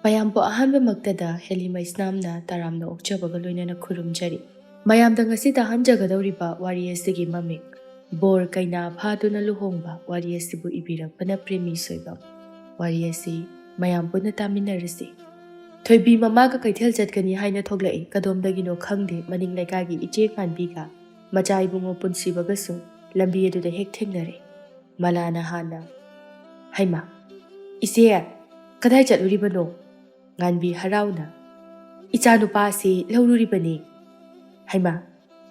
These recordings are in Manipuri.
ꯃꯌꯥꯝꯕꯨ ꯑꯍꯥꯟꯕꯃꯛꯇꯗ ꯍꯦꯂꯤꯃꯩꯁꯅꯥꯝꯅ ꯇꯔꯥꯝꯅ ꯑꯣꯛꯆꯕꯒ ꯂꯣꯏꯅꯅ ꯈꯨꯔꯨꯝꯖꯔꯤ꯫ ꯃꯌꯥꯝꯗ ꯉꯁꯤ ꯇꯥꯍꯟꯖꯒꯗꯧꯔꯤꯕ ꯋꯥꯔꯤ ꯑꯁꯤꯒꯤ ꯃꯃꯤꯡ ꯕꯣꯔ ꯀꯩꯅꯥ ꯐꯥꯗꯨꯅ ꯂꯨꯍꯣꯡꯕ ꯋꯥꯔꯤ ꯑꯁꯤꯕꯨ ꯏꯕꯤꯔꯛꯄꯅ ꯄ꯭ꯔꯦꯃꯤ ꯁꯣꯏꯕꯝ꯫ ꯋꯥꯔꯤ ꯑꯁꯤ ꯃꯌꯥꯝ ꯄꯨꯟꯅ ꯇꯥꯃꯤꯟꯅꯔꯁꯤ꯫ ꯊꯣꯏꯕꯤ ꯃꯃꯥꯒ ꯀꯩꯊꯦꯜ ꯆꯠꯀꯅꯤ ꯍꯥꯏꯅ ꯊꯣꯛꯂꯛꯏ꯫ ꯀꯗꯣꯝꯗꯒꯤꯅꯣ ꯈꯪꯗꯦ ꯃꯅꯤꯡ ꯂꯩꯀꯥꯏꯒꯤ ꯏꯆꯦ ꯉꯥꯟꯕꯤꯒ ꯃꯆꯥ ꯏꯕꯨꯡꯉꯣ ꯄꯨꯟꯁꯤꯕꯒꯁꯨ ꯂꯝꯕꯤ ꯑꯗꯨꯗ ꯍꯦꯛ ꯊꯦꯡꯅꯔꯦ꯫ ꯃꯂꯥꯅ ꯍꯥꯟꯅ "ꯍꯩꯃꯥ, ꯏꯆꯦ ꯀꯗꯥꯏ ꯆꯠꯂꯨꯔꯤꯕꯅꯣ?" ꯉꯥꯟꯕꯤ ꯍꯔꯥꯎꯅ "ꯏꯆꯥ ꯅꯨꯄꯥꯁꯤ ꯂꯧꯔꯨꯔꯤꯕꯅꯤ." "ꯍꯩꯃꯥ,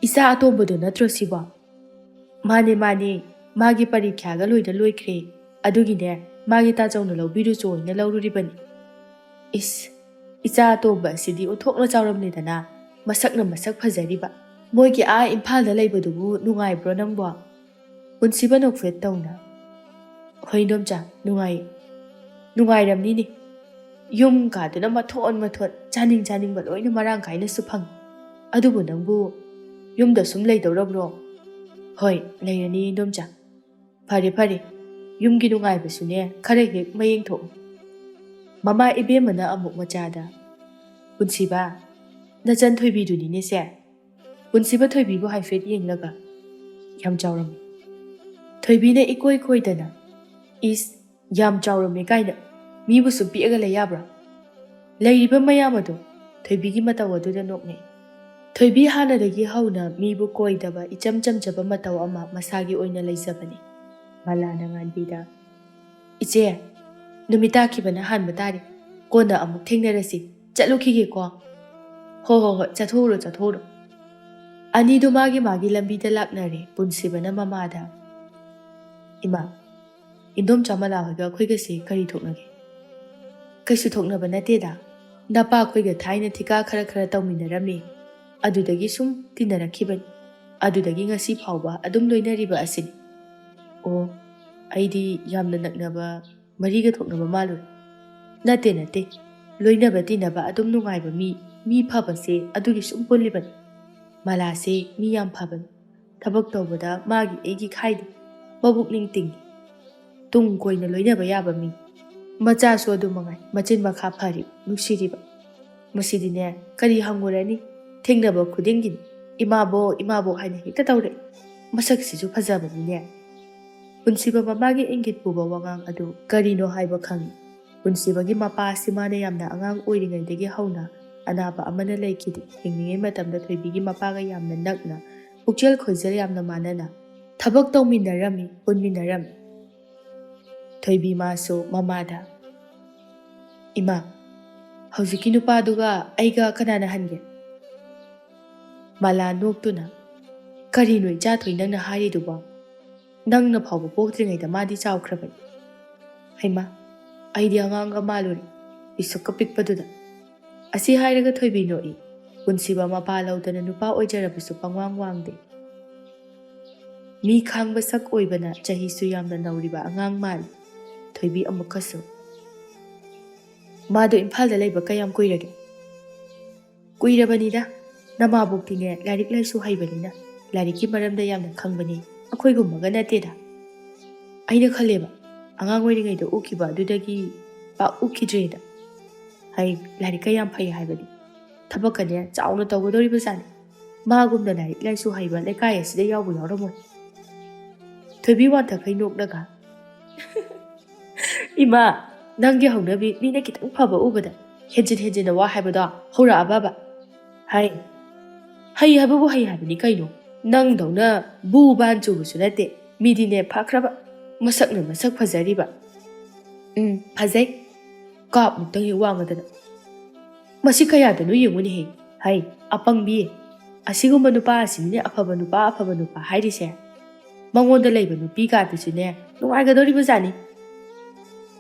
ꯏꯆꯥ ꯑꯇꯣꯝꯕꯗꯣ ꯅꯠꯇ꯭ꯔꯣ ꯁꯤꯕꯣ?" "ꯃꯥꯅꯦ ꯃꯥꯅꯦ, ꯃꯥꯒꯤ ꯄꯔꯤꯈ꯭ꯌꯥꯒ ꯂꯣꯏꯅ ꯂꯣꯏꯈ꯭ꯔꯦ, ꯑꯗꯨꯒꯤꯅꯦ ꯃꯥꯒꯤ ꯇꯥꯆꯧꯅ ꯂꯧꯕꯤꯔꯨꯆꯣ ꯑꯣꯏꯅ ꯂꯧꯔꯨꯔꯤꯕꯅꯤ." "ꯏꯁ, ꯏꯆꯥ ꯑꯇꯣꯝꯕ ꯑꯁꯤꯗꯤ ꯑꯣꯟꯊꯣꯛꯅ ꯆꯥꯎꯔꯝꯂꯦꯗꯅ, ꯃꯁꯛꯅ ꯃꯁꯛ ꯐꯖꯔꯤꯕ. ꯃꯣꯏꯒꯤ ꯏꯝꯐꯥꯜꯗ ꯂꯩꯕꯗꯨꯕꯨ ꯅꯨꯡꯉꯥꯏꯕ꯭ꯔꯣ ꯅꯪꯕꯣ?" ꯄꯨꯟꯁꯤꯕ ꯅꯣꯛꯐꯦꯠ ꯇꯧꯅ "ꯍꯣꯏ ꯏꯟꯗꯣꯝꯆꯥ, ꯅꯨꯡꯉꯥꯏ." "ꯅꯨꯡꯉꯥꯏꯔꯝꯅꯤꯅꯦ, ꯌꯨꯝ ꯀꯥꯗꯨꯅ ꯃꯊꯣꯟ ꯆꯥꯅꯤꯡ ꯆꯥꯅꯤꯡꯕ ꯂꯣꯏꯅ ꯃꯔꯥꯡ ꯀꯥꯏꯅꯁꯨ ꯐꯪꯏ꯫ ꯑꯗꯨꯕꯨ ꯅꯪꯕꯨ ꯌꯨꯝꯗ ꯁꯨꯝ ꯂꯩꯗꯧꯔꯕ꯭ꯔꯣ?" "ꯍꯣꯏ, ꯂꯩꯔꯅꯤ ꯏꯟꯗꯣꯝꯆꯥ." "ꯐꯔꯦ ꯐꯔꯦ, ꯌꯨꯝꯒꯤ ꯅꯨꯡꯉꯥꯏꯕꯁꯨꯅꯦ ꯈꯔ ꯍꯦꯛ ꯃꯌꯦꯡ ꯊꯣꯛꯎ." ꯃꯃꯥ ꯏꯕꯦꯝꯃꯅ ꯑꯃꯨꯛ ꯃꯆꯥꯗ "ꯄꯨꯟꯁꯤꯕ, ꯅꯆꯟ ꯊꯣꯏꯕꯤꯗꯨꯅꯤꯅꯦ ꯁꯦ." ꯄꯨꯟꯁꯤꯕ ꯊꯣꯏꯕꯤꯕꯨ ꯍꯥꯏꯐꯦꯠ ꯌꯦꯡꯂꯒ "ꯌꯥꯝ ꯆꯥꯎꯔꯝꯃꯤ." ꯊꯣꯏꯕꯤꯅ ꯏꯀꯣꯏ ꯀꯣꯏꯗꯅ "ꯏꯁ, ꯌꯥꯝ ꯆꯥꯎꯔꯝꯃꯦ ꯀꯥꯏꯅ, ꯃꯤꯕꯨ ꯁꯨꯝ ꯄꯤꯛꯑꯒ ꯂꯩ ꯌꯥꯕ꯭ꯔꯥ?" ꯂꯩꯔꯤꯕ ꯃꯌꯥꯝ ꯑꯗꯣ ꯊꯣꯏꯕꯤꯒꯤ ꯃꯇꯧ ꯑꯗꯨꯗ ꯅꯣꯛꯅꯩ꯫ ꯊꯣꯏꯕꯤ ꯍꯥꯟꯅꯗꯒꯤ ꯍꯧꯅ ꯃꯤꯕꯨ ꯀꯣꯏꯗꯕ ꯏꯆꯝ ꯆꯝꯖꯕ ꯃꯇꯧ ꯑꯃ ꯃꯁꯥꯒꯤ ꯑꯣꯏꯅ ꯂꯩꯖꯕꯅꯤ꯫ ꯃꯂꯥꯅ ꯉꯥꯟꯕꯤꯗ "ꯏꯆꯦ, ꯅꯨꯃꯤꯠ ꯇꯥꯈꯤꯕꯅ ꯍꯥꯟꯕ ꯇꯥꯔꯦ, ꯀꯣꯟꯅ ꯑꯃꯨꯛ ꯊꯦꯡꯅꯔꯁꯤ, ꯆꯠꯂꯨꯈꯤꯒꯦꯀꯣ." "ꯍꯣꯏ, ꯆꯠꯊꯣꯛꯎꯔꯣ ꯆꯠꯊꯣꯛꯎꯔꯣ." ꯑꯅꯤꯗꯨ ꯃꯥꯒꯤ ꯂꯝꯕꯤꯗ ꯂꯥꯛꯅꯔꯦ꯫ ꯄꯨꯟꯁꯤꯕꯅ ꯃꯃꯥꯗ "ꯏꯃꯥ, ꯏꯟꯗꯣꯝꯆꯥ ꯃꯂꯥ ꯍꯣꯏꯒ ꯑꯩꯈꯣꯏꯒꯁꯦ ꯀꯔꯤ ꯊꯣꯛꯅꯒꯦ?" "ꯀꯩꯁꯨ ꯊꯣꯛꯅꯕ ꯅꯠꯇꯦꯗ, ꯅꯄꯥ ꯑꯩꯈꯣꯏꯒ ꯊꯥꯏꯅ ꯊꯤꯀꯥ ꯈꯔ ꯇꯧꯃꯤꯟꯅꯔꯝꯃꯤ, ꯑꯗꯨꯗꯒꯤ ꯁꯨꯝ ꯇꯤꯟꯅꯔꯛꯈꯤꯕꯅꯤ, ꯑꯗꯨꯗꯒꯤ ꯉꯁꯤ ꯐꯥꯎꯕ ꯑꯗꯨꯝ ꯂꯣꯏꯅꯔꯤꯕ ꯑꯁꯤꯅꯤ." "ꯑꯣ, ꯑꯩꯗꯤ ꯌꯥꯝꯅ ꯅꯛꯅꯕ ꯃꯔꯤꯒ ꯊꯣꯛꯅꯕ ꯃꯥꯜꯂꯨꯔꯦ." "ꯅꯠꯇꯦ, ꯂꯣꯏꯅꯕ ꯇꯤꯟꯅꯕ ꯑꯗꯨꯝ ꯅꯨꯡꯉꯥꯏꯕ ꯃꯤ ꯐꯕꯁꯦ ꯑꯗꯨꯒꯤ ꯁꯨꯝ ꯄꯨꯜꯂꯤꯕꯅꯤ꯫ ꯃꯂꯥꯁꯦ ꯃꯤ ꯌꯥꯝ ꯐꯕꯅꯤ, ꯊꯕꯛ ꯇꯧꯕꯗ ꯃꯥꯒꯤ ꯑꯩꯒꯤ ꯈꯥꯏꯗꯦ, ꯃꯕꯨꯛꯅꯤꯡ ꯇꯤꯡꯉꯤ, ꯇꯨꯡ ꯀꯣꯏꯅ ꯂꯣꯏꯅꯕ ꯌꯥꯕ ꯃꯤ꯫ ꯃꯆꯥꯁꯨ ꯑꯗꯨ ꯃꯉꯥꯏ, ꯃꯆꯤꯟ ꯃꯈꯥ ꯐꯔꯤꯕ, ꯅꯨꯡꯁꯤꯔꯤꯕ. ꯃꯁꯤꯗꯤꯅꯦ ꯀꯔꯤ ꯍꯪꯉꯨꯔꯅꯤ, ꯊꯦꯡꯅꯕ ꯈꯨꯗꯤꯡꯒꯤꯅꯤ ꯏꯃꯥꯕꯣꯛ ꯍꯥꯏꯅ ꯍꯦꯛꯇ ꯇꯧꯔꯛꯏ. ꯃꯁꯛꯁꯤꯁꯨ ꯐꯖꯕꯅꯤꯅꯦ." ꯄꯨꯟꯁꯤꯕ ꯃꯃꯥꯒꯤ ꯏꯪꯒꯤꯠ ꯄꯨꯕ ꯋꯥꯉꯥꯡ ꯑꯗꯨ ꯀꯔꯤꯅꯣ ꯍꯥꯏꯕ ꯈꯪꯏ꯫ ꯄꯨꯟꯁꯤꯕꯒꯤ ꯃꯄꯥ ꯑꯁꯤ ꯃꯥꯅ ꯌꯥꯝꯅ ꯑꯉꯥꯡ ꯑꯣꯏꯔꯤꯉꯩꯗꯒꯤ ꯍꯧꯅ ꯑꯅꯥꯕ ꯑꯃꯅ ꯂꯩꯈꯤꯗꯦ꯫ ꯍꯤꯡꯂꯤꯉꯩ ꯃꯇꯝꯗ ꯊꯣꯏꯕꯤꯒꯤ ꯃꯄꯥꯒ ꯌꯥꯝꯅ ꯅꯛꯅ, ꯄꯨꯛꯆꯦꯜ ꯈꯣꯏꯖꯦꯜ ꯌꯥꯝꯅ ꯃꯥꯟꯅꯅ ꯊꯕꯛ ꯇꯧꯃꯤꯟꯅꯔꯝꯃꯤ, ꯄꯨꯟꯃꯤꯟꯅꯔꯝꯃꯤ꯫ ꯊꯣꯏꯕꯤ ꯃꯥꯁꯨ ꯃꯃꯥꯗ "ꯏꯃꯥ, ꯍꯧꯖꯤꯛꯀꯤ ꯅꯨꯄꯥꯗꯨꯒ ꯑꯩꯒ ꯀꯅꯥꯅ ꯍꯟꯒꯦ?" ꯃꯂꯥ ꯅꯣꯛꯇꯨꯅ "ꯀꯔꯤꯅꯣ ꯏꯆꯥꯊꯣꯏ ꯅꯪꯅ ꯍꯥꯏꯔꯤꯗꯨꯕꯣ? ꯅꯪꯅ ꯐꯥꯎꯕ ꯄꯣꯛꯇ꯭ꯔꯤꯉꯩꯗ ꯃꯥꯗꯤ ꯆꯥꯎꯈ꯭ꯔꯕꯅꯤ." "ꯍꯩꯃꯥ, ꯑꯩꯗꯤ ꯑꯉꯥꯡꯒ ꯃꯥꯜꯂꯨꯔꯦ, ꯄꯤꯁꯛꯀ ꯄꯤꯛꯄꯗꯨꯗ." ꯑꯁꯤ ꯍꯥꯏꯔꯒ ꯊꯣꯏꯕꯤ ꯅꯣꯛꯏ꯫ ꯄꯨꯟꯁꯤꯕ ꯃꯄꯥ ꯂꯧꯗꯅ ꯅꯨꯄꯥ ꯑꯣꯏꯖꯔꯕꯁꯨ ꯄꯪꯋꯥꯡ ꯋꯥꯡꯗꯦ꯫ ꯃꯤ ꯈꯥꯡꯕ ꯁꯛ ꯑꯣꯏꯕꯅ ꯆꯍꯤꯁꯨ ꯌꯥꯝꯅ ꯅꯧꯔꯤꯕ ꯑꯉꯥꯡ ꯃꯥꯜꯂꯤ꯫ ꯊꯣꯏꯕꯤ ꯑꯃꯨꯛꯀꯁꯨ "ꯃꯥꯗꯣ ꯏꯝꯐꯥꯜꯗ ꯂꯩꯕ ꯀꯌꯥꯝ ꯀꯨꯏꯔꯒꯦ?" "ꯀꯨꯏꯔꯕꯅꯤꯗ, ꯅꯃꯥꯕꯣꯛꯇꯤꯅꯦ ꯂꯥꯏꯔꯤꯛ ꯂꯥꯏꯁꯨ ꯍꯩꯕꯅꯤꯅ ꯂꯥꯏꯔꯤꯛꯀꯤ ꯃꯔꯝꯗ ꯌꯥꯝꯅ ꯈꯪꯕꯅꯤ, ꯑꯩꯈꯣꯏꯒꯨꯝꯕꯒ ꯅꯠꯇꯦꯗ." "ꯑꯩꯅ ꯈꯜꯂꯦꯕ ꯑꯉꯥꯡ ꯑꯣꯏꯔꯤꯉꯩꯗ ꯎꯈꯤꯕ ꯑꯗꯨꯗꯒꯤ ꯄꯥꯛ ꯎꯈꯤꯗ꯭ꯔꯦꯗ." "ꯂꯥꯏꯔꯤꯛꯀ ꯌꯥꯝ ꯐꯩ ꯍꯥꯏꯕꯅꯤ, ꯊꯕꯛꯀꯅꯦ ꯆꯥꯎꯅ ꯇꯧꯒꯗꯧꯔꯤꯕꯖꯥꯠꯅꯤ. ꯃꯥꯒꯨꯝꯅ ꯂꯥꯏꯔꯤꯛ ꯂꯥꯏꯁꯨ ꯍꯩꯕ ꯂꯩꯀꯥꯏ ꯑꯁꯤꯗ ꯌꯥꯎꯔꯝꯃꯣꯏ." ꯊꯣꯏꯕꯤ ꯋꯥꯟꯊꯈꯩ ꯅꯣꯛꯂꯒ "ꯏꯃꯥ, ꯅꯪꯒꯤ ꯍꯧꯅꯕꯤ ꯃꯤꯅ ꯈꯤꯇꯪ ꯐꯕ ꯎꯕꯗ ꯍꯦꯟꯖꯤꯟꯅ ꯋꯥ ꯍꯥꯏꯕꯗꯣ ꯍꯧꯔꯛꯑꯕꯕ?" "ꯍꯩ ꯍꯥꯏꯕꯕꯨ ꯍꯩ ꯍꯥꯏꯕꯅꯤ ꯀꯩꯅꯣ, ꯅꯪꯗꯧꯅ ꯕꯨ ꯕꯥꯟ ꯆꯨꯕꯁꯨ ꯅꯠꯇꯦ, ꯃꯤꯗꯤꯅꯦ ꯐꯈ꯭ꯔꯕ, ꯃꯁꯛꯅ ꯃꯁꯛ ꯐꯖꯔꯤꯕ." "ꯐꯖꯩ, ꯀꯥꯞꯃꯨꯛꯇꯪ ꯍꯦꯛ ꯋꯥꯡꯉꯗꯅ." "ꯃꯁꯤ ꯀꯌꯥꯗꯅꯣ ꯌꯦꯡꯉꯨꯅꯦꯍꯦ, ꯑꯄꯪꯕꯤ, ꯑꯁꯤꯒꯨꯝꯕ ꯅꯨꯄꯥ ꯑꯁꯤꯅꯤꯅꯦ ꯑꯐꯕ ꯅꯨꯄꯥ ꯍꯥꯏꯔꯤꯁꯦ. ꯃꯉꯣꯟꯗ ꯂꯩꯕ ꯅꯨꯄꯤ ꯀꯥꯗꯨꯁꯨꯅꯦ ꯅꯨꯡꯉꯥꯏꯒꯗꯧꯔꯤꯕꯖꯥꯠꯅꯤ."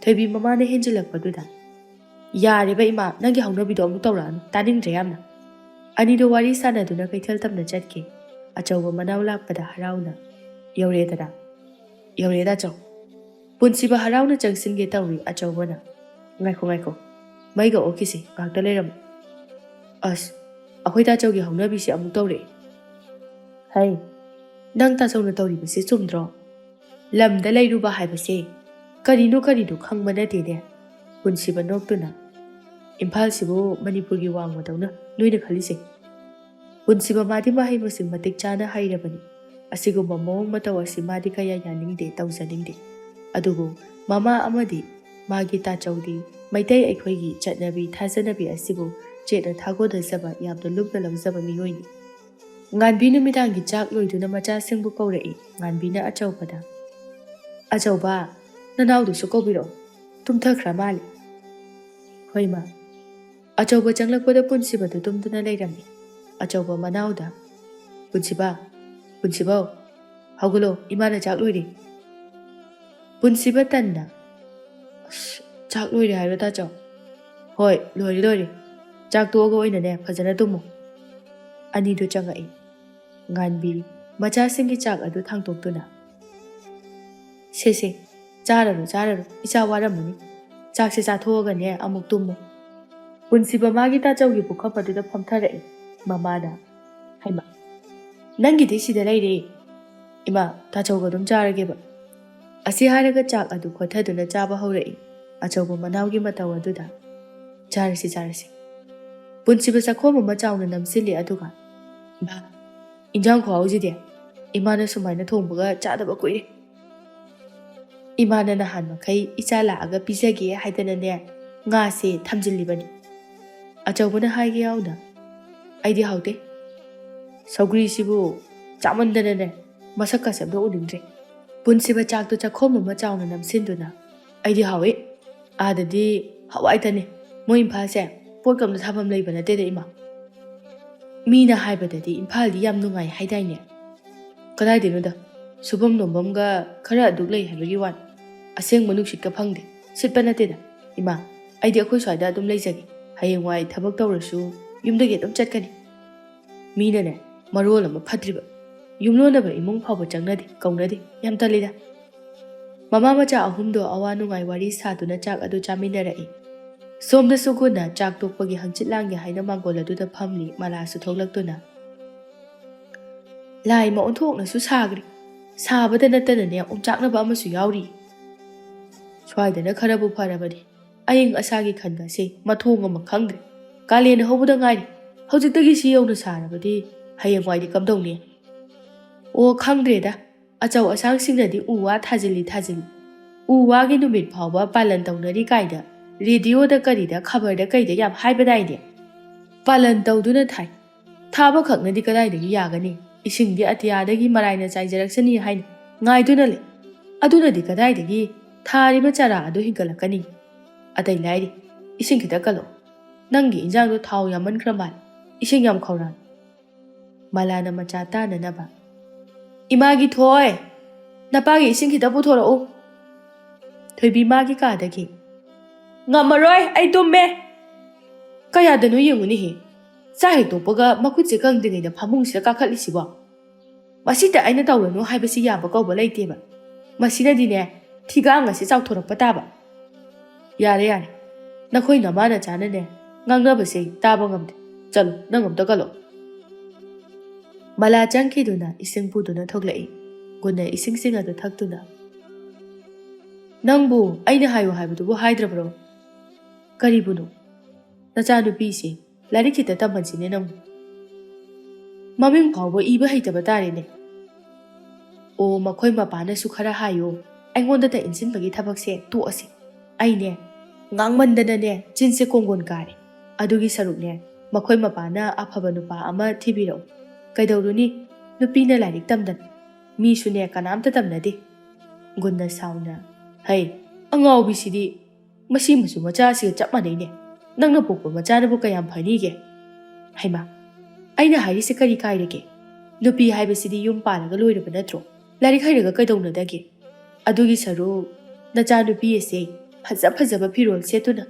ꯊꯣꯏꯕꯤ ꯃꯃꯥꯅ ꯍꯦꯟꯖꯤꯜꯂꯛꯄꯗꯨꯗ "ꯌꯥꯔꯦꯕ ꯏꯃꯥ, ꯅꯪꯒꯤ ꯍꯧꯅꯕꯤꯗꯣ ꯑꯃꯨꯛ ꯇꯧꯔꯛꯑꯅꯨ, ꯇꯥꯅꯤꯡꯗ꯭ꯔꯦ ꯌꯥꯝꯅ." ꯑꯅꯤꯗꯣ ꯋꯥꯔꯤ ꯁꯥꯟꯅꯗꯨꯅ ꯀꯩꯊꯦꯜ ꯇꯝꯅ ꯆꯠꯈꯤ꯫ ꯑꯆꯧꯕ ꯃꯅꯥꯎ ꯂꯥꯛꯄꯗ ꯍꯔꯥꯎꯅ "ꯌꯧꯔꯦꯗꯅ?" "ꯌꯧꯔꯦꯗ ꯑꯆꯧ." ꯄꯨꯟꯁꯤꯕ ꯍꯔꯥꯎꯅ ꯆꯪꯁꯤꯟꯒꯦ ꯇꯧꯔꯤ꯫ ꯑꯆꯧꯕꯅ "ꯉꯥꯏꯈꯣ, ꯃꯩꯒ ꯑꯣꯛꯈꯤꯁꯤ, ꯉꯥꯛꯇ ꯂꯩꯔꯝꯃꯨ." "ꯑꯁ, ꯑꯩꯈꯣꯏ ꯇꯥꯆꯧꯒꯤ ꯍꯧꯅꯕꯤꯁꯤ ꯑꯃꯨꯛ ꯇꯧꯔꯛꯑꯦ." "ꯅꯪ ꯇꯥꯆꯧꯅ ꯇꯧꯔꯤꯕꯁꯤ ꯆꯨꯝꯗ꯭ꯔꯣ? ꯂꯝꯗ ꯂꯩꯔꯨꯕ ꯍꯥꯏꯕꯁꯦ ꯀꯔꯤꯅꯣ ꯈꯪꯕ ꯅꯠꯇꯦꯅꯦ." ꯄꯨꯟꯁꯤꯕ ꯅꯣꯛꯇꯨꯅ ꯏꯝꯐꯥꯜꯁꯤꯕꯨ ꯃꯅꯤꯄꯨꯔꯒꯤ ꯋꯥꯡꯃꯗꯧꯅ ꯅꯣꯏꯅ ꯈꯜꯂꯤꯁꯦ ꯄꯨꯟꯁꯤꯕ ꯃꯥꯗꯤ ꯃꯍꯩ ꯃꯁꯤꯡ ꯃꯇꯤꯛ ꯆꯥꯅ ꯍꯩꯔꯕꯅꯤ ꯑꯁꯤꯒꯨꯝꯕ ꯃꯑꯣꯡ ꯃꯇꯧ ꯑꯁꯤ ꯃꯥꯗꯤ ꯀꯌꯥ ꯌꯥꯅꯤꯡꯗꯦ ꯇꯧꯖꯅꯤꯡꯗꯦ ꯑꯗꯨꯕꯨ ꯃꯃꯥ ꯑꯃꯗꯤ ꯃꯥꯒꯤ ꯇꯥꯆꯧꯗꯤ ꯃꯩꯇꯩ ꯑꯩꯈꯣꯏꯒꯤ ꯆꯠꯅꯕꯤ ꯊꯥꯖꯅꯕꯤ ꯑꯁꯤꯕꯨ ꯆꯦꯠꯅ ꯊꯥꯒꯣꯟꯅꯖꯕ ꯌꯥꯝꯅ ꯂꯨꯝꯅ ꯂꯧꯖꯕ ꯃꯤꯑꯣꯏꯅꯤ ꯉꯥꯟꯕꯤ ꯅꯨꯃꯤꯗꯥꯡꯒꯤ ꯆꯥꯛ ꯂꯣꯏꯗꯨꯅ ꯃꯆꯥꯁꯤꯡꯕꯨ ꯀꯧꯔꯛꯏ ꯉꯥꯟꯕꯤꯅ ꯑꯆꯧꯕꯗ ꯑꯆꯧꯕ ꯅꯅꯥꯎꯗꯨꯁꯨ ꯀꯧꯕꯤꯔꯛꯑꯣ ꯇꯨꯝꯊꯈ꯭ꯔ ꯃꯥꯜꯂꯤ ꯍꯣꯏ ꯃꯥ ꯑꯆꯧꯕ ꯆꯪꯂꯛꯄꯗ ꯄꯨꯟꯁꯤꯕꯗꯨ ꯇꯨꯝꯗꯨꯅ ꯂꯩꯔꯝꯃꯤ ꯑꯆꯧꯕ ꯃꯅꯥꯎꯗ ꯄꯨꯟꯁꯤꯕꯥꯎ ꯍꯧꯒꯠꯂꯣ ꯏꯃꯥꯅ ꯆꯥꯛ ꯂꯣꯏꯔꯤ ꯄꯨꯟꯁꯤꯕ ꯇꯟꯅ ꯆꯥꯛ ꯂꯣꯏꯔꯦ ꯍꯥꯏꯔꯣ ꯇꯥꯆꯧ ꯍꯣꯏ ꯂꯣꯏꯔꯦ ꯆꯥꯛ ꯇꯣꯛꯑꯒ ꯑꯣꯏꯅꯅꯦ ꯐꯖꯅ ꯇꯨꯝꯃꯨ ꯑꯅꯤꯗꯨ ꯆꯪꯉꯛꯏ ꯉꯥꯟꯕꯤ ꯃꯆꯥꯁꯤꯡꯒꯤ ꯆꯥꯛ ꯑꯗꯨ ꯊꯥꯡꯇꯣꯛꯇꯨꯅ ꯁꯦ ꯆꯥꯔꯔꯣ ꯏꯆꯥ ꯋꯥꯔꯝꯃꯅꯤ ꯆꯥꯛꯁꯦ ꯆꯥꯊꯣꯛꯑꯒꯅꯦ ꯑꯃꯨꯛ ꯇꯨꯝꯃꯨ ꯄꯨꯟꯁꯤꯕ ꯃꯥꯒꯤ ꯇꯥꯆꯧꯒꯤ ꯄꯨꯈꯝ ꯑꯗꯨꯗ ꯐꯝꯊꯔꯛꯏ ꯃꯃꯥꯅ ꯍꯩꯃꯥ ꯅꯪꯒꯤꯗꯤ ꯁꯤꯗ ꯂꯩꯔꯦ ꯏꯃꯥ ꯇꯥꯆꯧꯒ ꯑꯗꯨꯝ ꯆꯥꯔꯒꯦꯕ ꯑꯁꯤ ꯍꯥꯏꯔꯒ ꯆꯥꯛ ꯑꯗꯨ ꯈꯣꯊꯗꯨꯅ ꯆꯥꯕ ꯍꯧꯔꯛꯏ ꯑꯆꯧꯕ ꯃꯅꯥꯎꯒꯤ ꯃꯇꯧ ꯑꯗꯨꯗ ꯆꯥꯔꯁꯤ ꯄꯨꯟꯁꯤꯕ ꯆꯥꯛꯈꯣꯝ ꯑꯃ ꯆꯥꯎꯅ ꯅꯝꯁꯤꯜꯂꯤ ꯑꯗꯨꯒ ꯏꯃꯥ ꯏꯟꯖꯥꯡ ꯈꯨꯍꯥꯎꯁꯤꯗꯤ ꯏꯃꯥꯅ ꯁꯨꯃꯥꯏꯅ ꯊꯣꯡꯕꯒ ꯆꯥꯗꯕ ꯀꯨꯏꯔꯦ ꯏꯃꯥꯅ ꯅꯍꯥꯟ ꯃꯈꯩ ꯏꯆꯥ ꯂꯥꯛꯑꯒ ꯄꯤꯖꯒꯦ ꯍꯥꯏꯗꯅꯅꯦ ꯉꯥꯁꯦ ꯊꯝꯖꯤꯜꯂꯤꯕꯅꯤ ꯑꯆꯧꯕꯅ ꯍꯥꯏꯒꯦ ꯌꯥꯎꯅ ꯑꯩꯗꯤ ꯍꯥꯎꯇꯦ ꯁꯧꯒ꯭ꯔꯤꯁꯤꯕꯨ ꯆꯥꯃꯟꯗꯅꯅꯦ ꯃꯁꯛꯀꯁꯦ ꯑꯝꯇ ꯎꯅꯤꯡꯗ꯭ꯔꯦ ꯄꯨꯟꯁꯤꯕ ꯆꯥꯛꯇꯨ ꯆꯥꯛꯈꯣꯝ ꯑꯃ ꯆꯥꯎꯅ ꯅꯝꯁꯤꯟꯗꯨꯅ ꯑꯩꯗꯤ ꯍꯥꯎꯏ ꯑꯥꯗꯗꯤ ꯍꯋꯥꯏꯇꯅꯤ ꯃꯣꯏ ꯏꯝꯐꯥꯜꯁꯦ ꯄꯣꯠꯀ ꯑꯝꯇ ꯊꯥꯐꯝ ꯂꯩꯕ ꯅꯠꯇꯦꯗ ꯏꯃꯥ ꯃꯤꯅ ꯍꯥꯏꯕꯗꯗꯤ ꯏꯝꯐꯥꯜꯗꯤ ꯌꯥꯝ ꯅꯨꯡꯉꯥꯏ ꯍꯥꯏꯗꯥꯏꯅꯦ ꯀꯗꯥꯏꯗꯩꯅꯣꯗ ꯁꯨꯐꯝ ꯅꯣꯝꯐꯝꯒ ꯈꯔ ꯑꯗꯨꯛ ꯂꯩ ꯍꯥꯏꯕꯒꯤ ꯋꯥꯅꯤ ꯑꯁꯦꯡꯕ ꯅꯨꯡꯁꯤꯠꯀ ꯐꯪꯗꯦ ꯁꯤꯠꯄ ꯅꯠꯇꯦꯗ ꯏꯃꯥ ꯑꯩꯗꯤ ꯑꯩꯈꯣꯏ ꯁ꯭ꯋꯥꯏꯗ ꯑꯗꯨꯝ ꯂꯩꯖꯒꯦ ꯍꯌꯦꯡꯋꯥꯏ ꯊꯕꯛ ꯇꯧꯔꯁꯨ ꯌꯨꯝꯗꯒꯤ ꯑꯗꯨꯝ ꯆꯠꯀꯅꯤ ꯃꯤꯅꯅꯦ ꯃꯔꯣꯜ ꯑꯃ ꯐꯠꯇ꯭ꯔꯤꯕ ꯌꯨꯝꯂꯣꯟꯅꯕ ꯏꯃꯨꯡ ꯐꯥꯎꯕ ꯆꯪꯅꯗꯦ ꯀꯧꯅꯗꯦ ꯌꯥꯝ ꯇꯜꯂꯤꯗ ꯃꯃꯥ ꯃꯆꯥ ꯑꯍꯨꯝꯗꯣ ꯑꯋꯥ ꯅꯨꯡꯉꯥꯏ ꯋꯥꯔꯤ ꯁꯥꯗꯨꯅ ꯆꯥꯛ ꯑꯗꯨ ꯆꯥꯃꯤꯟꯅꯔꯛꯏ ꯁꯣꯝꯗ ꯁꯨꯒꯨꯟꯅ ꯆꯥꯛ ꯇꯣꯛꯄꯒꯤ ꯍꯪꯆꯤꯠ ꯂꯥꯡꯒꯦ ꯍꯥꯏꯅ ꯃꯥꯡꯒꯣꯜ ꯑꯗꯨꯗ ꯐꯝꯂꯤ ꯃꯂꯥꯁꯨ ꯊꯣꯛꯂꯛꯇꯨꯅ ꯂꯥꯏ ꯃ ꯑꯣꯟꯊꯣꯛꯅꯁꯨ ꯁꯥꯈ꯭ꯔꯦ ꯁꯥꯕꯗ ꯅꯠꯇꯅꯅꯦ ꯑꯣꯝꯆꯥꯛꯅꯕ ꯑꯃꯁꯨ ꯌꯥꯎꯔꯤ ꯁ꯭ꯋꯥꯏꯗꯅ ꯈꯔꯕꯨ ꯐꯔꯕꯅꯤ ꯑꯏꯪ ꯑꯁꯥꯒꯤ ꯈꯟꯕꯁꯦ ꯃꯊꯣꯡ ꯑꯃ ꯈꯪꯗ꯭ꯔꯦ ꯀꯥꯂꯦꯟ ꯍꯧꯕꯗ ꯉꯥꯏꯔꯤ ꯍꯧꯖꯤꯛꯇꯒꯤ ꯁꯤ ꯌꯧꯅ ꯁꯥꯔꯕꯗꯤ ꯍꯌꯦꯡꯋꯥꯏꯗꯤ ꯀꯝꯗꯧꯅꯤ ꯑꯣ ꯈꯪꯗ꯭ꯔꯦꯗ ꯑꯆꯧ ꯑꯁꯥꯡꯁꯤꯡꯅꯗꯤ ꯎ ꯋꯥ ꯊꯥꯖꯤꯜꯂꯤ ꯎ ꯋꯥꯒꯤ ꯅꯨꯃꯤꯠ ꯐꯥꯎꯕ ꯄꯥꯂꯟ ꯇꯧꯅꯔꯤ ꯀꯥꯏꯗ ꯔꯦꯗꯤꯑꯣꯗ ꯀꯔꯤꯗ ꯈꯕꯔꯗ ꯀꯩꯗ ꯌꯥꯝ ꯍꯥꯏꯕꯗꯥꯏꯅꯦ ꯄꯥꯂꯟ ꯇꯧꯗꯨꯅ ꯊꯥꯏ ꯊꯥꯕ ꯈꯛꯅꯗꯤ ꯀꯗꯥꯏꯗꯒꯤ ꯌꯥꯒꯅꯤ ꯏꯁꯤꯡꯗꯤ ꯑꯇꯤꯌꯥꯗꯒꯤ ꯃꯔꯥꯏꯅ ꯆꯥꯏꯖꯔꯛꯁꯅꯤ ꯍꯥꯏꯅ ꯉꯥꯏꯗꯨꯅ ꯂꯩ ꯑꯗꯨꯅꯗꯤ ꯀꯗꯥꯏꯗꯒꯤ ꯊꯥꯔꯤꯕ ꯆꯥꯔꯥ ꯑꯗꯨ ꯍꯤꯡꯒꯠꯂꯛꯀꯅꯤ ꯑꯇꯩ ꯂꯥꯏꯔꯤ ꯏꯁꯤꯡ ꯈꯤꯇ ꯀꯜꯂꯣ ꯅꯪꯒꯤ ꯏꯟꯖꯥꯡꯗꯣ ꯊꯥꯎ ꯌꯥꯝꯃꯟꯈ꯭ꯔ ꯃꯥꯜꯂꯦ ꯏꯁꯤꯡ ꯌꯥꯝ ꯈꯧꯔꯥꯡ ꯃꯂꯥꯅ ꯃꯆꯥ ꯇꯥꯅꯅꯕ ꯏꯃꯥꯒꯤ ꯊꯣꯏ ꯅꯄꯥꯒꯤ ꯏꯁꯤꯡ ꯈꯤꯇ ꯄꯨꯊꯣꯔꯛꯎ ꯊꯣꯏꯕꯤ ꯃꯥꯒꯤ ꯀꯥꯗꯒꯤ ꯉꯝꯃꯔꯣꯏ ꯑꯩ ꯇꯨꯝꯃꯦ ꯀꯌꯥꯗꯅꯣ ꯌꯦꯡꯉꯨꯅꯦꯍꯦ ꯆꯥꯛ ꯍꯦꯛ ꯇꯣꯛꯄꯒ ꯃꯈꯨꯠꯁꯦ ꯀꯪꯗ꯭ꯔꯤꯉꯩꯗ ꯐꯃꯨꯡꯁꯤꯗ ꯀꯥꯈꯠꯂꯤꯁꯤꯕꯣ ꯃꯁꯤꯗ ꯑꯩꯅ ꯇꯧꯔꯅꯨ ꯍꯥꯏꯕꯁꯤ ꯌꯥꯕ ꯀꯧꯕ ꯂꯩꯇꯦꯕ ꯃꯁꯤꯅꯗꯤꯅꯦ ꯊꯤꯒꯥꯡ ꯑꯁꯤ ꯆꯥꯎꯊꯣꯔꯛꯄ ꯇꯥꯕ ꯌꯥꯔꯦ ꯅꯈꯣꯏ ꯅꯃꯥꯅ ꯆꯥꯅꯅꯦ ꯉꯥꯡꯅꯕꯁꯦ ꯇꯥꯕ ꯉꯝꯗꯦ ꯆꯠꯂꯣ ꯅꯪ ꯑꯝꯇ ꯀꯜꯂꯣ ꯃꯂꯥ ꯆꯪꯈꯤꯗꯨꯅ ꯏꯁꯤꯡ ꯄꯨꯗꯨꯅ ꯊꯣꯛꯂꯛꯏ ꯒꯨꯟꯅ ꯏꯁꯤꯡꯁꯤꯡ ꯑꯗꯨ ꯊꯛꯇꯨꯅ ꯅꯪꯕꯨ ꯑꯩꯅ ꯍꯥꯏꯌꯨ ꯍꯥꯏꯕꯗꯨꯕꯨ ꯍꯥꯏꯗ꯭ꯔꯕ꯭ꯔꯣ ꯀꯔꯤꯕꯨꯅꯣ ꯅꯆꯥꯅꯨꯄꯤꯁꯦ ꯂꯥꯏꯔꯤꯛ ꯈꯤꯇ ꯇꯝꯍꯟꯁꯤꯅꯦ ꯅꯪꯕꯨ ꯃꯃꯤꯡ ꯐꯥꯎꯕ ꯏꯕ ꯍꯩꯇꯕ ꯇꯥꯔꯦꯅꯦ ꯑꯣ ꯃꯈꯣꯏ ꯃꯄꯥꯅꯁꯨ ꯈꯔ ꯍꯥꯏꯌꯣ ꯑꯩꯉꯣꯟꯗꯇ ꯏꯟꯁꯤꯟꯕꯒꯤ ꯊꯕꯛꯁꯦ ꯇꯣꯛꯑꯁꯤ ꯑꯩꯅꯦ ꯉꯥꯡꯃꯟꯗꯅꯅꯦ ꯆꯤꯟꯁꯦ ꯀꯣꯡꯒꯣꯟ ꯀꯥꯔꯦ ꯑꯗꯨꯒꯤ ꯁꯔꯨꯛꯅꯦ ꯃꯈꯣꯏ ꯃꯄꯥꯅ ꯑꯐꯕ ꯅꯨꯄꯥ ꯑꯃ ꯊꯤꯕꯤꯔꯛꯎ ꯀꯩꯗꯧꯔꯨꯅꯤ ꯅꯨꯄꯤꯅ ꯂꯥꯏꯔꯤꯛ ꯇꯝꯗꯅ ꯃꯤꯁꯨꯅꯦ ꯀꯅꯥꯝꯇ ꯇꯝꯅꯗꯦ ꯒꯨꯟꯅ ꯁꯥꯎꯅ ꯍꯩ ꯑꯉꯥꯎꯕꯤꯁꯤꯗꯤ ꯃꯁꯤ ꯃꯁꯨ ꯃꯆꯥꯁꯤꯒ ꯆꯞ ꯃꯥꯟꯅꯩꯅꯦ ꯅꯪꯅ ꯄꯣꯛꯄ ꯃꯆꯥꯅꯕꯨ ꯀꯌꯥꯝ ꯐꯅꯤꯒꯦ ꯍꯩꯃꯥ ꯑꯩꯅ ꯍꯥꯏꯔꯤꯁꯦ ꯀꯔꯤ ꯀꯥꯏꯔꯒꯦ ꯅꯨꯄꯤ ꯍꯥꯏꯕꯁꯤꯗꯤ ꯌꯨꯝ ꯄꯥꯜꯂꯒ ꯂꯣꯏꯔꯕ ꯅꯠꯇ꯭रो ꯂꯥꯏꯔꯤꯛ ꯍꯩꯔꯒ ꯀꯩꯗꯧꯅꯗꯒꯦ ꯑꯗꯨꯒꯤ ꯁꯔꯨꯛ ꯅꯆꯥꯅꯨꯄꯤ ꯑꯁꯦ ꯐꯖꯕ ꯐꯤꯔꯣꯜ ꯁꯦꯠꯇꯨꯅ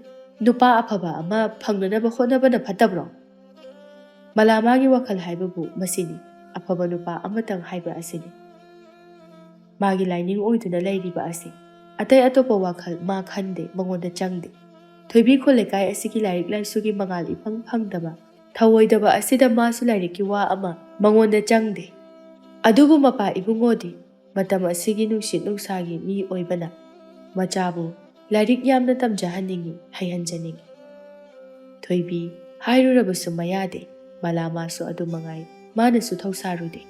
ꯅꯨꯄꯥ ꯑꯐꯕ ꯑꯃ ꯐꯪꯅꯅꯕ ꯍꯣꯠꯅꯕꯅ ꯐꯠꯇꯕ꯭ꯔꯣ ꯃꯂꯥ ꯃꯥꯒꯤ ꯋꯥꯈꯜ ꯍꯥꯏꯕꯕꯨ ꯃꯁꯤꯅꯤ ꯑꯐꯕ ꯅꯨꯄꯥ ꯑꯃꯇꯪ ꯍꯥꯏꯕ ꯑꯁꯤꯅꯤ ꯃꯥꯒꯤ ꯂꯥꯏꯅꯤꯡ ꯑꯣꯏꯗꯨꯅ ꯂꯩꯔꯤꯕ ꯑꯁꯤ ꯑꯇꯩ ꯑꯇꯣꯞꯄ ꯋꯥꯈꯜ ꯃꯥ ꯈꯟꯗꯦ ꯃꯉꯣꯟꯗ ꯆꯪꯗꯦ ꯊꯣꯏꯕꯤ ꯈꯣꯜꯂꯩꯀꯥꯏ ꯑꯁꯤꯒꯤ ꯂꯥꯏꯔꯤꯛ ꯂꯥꯏꯁꯨꯒꯤ ꯃꯉꯥꯜ ꯏꯐꯪ ꯐꯪꯗꯕ ꯊꯧꯑꯣꯏꯗꯕ ꯑꯁꯤꯗ ꯃꯥꯁꯨ ꯂꯥꯏꯔꯤꯛꯀꯤ ꯋꯥ ꯑꯃ ꯃꯉꯣꯟꯗ ꯆꯪꯗꯦ ꯑꯗꯨꯕꯨ ꯃꯄꯥ ꯏꯕꯨꯡꯉꯣꯗꯤ ꯃꯇꯝ ꯑꯁꯤꯒꯤ ꯅꯨꯡꯁꯤꯠ ꯅꯨꯡꯁꯥꯒꯤ ꯃꯤ ꯑꯣꯏꯕꯅ ꯃꯆꯥꯕꯨ ꯂꯥꯏꯔꯤꯛ ꯌꯥꯝꯅ ꯇꯝꯖꯍꯟꯅꯤꯡꯉꯤ ꯍꯩꯍꯟꯖꯅꯤꯡꯉꯤ ꯊꯣꯏꯕꯤ ꯍꯥꯏꯔꯨꯔꯕꯁꯨ ꯃꯌꯥꯗꯦ, ꯃꯂꯥ ꯃꯥꯁꯨ ꯑꯗꯨ ꯃꯉꯥꯏ, ꯃꯥꯅꯁꯨ ꯊꯧꯁꯥꯔꯨꯗꯦ꯫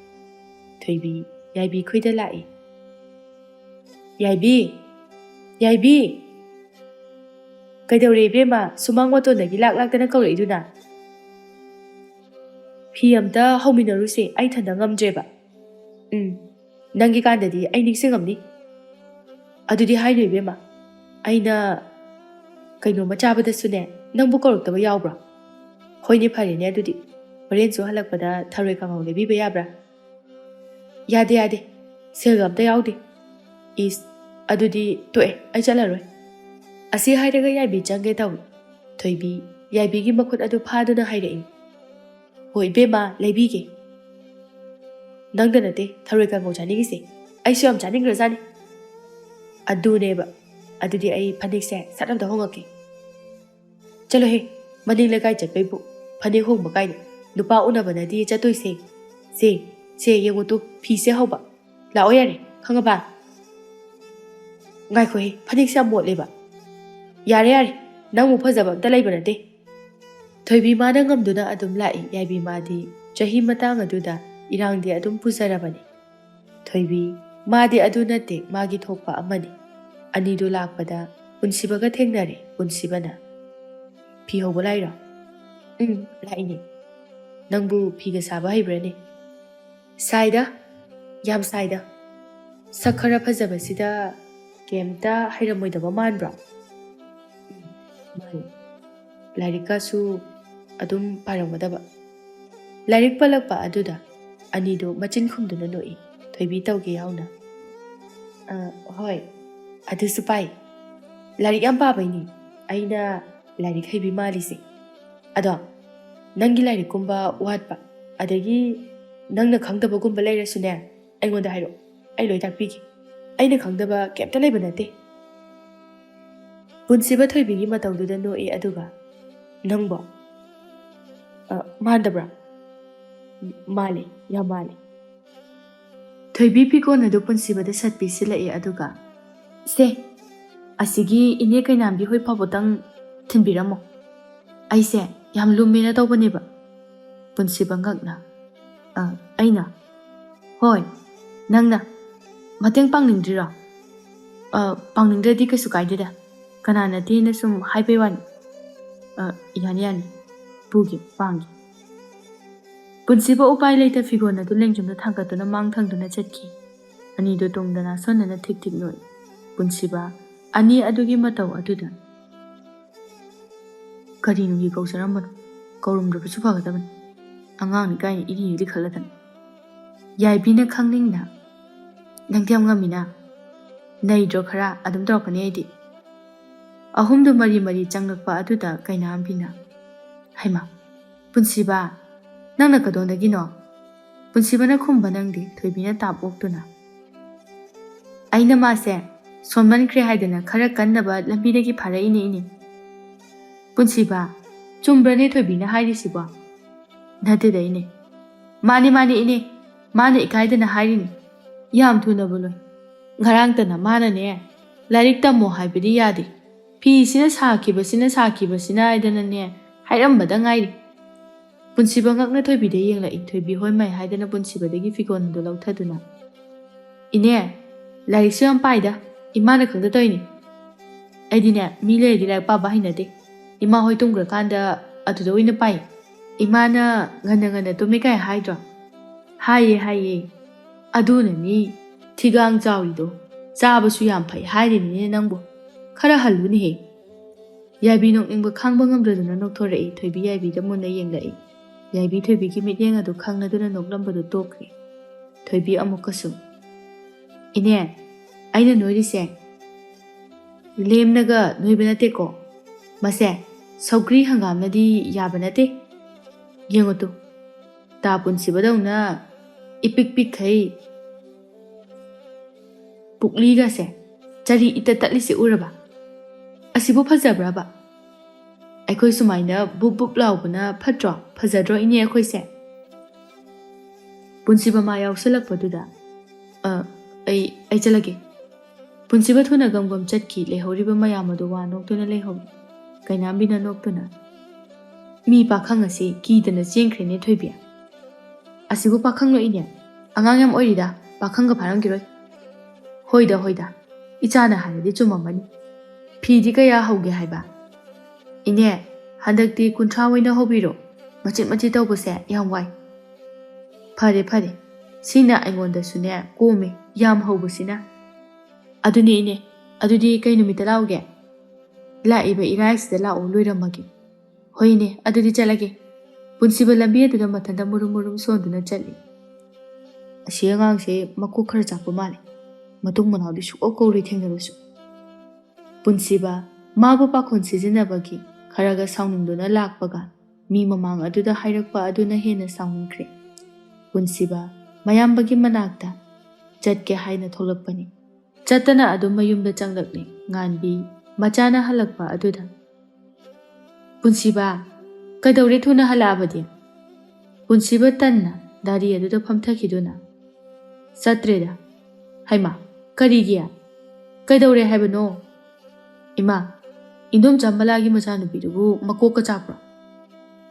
ꯊꯣꯏꯕꯤ ꯌꯥꯏꯕꯤ ꯈꯣꯏꯗ ꯂꯥꯛꯏ꯫ ꯌꯥꯏꯕꯤ! ꯌꯥꯏꯕꯤ! ꯀꯩꯗꯧꯔꯦ ꯏꯕꯦꯝꯃ, ꯁꯨꯃꯥꯡ ꯃꯇꯣꯟꯗꯒꯤ ꯂꯥꯛꯇꯅ ꯀꯧꯔꯛꯏꯗꯨꯅ? ꯐꯤ ꯑꯝꯇ ꯍꯧꯃꯤꯟꯅꯔꯨꯁꯦ, ꯑꯩ ꯊꯟꯗ ꯉꯝꯗ꯭ꯔꯦꯕ꯫ ꯅꯪꯒꯤ ꯀꯥꯟꯗꯗꯤ ꯑꯩ ꯅꯤꯡꯁꯤꯡꯉꯝꯅꯤ꯫ ꯑꯗꯨꯗꯤ ꯍꯥꯏꯅꯨ ꯏꯕꯦꯝꯃ, ꯑꯩꯅ ꯀꯩꯅꯣꯝꯃ ꯆꯥꯕꯗꯁꯨꯅꯦ ꯅꯪꯕꯨ ꯀꯧꯔꯛꯇꯕ ꯌꯥꯎꯕ꯭ꯔꯥ? ꯍꯣꯏꯅꯦ, ꯐꯔꯦꯅꯦ ꯑꯗꯨꯗꯤ ꯍꯣꯔꯦꯟꯁꯨ ꯍꯜꯂꯛꯄꯗ ꯊꯔꯣꯏ ꯀꯥꯡꯍꯧ ꯂꯩꯕꯤꯕ ꯌꯥꯕ꯭ꯔꯥ? ꯌꯥꯗꯦ ꯌꯥꯗꯦ, ꯁꯦꯜꯒ ꯑꯝꯇ ꯌꯥꯎꯗꯦ꯫ ꯏꯁ, ꯑꯗꯨꯗꯤ ꯇꯣꯛꯑꯦ, ꯑꯩ ꯆꯠꯂꯔꯣꯏ꯫ ꯑꯁꯤ ꯍꯥꯏꯔꯒ ꯌꯥꯏꯕꯤ ꯆꯪꯒꯦ ꯇꯧꯏ꯫ ꯊꯣꯏꯕꯤ ꯌꯥꯏꯕꯤꯒꯤ ꯃꯈꯨꯠ ꯑꯗꯨ ꯐꯥꯗꯨꯅ ꯍꯥꯏꯔꯛꯏ꯫ ꯍꯣꯏ ꯏꯕꯦꯝꯃ, ꯂꯩꯕꯤꯒꯦ꯫ ꯅꯪꯗ ꯅꯠꯇꯦ ꯊꯔꯣꯏ ꯀꯥꯡꯍꯧ ꯆꯥꯅꯤꯡꯉꯤꯁꯦ, ꯑꯩꯁꯨ ꯌꯥꯝ ꯆꯥꯅꯤꯡꯈ꯭ꯔꯖꯥꯠꯅꯤ꯫ ꯑꯗꯨꯅꯦꯕ, ꯑꯗꯨꯗꯤ ꯑꯩ ꯐꯅꯦꯛꯁꯦ ꯁꯠ ꯑꯝꯇ ꯍꯣꯡꯉꯛꯀꯦ꯫ ꯆꯠꯂꯣꯍꯦ, ꯃꯅꯤꯡ ꯂꯩꯀꯥꯏ ꯆꯠꯄꯩꯕꯨ ꯐꯅꯦꯛ ꯍꯣꯡꯕ ꯀꯥꯏꯅ, ꯅꯨꯄꯥ ꯎꯅꯕꯅꯗꯤ ꯆꯠꯇꯣꯏꯁꯦ꯫ ꯁꯦ ꯌꯦꯡꯉꯨ ꯇꯨ, ꯐꯤꯁꯦ ꯍꯧꯕ꯫ ꯂꯥꯛꯑꯣ ꯌꯥꯔꯦ, ꯈꯪꯉꯕ? ꯉꯥꯏꯈꯣꯍꯦ, ꯐꯅꯦꯛꯁꯦ ꯌꯥꯝ ꯃꯣꯠꯂꯦꯕ꯫ ꯌꯥꯔꯦ, ꯅꯪꯃꯨꯛ ꯐꯖꯕ ꯑꯝꯇ ꯂꯩꯕ ꯅꯠꯇꯦ꯫ ꯊꯣꯏꯕꯤ ꯃꯥꯅ ꯉꯝꯗꯨꯅ ꯑꯗꯨꯝ ꯂꯥꯛꯏ꯫ ꯌꯥꯏꯕꯤ ꯃꯥꯗꯤ ꯆꯍꯤ ꯃꯇꯥꯡ ꯑꯗꯨꯗ ꯏꯔꯥꯡꯗꯤ ꯑꯗꯨꯝ ꯄꯨꯖꯔꯕꯅꯤ꯫ ꯊꯣꯏꯕꯤ ꯃꯥꯗꯤ ꯑꯗꯨ ꯅꯠꯇꯦ, ꯃꯥꯒꯤ ꯊꯣꯛꯄ ꯑꯃꯅꯤ꯫ ꯑꯅꯤꯗꯨ ꯂꯥꯛꯄꯗ ꯄꯨꯟꯁꯤꯕꯒ ꯊꯦꯡꯅꯔꯦ꯫ ꯄꯨꯟꯁꯤꯕꯅ, ꯐꯤ ꯍꯧꯕ ꯂꯥꯛꯏꯔꯣ? ꯂꯥꯛꯏꯅꯦ꯫ ꯅꯪꯕꯨ ꯐꯤꯒ ꯁꯥꯕ ꯍꯩꯕ꯭ꯔꯅꯦ? ꯁꯥꯏꯗ, ꯌꯥꯝ ꯁꯥꯏꯗ꯫ ꯁꯛ ꯈꯔ ꯐꯖꯕꯁꯤꯗ ꯀꯩꯝꯇ ꯍꯩꯔꯝꯃꯣꯏꯗꯕ ꯃꯥꯟꯕ꯭ꯔꯣ? ꯃꯥꯅꯤ, ꯂꯥꯏꯔꯤꯛꯀꯁꯨ ꯑꯗꯨꯝ ꯄꯥꯔꯝꯒꯗꯕ꯫ ꯂꯥꯏꯔꯤꯛ ꯄꯜꯂꯛꯄ ꯑꯗꯨꯗ ꯑꯅꯤꯗꯨ ꯃꯆꯤꯟ ꯈꯨꯝꯗꯨꯅ ꯅꯣꯛꯏ꯫ ꯊꯣꯏꯕꯤ ꯇꯧꯒꯦ ꯌꯥꯎꯅ, ꯍꯣꯏ, ꯑꯗꯨꯁꯨ ꯄꯥꯏ꯫ ꯂꯥꯏꯔꯤꯛ ꯌꯥꯝ ꯄꯥꯕꯩꯅꯤ ꯑꯩꯅ ꯂꯥꯏꯔꯤꯛ ꯍꯩꯕꯤ ꯃꯥꯜꯂꯤꯁꯦ꯫ ꯑꯗꯣ ꯅꯪꯒꯤ ꯂꯥꯏꯔꯤꯛꯀꯨꯝꯕ ꯋꯥꯠꯄ, ꯑꯗꯒꯤ ꯅꯪꯅ ꯈꯪꯗꯕꯒꯨꯝꯕ ꯂꯩꯔꯁꯨꯅꯦ, ꯑꯩꯉꯣꯟꯗ ꯍꯥꯏꯔꯛꯑꯣ, ꯑꯩ ꯂꯣꯏ ꯇꯥꯛꯄꯤꯒꯦ꯫ ꯑꯩꯅ ꯈꯪꯗꯕ ꯀꯩꯝꯇ ꯂꯩꯕ ꯅꯠꯇꯦ꯫ ꯄꯨꯟꯁꯤꯕ ꯊꯣꯏꯕꯤꯒꯤ ꯃꯇꯧꯗꯨꯗ ꯅꯣꯛꯏ꯫ ꯑꯗꯨꯒ, ꯅꯪꯕꯣ ꯃꯥꯟꯗꯕ꯭ꯔꯥ? ꯃꯥꯜꯂꯤ, ꯌꯥꯝ ꯃꯥꯜꯂꯤ꯫ ꯊꯣꯏꯕꯤ ꯐꯤꯒꯣꯟ ꯑꯗꯨ ꯄꯨꯟꯁꯤꯕꯗ ꯁꯠ ꯄꯤꯁꯤꯜꯂꯛꯏ꯫ ꯑꯗꯨꯒ, ꯁꯦ, ꯑꯁꯤꯒꯤ ꯏꯅꯦ ꯀꯩꯅꯥꯝꯕꯤ ꯍꯣꯏ ꯐꯥꯎꯕꯇꯪ ꯊꯤꯟꯕꯤꯔꯝꯃꯣ, ꯑꯩꯁꯦ ꯌꯥꯝ ꯂꯨꯝꯃꯦꯅ ꯇꯧꯕꯅꯦꯕ꯫ ꯄꯨꯟꯁꯤꯕ ꯉꯛꯅ, ꯑꯩꯅ? ꯍꯣꯏ, ꯅꯪꯅ ꯃꯇꯦꯡ ꯄꯥꯡꯅꯤꯡꯗ꯭ꯔꯤꯔꯣ? ꯄꯥꯡꯅꯤꯡꯗ꯭ꯔꯗꯤ ꯀꯩꯁꯨ ꯀꯥꯏꯗꯦꯗ, ꯀꯅꯥ ꯅꯠꯇꯦꯅ ꯁꯨꯝ ꯍꯥꯏꯕꯩ ꯋꯥꯅꯤ꯫ ꯌꯥꯅꯤ, ꯄꯨꯒꯦ, ꯄꯥꯡꯒꯦ꯫ ꯄꯨꯟꯁꯤꯕ ꯎꯄꯥꯏ ꯂꯩꯇ ꯐꯤꯒꯣꯟ ꯑꯗꯨ ꯂꯦꯡꯖꯨꯝꯗ ꯊꯥꯡꯒꯠꯇꯨꯅ ꯃꯥꯡ ꯊꯪꯗꯨꯅ ꯆꯠꯈꯤ꯫ ꯑꯅꯤꯗꯨ ꯇꯨꯡꯗꯅ ꯁꯣꯟꯅꯅ ꯊꯤꯛ ꯊꯤꯛ ꯅꯣꯛꯏ꯫ ꯄꯨꯟꯁꯤꯕ ꯑꯅꯤ ꯑꯗꯨꯒꯤ ꯃꯇꯧ ꯑꯗꯨꯗ ꯀꯔꯤꯅꯨꯡꯒꯤ ꯀꯧꯖꯔꯝꯕꯅꯣ? ꯀꯧꯔꯝꯗ꯭ꯔꯕꯁꯨ ꯐꯒꯗꯕꯅꯤ, ꯑꯉꯥꯡꯅꯤ ꯀꯥꯏꯅ ꯏꯔꯤ ꯈꯜꯂꯗꯅ꯫ ꯌꯥꯏꯕꯤꯅ ꯈꯪꯅꯤꯡꯅ, ꯅꯪꯗꯤ ꯌꯥꯝ ꯉꯝꯃꯤꯅ, ꯅꯩꯗ꯭ꯔꯣ ꯈꯔ ꯑꯗꯨꯝ ꯇꯧꯔꯛꯀꯅꯤ ꯑꯩꯗꯤ꯫ ꯑꯍꯨꯝꯗꯨ ꯃꯔꯤ ꯃꯔꯤ ꯆꯪꯂꯛꯄ ꯑꯗꯨꯗ ꯀꯩꯅꯥꯝꯕꯤꯅ, ꯍꯩꯃꯥ, ꯄꯨꯟꯁꯤꯕ, ꯅꯪꯅ ꯀꯗꯣꯝꯗꯒꯤꯅꯣ? ꯄꯨꯟꯁꯤꯕꯅ ꯈꯨꯝꯕ ꯅꯪꯗꯤ ꯊꯣꯏꯕꯤꯅ ꯇꯥꯞ ꯑꯣꯛꯇꯨꯅ, ꯑꯩꯅ ꯃꯥꯁꯦ ꯁꯣꯟꯃꯟꯈ꯭ꯔꯦ ꯍꯥꯏꯗꯅ ꯈꯔ ꯀꯟꯅꯕ ꯂꯝꯕꯤꯗꯒꯤ ꯐꯥꯔꯛꯏꯅꯦ ꯏꯅꯦ꯫ ꯄꯨꯟꯁꯤꯕ, ꯆꯨꯝꯕ꯭ꯔꯅꯦ ꯊꯣꯏꯕꯤꯅ ꯍꯥꯏꯔꯤꯁꯤꯕꯣ? ꯅꯠꯇꯦꯗ ꯏꯅꯦ, ꯃꯥꯅꯤ ꯏꯅꯦ, ꯃꯥꯅ ꯏꯀꯥꯏꯗꯅ ꯍꯥꯏꯔꯤꯅꯤ, ꯌꯥꯝ ꯊꯨꯅꯕꯨ ꯂꯣꯏ꯫ ꯉꯔꯥꯡꯇꯅ ꯃꯥꯅꯅꯦ, ꯂꯥꯏꯔꯤꯛ ꯇꯝꯃꯣ ꯍꯥꯏꯕꯗꯤ ꯌꯥꯗꯦ, ꯐꯤꯁꯤꯅ ꯁꯥꯈꯤꯕꯁꯤꯅ ꯍꯥꯏꯗꯅꯅꯦ ꯍꯥꯏꯔꯝꯕꯗ ꯉꯥꯏꯔꯤ꯫ ꯄꯨꯟꯁꯤꯕ ꯉꯛꯅ ꯊꯣꯏꯕꯤꯗ ꯌꯦꯡꯂꯛꯏ꯫ ꯊꯣꯏꯕꯤ ꯍꯣꯏ ꯃꯩ ꯍꯥꯏꯗꯅ ꯄꯨꯟꯁꯤꯕꯗꯒꯤ ꯐꯤꯒꯣꯟ ꯑꯗꯨ ꯂꯧꯊꯗꯨꯅ, ꯏꯅꯦ, ꯂꯥꯏꯔꯤꯛꯁꯨ ꯌꯥꯝ ꯄꯥꯏꯗ, ꯏꯃꯥꯅ ꯈꯪꯗ ꯇꯧꯏꯅꯤ꯫ ꯑꯩꯗꯤꯅꯦ, ꯃꯤ ꯂꯩꯔꯗꯤ ꯂꯥꯏꯔꯤꯛ ꯄꯥꯕ ꯍꯩꯅꯗꯦ, ꯏꯃꯥ ꯍꯣꯏ ꯇꯨꯝꯈ꯭ꯔꯀꯥꯟꯗ ꯑꯗꯨꯗ ꯑꯣꯏꯅ ꯄꯥꯏ꯫ ꯏꯃꯥꯅ ꯉꯟꯅ ꯇꯨꯝꯃꯦ ꯀꯥꯏ ꯍꯥꯏꯗ꯭ꯔꯣ? ꯍꯥꯏꯌꯦ, ꯑꯗꯨꯅꯅꯤ ꯊꯤꯒꯥꯡ ꯆꯥꯎꯔꯤꯗꯣ, ꯆꯥꯕꯁꯨ ꯌꯥꯝ ꯐꯩ ꯍꯥꯏꯔꯤꯅꯤꯅꯦ ꯅꯪꯕꯨ, ꯈꯔ ꯍꯜꯂꯨꯅꯦꯍꯦ꯫ ꯌꯥꯏꯕꯤ ꯅꯣꯛꯅꯤꯡꯕ ꯈꯥꯡꯕ ꯉꯝꯗ꯭ꯔꯗꯨꯅ ꯅꯣꯛꯊꯣꯔꯛꯏ꯫ ꯊꯣꯏꯕꯤ ꯌꯥꯏꯕꯤꯗ ꯃꯨꯟꯅ ꯌꯦꯡꯂꯛꯏ꯫ ꯌꯥꯏꯕꯤ ꯊꯣꯏꯕꯤꯒꯤ ꯃꯤꯠꯌꯦꯡ ꯑꯗꯨ ꯈꯪꯂꯗꯨꯅ ꯅꯣꯛꯂꯝꯕꯗꯨ ꯇꯣꯛꯈ꯭ꯔꯦ꯫ ꯊꯣꯏꯕꯤ ꯑꯃꯨꯛꯀꯁꯨ, ꯏꯅꯦ, ꯑꯩꯅ ꯅꯣꯏꯔꯤꯁꯦ ꯂꯦꯝꯅꯒ ꯅꯣꯏꯕ ꯅꯠꯇꯦꯀꯣ, ꯃꯁꯦ ꯁꯧꯒ꯭ꯔꯤ ꯍꯪꯒꯥꯝꯅꯗꯤ ꯌꯥꯕ ꯅꯠꯇꯦ꯫ ꯌꯦꯡꯉꯨ ꯇꯨ, ꯇꯥ ꯄꯨꯟꯁꯤꯕꯗꯧꯅ ꯏꯄꯤꯛ ꯄꯤꯛꯈꯩ ꯄꯨꯛꯂꯤꯒꯁꯦ ꯆꯔꯤ ꯏꯇꯠ ꯇꯠꯂꯤꯁꯦ ꯎꯔꯕ? ꯑꯁꯤꯕꯨ ꯐꯖꯕ꯭ꯔꯕ? ꯑꯩꯈꯣꯏ ꯁꯨꯃꯥꯏꯅ ꯕꯨꯞ ꯕꯨꯞ ꯂꯥꯎꯕꯅ ꯐꯠꯇ꯭ꯔꯣ? ꯐꯖꯗ꯭ꯔꯣ ꯏꯅꯦ ꯑꯩꯈꯣꯏꯁꯦ? ꯄꯨꯟꯁꯤꯕ ꯃꯥ ꯌꯥꯎꯁꯜꯂꯛꯄꯗꯨꯗ, ꯑꯩ ꯆꯠꯂꯒꯦ꯫ ꯄꯨꯟꯁꯤꯕ ꯊꯨꯅ ꯒꯝ ꯆꯠꯈꯤ꯫ ꯂꯩꯍꯧꯔꯤꯕ ꯃꯌꯥꯝ ꯑꯗꯨ ꯋꯥ ꯅꯣꯛꯇꯨꯅ ꯂꯩꯍꯧꯏ꯫ ꯀꯩꯅꯥꯝꯕꯤꯅ ꯅꯣꯛꯇꯨꯅ, Mi pakhang asi kidana chengkhre ne thoibi. Asibu pakhang lo ine. Angang yam oirida pakhang ga pharang giroi. Hoida. Ichana hanadi chumamani. Phidi kaya hauge haiba. Ine handakti kunthra waina hobiro. Machit tawbase yam wai. Phare. Sina aingonda sune kome yam haubasina. Aduni ine. Adudi kai numita lauge. Laiba iraisida lau loiramagi. Hoine adudi chalage. Punsiba lambi aduna mathanda murum sonduna chali. Asi angangse makok khara chakpa male. Matung manawdi sukok kawri thengnabasu. Punsiba mabu pakhon sizinabagi kharaga sauningduna lakpaga mi mamang aduda hairakpa aduna hena sauningkre. Punsiba mayambagi manakta chatke haina tholakpani. Chatana adum mayumda changlakni nganbi machana halakpa aduda. Punsiba kadawre thuna halabadi. Punsiba tanna dari aduda phamthakiduna. Satreda haima karigiya kadawre haibano. Ima indom jambalagi machanu bidubu makoka chapra.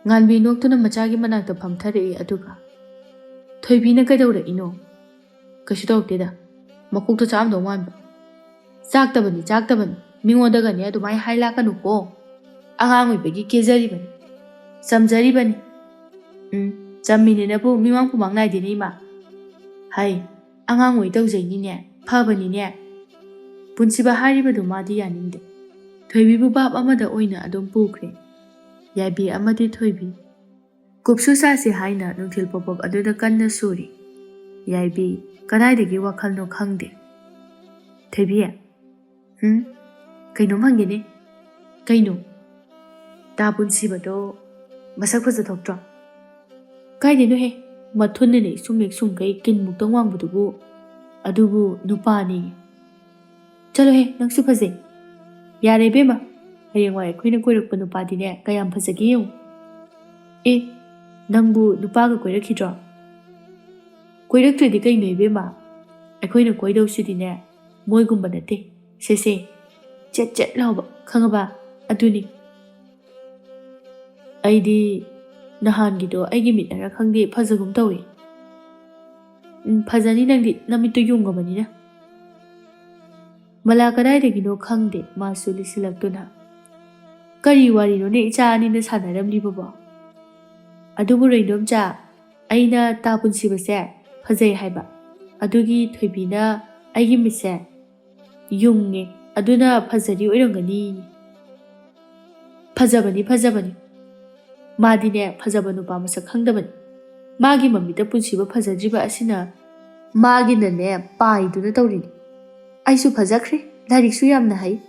Nganbi noktuna machagi manakta phamthare aduga. Thoibina kadawre ino. Kashidawteda makokta chamdo wanba. Chaktabani mingodaga ne adumai hailakanu ko. Angang oibagi kezaribani. Samjaribani. Chamininabu miwang pumang naidini ima. Hai angang oi tawjaini ne phabani ne. Punsiba haribadu madi yaninde. Thoibibu bab amada oina adum pukre. Yabi amadi thoibi. Kupsu sasi haina nungthil popop aduda kanna suri. Yabi kadaidagi wakhal no khangde. Thoibi kaino mangene. Kaino. Ta punsiba do masak faza thoktra. Kaideno he mathunne sumek sumkai kin muktang wangbudubu adubu nupani. Chalo he nangsu faze. Yare bema. Hayengwai kuina koirakpa nupadine kayam fazagi yung. Nangbu nupaga koirakidra. Koiraktradi kaino bema. Akoina koidawsidine moigumba nate. Sese. Chet lauba khangaba aduni. Aidi nahangido aigi mitnara khangdi fazagum tawi. Fazani nangdi namito yungamanina. Mala kadaidagino khangde masu lisilaktuna. Kari warino ne icha anina sanaramli baba. Adubu raindom cha aina ta punsibase fazai haiba. Adugi thoibina aigi mitse yungne aduna fazari oirangani. Fazabani. Madine fazabanu pa masak khangdabani. Magi mamita punsiba fazadriba asina magina ne paiduna tawrini. Aisu fazakhre lariksu yamna hai.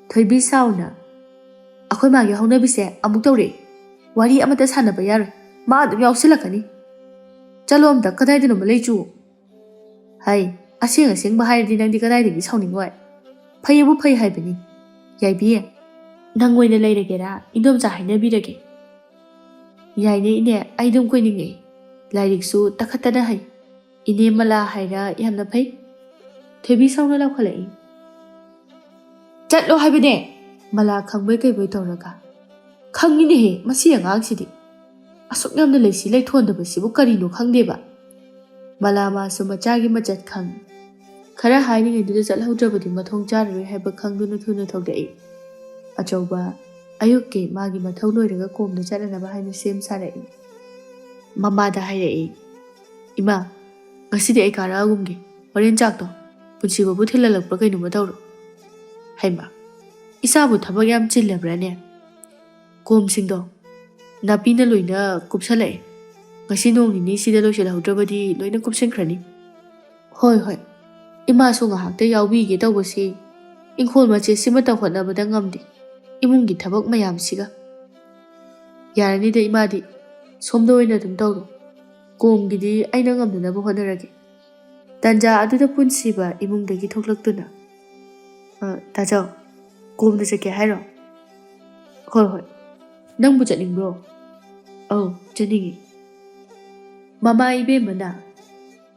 Thoibi sauna akhoi magi haunabise amuk tawre. Wari amata sanaba yaroi. Ma adum yausilakani. Chalo amta kadaidano malaichu. Hai asing bahayadi nangdi kadaidagi sauningwai. Phayabu phay haibani. Yaibi nangwaina lairagera indom cha hainabirage. Yaine ine aidum koininge. Lariksu takhatana hai. Ine mala haira yamna phay. Thoibi sauna laukhalai. Chatlo haibane. Mala khangbai kaibai tawraga. Khangine he masi angangsidi. Asuk yamna laisi laithondabasibu karino khangdeba. Mala masu machagi machat khang. Khara haini ngiduda chatlahudrabadi mathong chararoi haiba khangduna thuna thogdai. Achauba ayukke magi mathau loiraga komna chatlanaba haina sem sarai. Mamada hairai. Ima ngasidi ai karagumge. Horen chakto. Punsibabu thilalakpa kainuma tawro. Haima. Isabu thabak yam chillabrane. Komsingdo. Napina loina kupsalai. Ngasi nongni sida loisilahudravadi loina kupsingkrani. Hoi. Ima su ngahakta yaubige tawbasi. Inkhol mache sima tawhotnabada ngamdi. Imungi thabak mayamsiga. Yaranida imadi. Somda oina dum tawro. Komgidi aina ngamdunaba honarage. Tanja aduda punsiba imungdagi thoklaktuna. Tajau. Komda chake hairo. Hoi. Nangbu chatningbro. Chaningi. Mama ibe mana.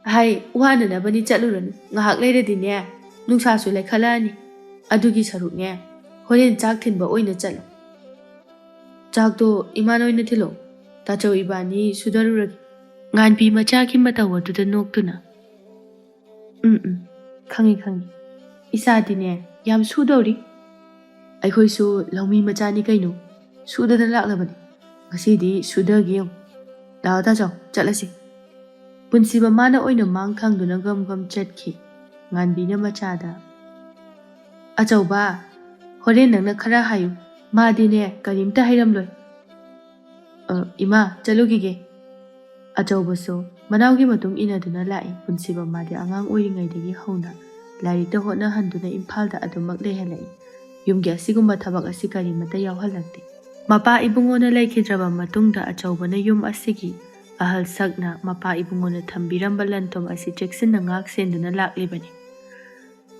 Hai wana na bani chatluranu. Ngahak lairadine. Nungsasu laikhalani. Adugi sarukne. Horen chak thinba oina chatlo. ꯆꯥꯛꯇꯣ ꯏꯃꯥꯅ ꯑꯣꯏꯅ ꯊꯤꯜꯂꯣ ꯇꯥꯆꯧ ꯏꯕꯥꯅꯤ ꯁꯨꯗꯔꯨꯔꯒꯦ ꯉꯥꯟꯕꯤ ꯃꯆꯥꯒꯤ ꯃꯇꯧ ꯑꯗꯨꯗ ꯅꯣꯛꯇꯨꯅ ꯈꯪꯉꯤ ꯈꯪꯉꯤ ꯏꯆꯥꯗꯤꯅꯦ ꯌꯥꯝ ꯁꯨꯗꯧꯔꯤ ꯑꯩꯈꯣꯏꯁꯨ ꯂꯧꯃꯤ ꯃꯆꯥꯅꯤ ꯀꯩꯅꯣ ꯁꯨꯗꯅ ꯂꯥꯛꯂꯕꯅꯤ ꯉꯁꯤꯗꯤ ꯁꯨꯗꯒꯦ ꯌꯦꯡꯉꯨ ꯂꯥꯛꯑꯣ ꯇꯥꯆꯧ ꯆꯠꯂꯁꯤ ꯄꯨꯟꯁꯤꯕ ꯃꯥꯅ ꯑꯣꯏꯅ ꯃꯥꯡ ꯊꯥꯡꯗꯨꯅ ꯒꯝ ꯒꯝ ꯆꯠꯈꯤ ꯉꯥꯟꯕꯤꯅ ꯃꯆꯥꯗ ꯑꯆꯧꯕ ꯍꯣꯔꯦꯟ ꯅꯪꯅ ꯈꯔ ꯍꯥꯏꯌꯨ ꯃꯥꯗꯤꯅꯦ ꯀꯔꯤꯝꯇ ꯍꯩꯔꯝꯂꯣꯏ ꯏꯃꯥ ꯆꯠꯂꯨꯈꯤꯒꯦ ꯑꯆꯧꯕꯁꯨ ꯃꯅꯥꯎꯒꯤ ꯃꯇꯨꯡ ꯏꯟꯅꯗꯨꯅ ꯂꯥꯛꯏ ꯄꯨꯟꯁꯤꯕ ꯃꯥꯗꯤ ꯑꯉꯥꯡ ꯑꯣꯏꯔꯤꯉꯩꯗꯒꯤ ꯍꯧꯅ ꯂꯥꯏꯔꯤꯛꯇ ꯍꯣꯠꯅꯍꯟꯗꯨꯅ ꯏꯝꯐꯥꯜꯗ ꯑꯗꯨꯃꯛ ꯂꯩꯍꯜꯂꯛꯏ ꯌꯨꯝꯒꯤ ꯑꯁꯤꯒꯨꯝꯕ ꯊꯕꯛ ꯑꯁꯤ ꯀꯔꯤꯃꯠꯇ ꯌꯥꯎꯍꯜꯂꯛꯇꯦ ꯃꯄꯥ ꯏꯕꯨꯡꯉꯣꯅ ꯂꯩꯈꯤꯗ꯭ꯔꯕ ꯃꯇꯨꯡꯗ ꯑꯆꯧꯕꯅ ꯌꯨꯝ ꯑꯁꯤꯒꯤ ꯑꯍꯜ ꯁꯛꯅ ꯃꯄꯥ ꯏꯕꯨꯡꯉꯣꯅ ꯊꯝꯕꯤꯔꯝꯕ ꯂꯟꯊꯨꯝ ꯑꯁꯤ ꯆꯦꯛꯁꯤꯟꯅ ꯉꯥꯛ ꯁꯦꯟꯗꯨꯅ ꯂꯥꯛꯂꯤꯕꯅꯤ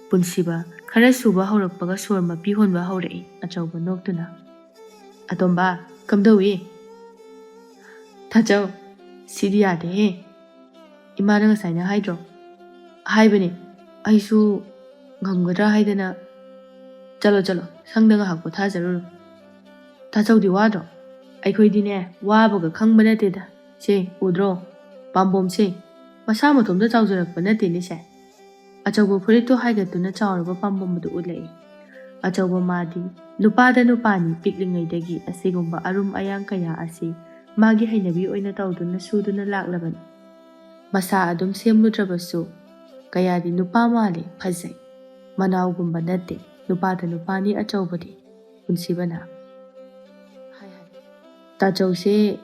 ꯄꯨꯟꯁꯤꯕ ꯈꯔ ꯁꯨꯕ ꯍꯧꯔꯛꯄꯒ ꯁꯣꯔ ꯃꯄꯤ ꯍꯣꯟꯕ ꯍꯧꯔꯛꯏ ꯑꯆꯧꯕ ꯅꯣꯛꯇꯨꯅ ꯑꯇꯣꯝꯕ ꯀꯝꯗꯧꯏ ꯇꯥꯆꯧ ꯁꯤꯗꯤ ꯌꯥꯗꯦꯍꯦ ꯏꯃꯥꯅ ꯉꯁꯥꯏꯅ ꯍꯥꯏꯗ꯭ꯔꯣ ꯍꯥꯏꯕꯅꯦ ꯑꯩꯁꯨ ꯉꯝꯒꯗ꯭ꯔꯥ ꯍꯥꯏꯗꯅ ꯆꯠꯂꯣ ꯆꯠꯂꯣ ꯁꯪꯗ ꯉꯥꯏꯍꯥꯛ ꯄꯣꯊꯥꯖꯔꯨꯔꯣ ꯇꯥꯆꯧꯗꯤ ꯋꯥꯗ꯭ꯔꯣ ꯑꯩꯈꯣꯏꯗꯤꯅꯦ ꯋꯥꯕꯒ ꯈꯪꯕ ꯅꯠꯇꯦꯗ ꯁꯦ ꯎꯗ꯭ꯔꯣ ꯄꯥꯝꯕꯣꯝꯁꯦ ꯃꯁꯥ ꯃꯇꯣꯝꯇ ꯆꯥꯎꯖꯔꯛꯄ ꯅꯠꯇꯦꯅꯦ ꯁꯦ ꯑꯆꯧꯕ ꯐꯨꯔꯤꯠꯇꯣ ꯍꯥꯏꯒꯠꯇꯨꯅ ꯆꯥꯎꯔꯕ ꯄꯥꯝꯕꯣꯝ ꯑꯗꯨ ꯎꯠꯂꯛꯏ ꯑꯆꯧꯕ ꯃꯥꯗꯤ ꯅꯨꯄꯥꯗ ꯅꯨꯄꯥꯅꯤ ꯄꯤꯛꯂꯤꯉꯩꯗꯒꯤ ꯑꯁꯤꯒꯨꯝꯕ ꯑꯔꯨꯝ ꯑꯌꯥꯡ ꯀꯌꯥ ꯑꯁꯤ ꯃꯥꯒꯤ ꯍꯩꯅꯕꯤ ꯑꯣꯏꯅ ꯇꯧꯗꯨꯅ ꯁꯨꯗꯨꯅ ꯂꯥꯛꯂꯕꯅꯤ ꯃꯁꯥ ꯑꯗꯨꯝ ꯁꯦꯝꯂꯨꯗ꯭ꯔꯕꯁꯨ ꯀꯌꯥꯗꯤ ꯅꯨꯄꯥ ꯃꯥꯜꯂꯤ ꯐꯖꯩ ꯃꯅꯥꯎꯒꯨꯝꯕ ꯅꯠꯇꯦ ꯅꯨꯄꯥꯗ ꯅꯨꯄꯥꯅꯤ ꯑꯆꯧꯕꯗꯤ ꯄꯨꯟꯁꯤꯕꯅ ꯇꯥꯆꯧꯁꯦ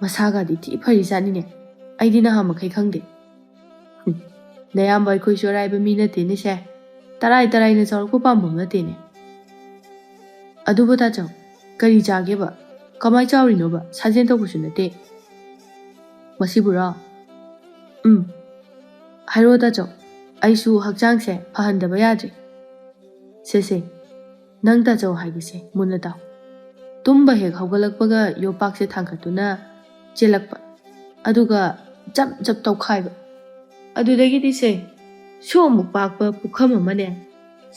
ꯃꯁꯥꯒꯗꯤ ꯊꯤ ꯐꯔꯤꯖꯥꯠꯅꯤꯅꯦ ꯑꯩꯗꯤ ꯅꯍꯥ ꯃꯈꯩ ꯈꯪꯗꯦ ꯅꯌꯥꯝꯕ ꯑꯩꯈꯣꯏꯁꯨ ꯑꯔꯥꯏꯕ ꯃꯤ ꯅꯠꯇꯦꯅꯦ ꯁꯦ ꯇꯔꯥꯏ ꯇꯔꯥꯏꯅ ꯆꯥꯎꯔꯛꯄ ꯄꯥꯝꯕꯣꯝ ꯅꯠꯇꯦꯅꯦ ꯑꯗꯨꯕꯨ ꯇꯥꯆꯧ ꯀꯔꯤ ꯆꯥꯒꯦꯕ ꯀꯃꯥꯏ ꯆꯥꯎꯔꯤꯅꯣꯕ ꯁꯥꯖꯦꯟ ꯇꯧꯕꯁꯨ ꯅꯠꯇꯦ ꯃꯁꯤꯕꯨꯔꯣ ꯍꯥꯏꯔꯣ ꯇꯥꯆꯧ ꯑꯩꯁꯨ ꯍꯛꯆꯥꯡꯁꯦ ꯐꯍꯟꯗꯕ ꯌꯥꯗ꯭ꯔꯦ ꯁꯦ ꯅꯪ ꯇꯥꯆꯧ ꯍꯥꯏꯒꯦꯁꯦ ꯃꯨꯟꯅ ꯇꯥꯎ ꯇꯨꯝꯕ ꯍꯦꯛ ꯍꯧꯒꯠꯂꯛꯄꯒ ꯌꯣꯄꯥꯛꯁꯦ ꯊꯥꯡꯒꯠꯇꯨꯅ ꯆꯦꯜꯂꯛꯄ ꯑꯗꯨꯒ ꯖꯞ ꯖꯞ ꯇꯧꯈꯥꯏꯕ ꯑꯗꯨꯗꯒꯤꯗꯤ ꯁꯦ ꯁꯣꯛꯃꯨꯛ ꯄꯥꯛꯄ ꯄꯨꯈꯝ ꯑꯃꯅꯦ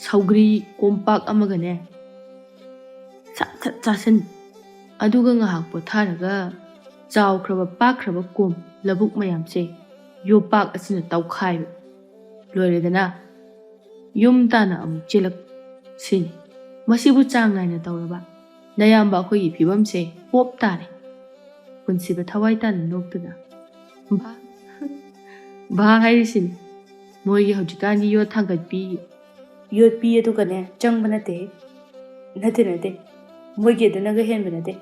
ꯁꯧꯒ꯭ꯔꯤ ꯀꯣꯝꯄꯥꯛ ꯑꯃꯒꯅꯦ ꯁꯠ ꯁꯠ ꯆꯥꯁꯤꯟ ꯑꯗꯨꯒ ꯉꯥꯏꯍꯥꯛ ꯄꯣꯊꯥꯔꯒ ꯆꯥꯎꯈ꯭ꯔꯕ ꯄꯥꯛꯈ꯭ꯔꯕ ꯀꯣꯝ ꯂꯧꯕꯨꯛ ꯃꯌꯥꯝꯁꯦ ꯌꯣꯄꯥꯛ ꯑꯁꯤꯅ ꯇꯧꯈꯥꯏꯕ ꯂꯣꯏꯔꯦꯗꯅ ꯌꯨꯝ ꯇꯥꯅ ꯑꯃꯨꯛ ꯆꯦꯜꯂꯛꯄ ꯁꯤꯅꯤ ꯃꯁꯤꯕꯨ ꯆꯥꯡ ꯅꯥꯏꯅ ꯇꯧꯔꯕ ꯅꯌꯥꯝꯕ ꯑꯩꯈꯣꯏꯒꯤ ꯐꯤꯕꯝꯁꯦ ꯄꯣꯞ ꯇꯥꯔꯦ ꯄꯨꯟꯁꯤꯕ ꯊꯋꯥꯏ ꯇꯥꯅ ꯅꯣꯛꯇꯨꯅ ꯚꯥ ꯍꯥꯏꯔꯤꯁꯤꯅꯤ ꯃꯣꯏꯒꯤ ꯍꯧꯖꯤꯛꯀꯥꯟꯒꯤ ꯌꯣꯠ ꯊꯥꯡꯒꯠꯄꯤ ꯌꯣꯠꯄꯤ ꯑꯗꯨꯒꯅꯦ ꯆꯪꯕ ꯅꯠꯇꯦ ꯅꯠꯇꯦ ꯃꯣꯏꯒꯤ ꯑꯗꯨꯅꯒ ꯍꯦꯟꯕ ꯅꯠꯇꯦ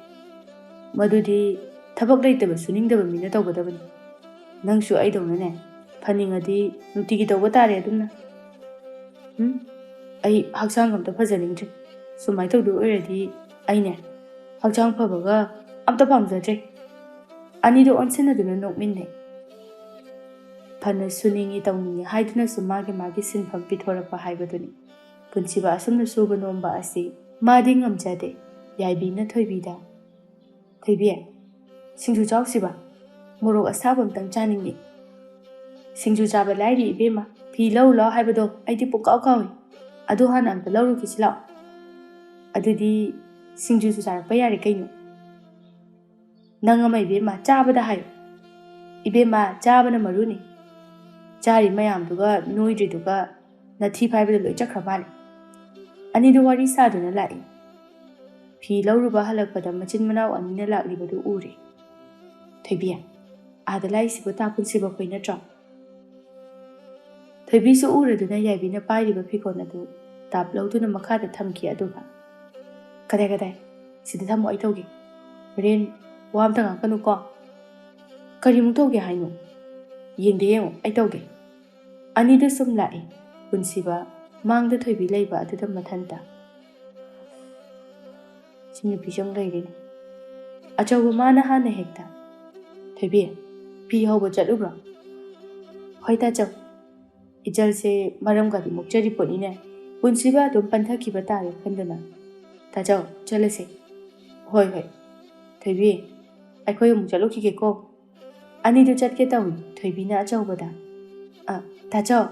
ꯃꯗꯨꯗꯤ ꯊꯕꯛ ꯂꯩꯇꯕ ꯁꯨꯅꯤꯡꯗꯕ ꯃꯤꯅ ꯇꯧꯒꯗꯕꯅꯤ ꯅꯪꯁꯨ ꯑꯩꯗꯧꯅꯅꯦ ꯐꯅꯤꯡꯉꯗꯤ ꯅꯨꯡꯇꯤꯒꯤ ꯇꯧꯕ ꯇꯥꯔꯦ ꯑꯗꯨꯝꯅ ꯑꯩ ꯍꯛꯆꯥꯡ ꯑꯝꯇ ꯐꯖꯅꯤꯡꯗ꯭ꯔꯦ ꯁꯨꯃꯥꯏꯅ ꯇꯧꯗꯣ ꯑꯣꯏꯔꯗꯤ ꯑꯩꯅꯦ ꯍꯛꯆꯥꯡ ꯐꯕꯒ ꯑꯝꯇ ꯄꯥꯝꯖꯗ꯭ꯔꯦ ꯑꯅꯤꯗꯣ ꯑꯣꯟꯁꯤꯟꯅꯗꯨꯅ ꯅꯣꯛꯃꯤꯟꯅꯩ ꯐꯅ ꯁꯨꯅꯤꯡꯉꯤ ꯇꯧꯅꯤꯡꯉꯤ ꯍꯥꯏꯗꯨꯅꯁꯨ ꯃꯥꯒꯤ ꯁꯤꯟꯐꯝ ꯄꯤꯊꯣꯔꯛꯄ ꯍꯥꯏꯕꯗꯨꯅꯤ ꯄꯨꯟꯁꯤꯕ ꯑꯁꯨꯝꯅ ꯁꯨꯕ ꯅꯣꯝꯕ ꯑꯁꯤ ꯃꯥꯗꯤ ꯉꯝꯖꯗꯦ ꯌꯥꯏꯕꯤꯅ ꯊꯣꯏꯕꯤꯗ ꯊꯣꯏꯕꯤ ꯁꯤꯡꯖꯨ ꯆꯥꯎꯁꯤꯕ ꯃꯣꯔꯣꯛ ꯑꯁꯥꯕ ꯑꯝꯇꯪ ꯆꯥꯅꯤꯡꯉꯤ ꯁꯤꯡꯖꯨ ꯆꯥꯕ ꯂꯥꯏꯔꯤ ꯏꯕꯦꯝꯃ ꯐꯤ ꯂꯧ ꯍꯥꯏꯕꯗꯣ ꯑꯩꯗꯤ ꯄꯨꯡꯀꯥꯎ ꯀꯥꯎꯏ ꯑꯗꯨ ꯍꯥꯟꯅ ꯑꯝꯇ ꯂꯧꯔꯨꯈꯤꯁꯤ ꯂꯥꯛꯑꯣ ꯑꯗꯨꯗꯤ ꯁꯤꯡꯖꯨꯁꯨ ꯆꯥꯔꯛꯄ ꯌꯥꯔꯦ ꯀꯩꯅꯣ ꯅꯪ ꯑꯃ ꯏꯕꯦꯝꯃ ꯆꯥꯕꯗ ꯍꯥꯏꯌꯨ ꯏꯕꯦꯝꯃ ꯆꯥꯕꯅ ꯃꯔꯨꯅꯤ ꯆꯥꯔꯤ ꯃꯌꯥꯝꯗꯨꯒ ꯅꯣꯏꯗ꯭ꯔꯤꯗꯨꯒ ꯅꯊꯤ ꯐꯥꯏꯕꯗ ꯂꯣꯏ ꯆꯠꯈ꯭ꯔ ꯃꯥꯜꯂꯦ ꯑꯅꯤꯗꯨ ꯋꯥꯔꯤ ꯁꯥꯗꯨꯅ ꯂꯥꯛꯏ ꯐꯤ ꯂꯧꯔꯨꯕ ꯍꯜꯂꯛꯄꯗ ꯃꯆꯤꯟ ꯃꯅꯥꯎ ꯑꯅꯤꯅ ꯂꯥꯛꯂꯤꯕꯗꯨ ꯎꯔꯦ ꯊꯣꯏꯕꯤ ꯑꯥꯗ ꯂꯥꯛꯏꯁꯤꯕꯨ ꯇꯥ ꯄꯨꯟꯁꯤꯕ ꯈꯣꯏ ꯅꯠꯇ꯭ꯔꯣ ꯊꯣꯏꯕꯤꯁꯨ ꯎꯔꯗꯨꯅ ꯌꯥꯏꯕꯤꯅ ꯄꯥꯏꯔꯤꯕ ꯐꯤꯒꯣꯟ ꯑꯗꯨ ꯇꯥꯞ ꯂꯧꯗꯨꯅ ꯃꯈꯥꯗ ꯊꯝꯈꯤ ꯑꯗꯨꯒ ꯀꯗꯥꯏ ꯁꯤꯗ ꯊꯝꯃꯣ ꯑꯩ ꯇꯧꯒꯦ ꯍꯣꯔꯦꯟ ꯋꯥ ꯑꯝꯇ ꯉꯥꯡꯀꯅꯨꯀꯣ ꯀꯔꯤꯃꯨꯛ ꯇꯧꯒꯦ ꯍꯥꯏꯅꯣ ꯌꯦꯡꯉꯣ ꯑꯩ ꯇꯧꯒꯦ ꯑꯅꯤꯗꯨ ꯁꯨꯝ ꯂꯥꯛꯏ ꯄꯨꯟꯁꯤꯕ ꯃꯥꯡꯗ ꯊꯣꯏꯕꯤ ꯂꯩꯕ ꯑꯗꯨꯗ ꯃꯊꯟꯇ ꯁꯤ ꯅꯨꯄꯤꯁꯨ ꯂꯩꯔꯤꯅꯤ ꯑꯆꯧꯕ ꯃꯥꯅ ꯍꯥꯟꯅ ꯍꯦꯛꯇ ꯊꯣꯏꯕꯤ ꯐꯤ ꯍꯧꯕ ꯆꯠꯂꯨꯕ꯭ꯔꯣ ꯍꯣꯏ ꯇꯥꯆꯧ ꯏꯆꯜꯁꯦ ꯃꯔꯝꯒꯗꯤ ꯃꯣꯛꯆꯔꯤ ꯄꯣꯠꯅꯤꯅꯦ ꯄꯨꯟꯁꯤꯕ ꯑꯗꯨꯝ ꯄꯟꯊꯈꯤꯕ ꯇꯥꯔꯦ ꯈꯟꯗꯨꯅ ꯇꯥꯆꯧ ꯆꯠꯂꯁꯦ ꯍꯣꯏ ꯊꯣꯏꯕꯤ ꯑꯩꯈꯣꯏ ꯑꯃꯨꯛ ꯆꯠꯂꯨꯈꯤꯒꯦꯀꯣ ꯑꯅꯤꯗꯨ ꯆꯠꯀꯦ ꯇꯧꯏ ꯊꯣꯏꯕꯤꯅ ꯑꯆꯧꯕꯗ ꯇꯥꯆꯧ